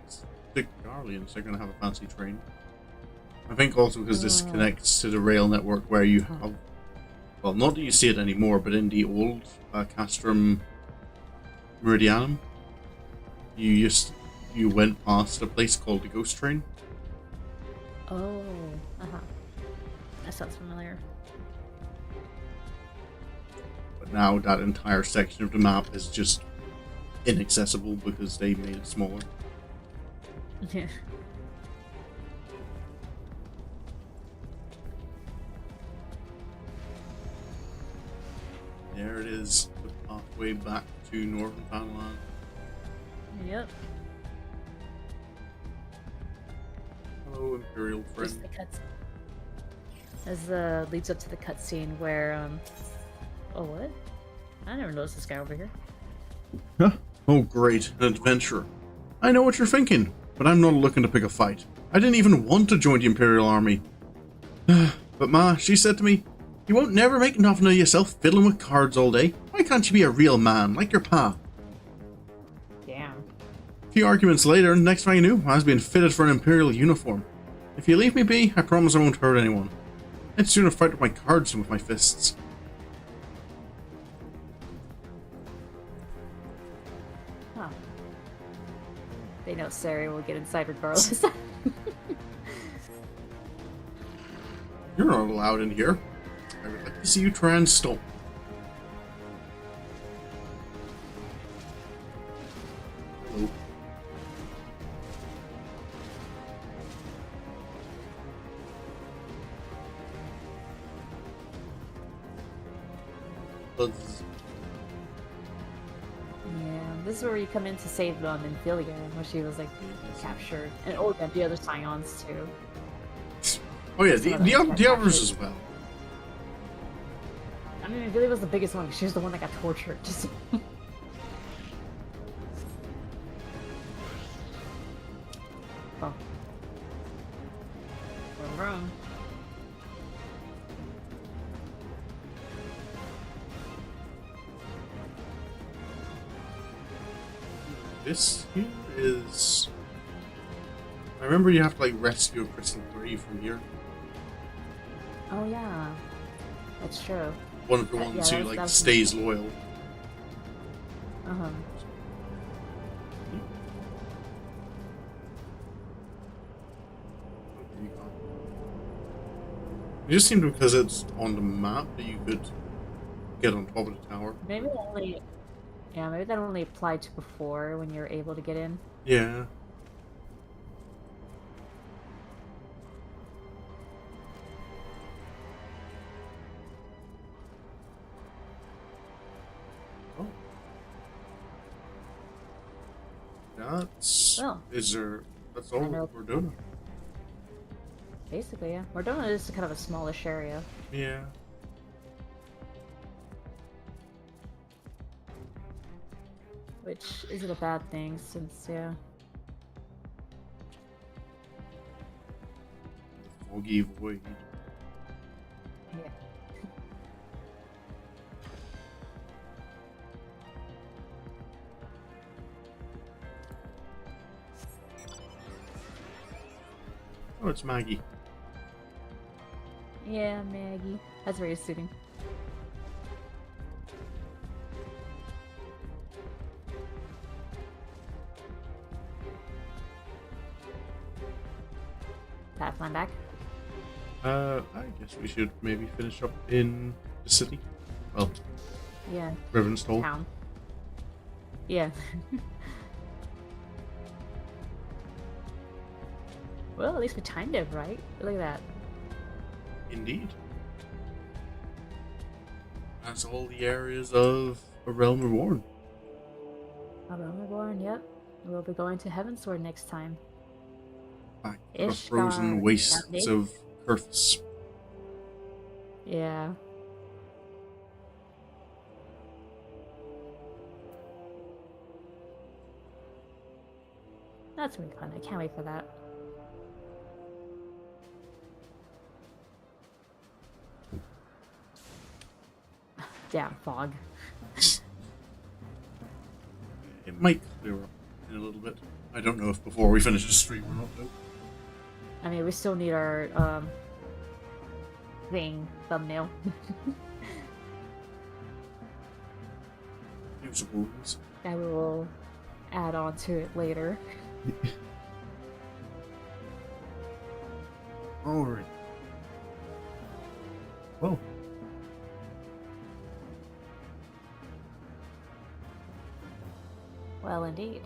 It's the Guardians, they're gonna have a fancy train. I think also because this connects to the rail network where you have, well, not that you see it anymore, but in the old Castrum Meridianum, you went past a place called the Ghost Train. Oh, uh-huh. That sounds familiar. But now that entire section of the map is just inaccessible because they made it smaller. Yeah. There it is, the pathway back to Northern Thailand. Yep. Hello, Imperial Just friend. the cuts. As leads up to the cutscene where oh what? I never noticed this guy over here. Huh? Oh, great, an adventure. I know what you're thinking, but I'm not looking to pick a fight. I didn't even want to join the Imperial Army. But Ma, she said to me, you won't never make nothing of yourself fiddling with cards all day. Why can't you be a real man, like your pa? Damn. A few arguments later, next thing I knew, I was being fitted for an Imperial uniform. If you leave me be, I promise I won't hurt anyone. I'd sooner fight with my cards than with my fists. Huh. They know Sari will get inside regardless. You're not allowed in here. I would like to see you try and stop. Hello. Buzz. Yeah, this is where you come in to save Ophelia, where she was like captured, and oh yeah, the other Scions too. Oh yeah, Some of them got the others captured. as well. I mean, Ophelia was the biggest one because she was the one that got tortured. Just oh, wrong. This here is. I remember you have to like rescue a Crystal 3 from here. Oh yeah, that's true. One of the Yeah, ones who that like was stays loyal. Uh-huh. It just seemed because it's on the map that you could get on top of the tower. Maybe that only, yeah, maybe that only applied to before when you're able to get in. Yeah. Oh. That's. Well, Is there. That's all I know. we're doing. Basically, yeah. Mor Dhona is kind of a smallish area. Yeah. Which isn't a bad thing, since, yeah. Foggy void. Yeah. Oh, it's Maggie. Yeah, Maggie. That's very soothing. Pathline back. I guess we should maybe finish up in the city. Well, Yeah. Rivenstall. Town. Yeah. Well, at least we timed it right. Look at that. Indeed. That's all the areas of A Realm Reborn. A Realm Reborn, yep. We'll be going to Heavensward next time. Back to the Ishtar. frozen wastes Navigate? of Coerthas. Yeah. That's gonna be fun. I can't wait for that. Damn, fog. It might clear up in a little bit. I don't know if before we finish the stream or not, though. I mean, we still need our, thumbnail. I suppose. I will add on to it later. Alright. Well. Well, indeed.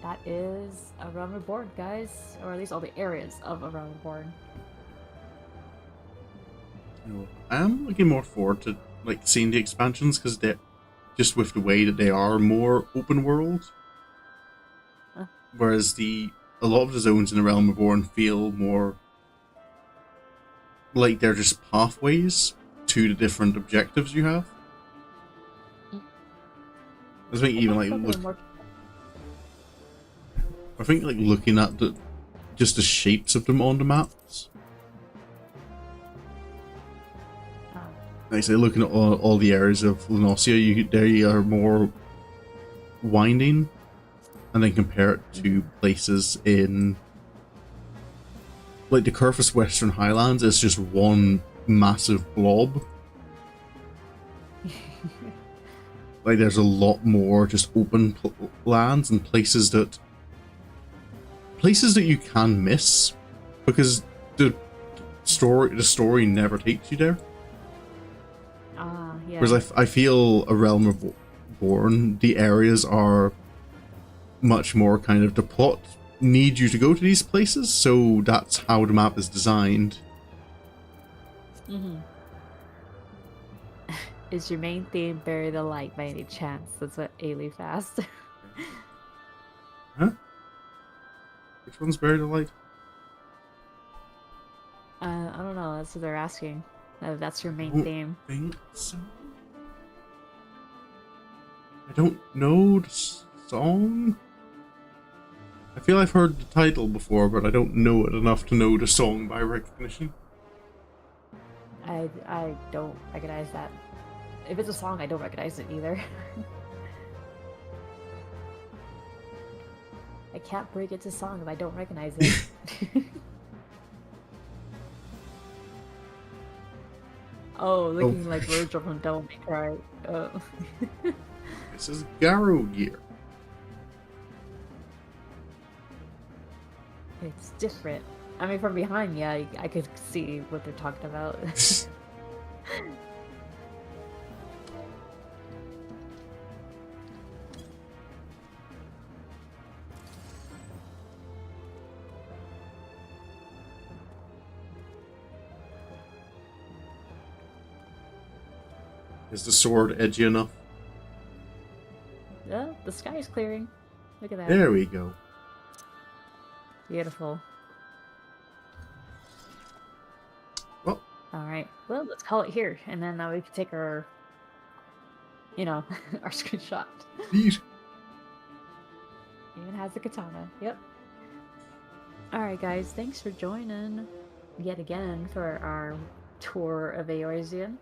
That is A Realm Reborn, guys. Or at least all the areas of A Realm Reborn. I am looking more forward to like seeing the expansions because they're just with the way that they are more open world, Uh, whereas a lot of the zones in the Realm Reborn feel more like they're just pathways to the different objectives you have. mm, I think I even kind of like felt a little look, more. I think like looking at just the shapes of them on the maps. Uh, Like I say, looking at all the areas of Lunosia, they are more winding, and then compare it to mhm. places in like the Coerthas Western Highlands. It's just one massive blob. Like there's a lot more just open lands and places that you can miss because the story never takes you there. Whereas Yeah. I feel A Realm Reborn, the areas are much more kind of the plot need you to go to these places, so that's how the map is designed. Hmm. Is your main theme Bury the Light by any chance? That's what Ailey asked. Huh? Which one's Buried Alive? I don't know. That's what they're asking. That's your I main don't theme. think so. I don't know the song. I feel I've heard the title before, but I don't know it enough to know the song by recognition. I don't recognize that. If it's a song, I don't recognize it either. I can't break it to song if I don't recognize it. Oh, Oh, looking like Virgil from Devil May Cry. Oh. this is Garrow Gear. It's different. I mean, from behind, yeah, I could see what they're talking about. Is the sword edgy enough? Yeah, the sky is clearing. Look at that. There we go. Beautiful. Well, All right. Well, let's call it here, and then we can take our, our screenshot. neat. Even has a katana. Yep. All right, guys. Thanks for joining yet again for our tour of Eorzean.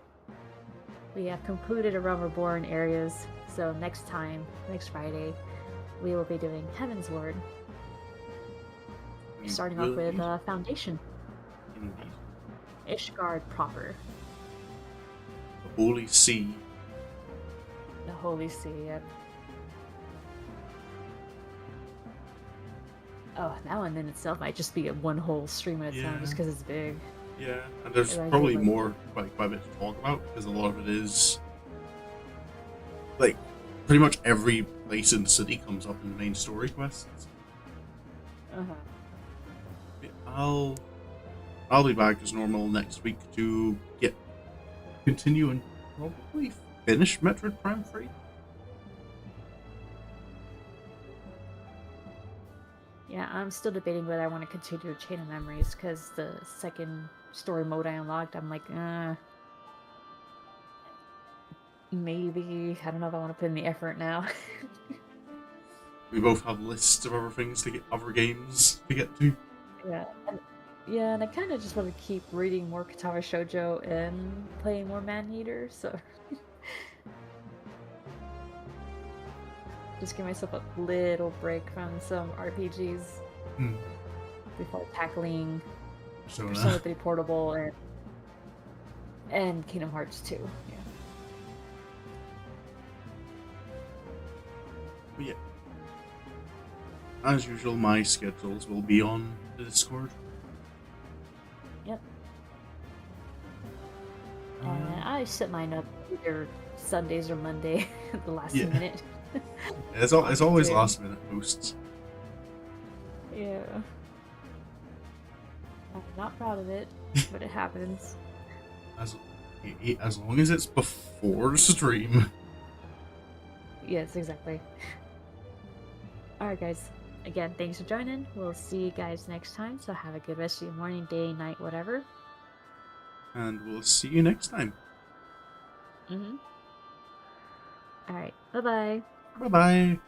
We have concluded A Realm Reborn areas, so next time, next Friday, we will be doing Heaven's Word, starting off with Foundation, Indeed. Ishgard proper, The Holy Sea. the Holy See. Yep. Oh, that one in itself might just be a one whole stream of its own, just because it's big. Yeah, and there's It reminds me of, probably like, more, quite a bit to talk about because a lot of it is like pretty much every place in the city comes up in the main story quests. uh-huh. Yeah, I'll be back as normal next week to continue and probably finish Metroid Prime 3. Yeah, I'm still debating whether I want to continue Chain of Memories, because the second story mode I unlocked, I'm like, maybe. I don't know if I want to put in the effort now. We both have lists of other games to get to. Yeah, and I kind of just want to keep reading more Katara Shoujo and playing more Man-Eater, so just give myself a little break from some RPGs Hmm. before tackling So Persona 3 Portable and Kingdom Hearts 2. Yeah. but yeah, as usual, my schedules will be on the Discord. Yep. And I set mine up either Sundays or Monday at the last Yeah, minute. it's always last minute posts. Yeah. I'm not proud of it, but it happens. As as long as it's before stream. Yes, exactly. All right, guys. Again, thanks for joining. We'll see you guys next time. So have a good rest of your morning, day, night, whatever. And we'll see you next time. Mm-hmm. All right. Bye-bye. Bye bye.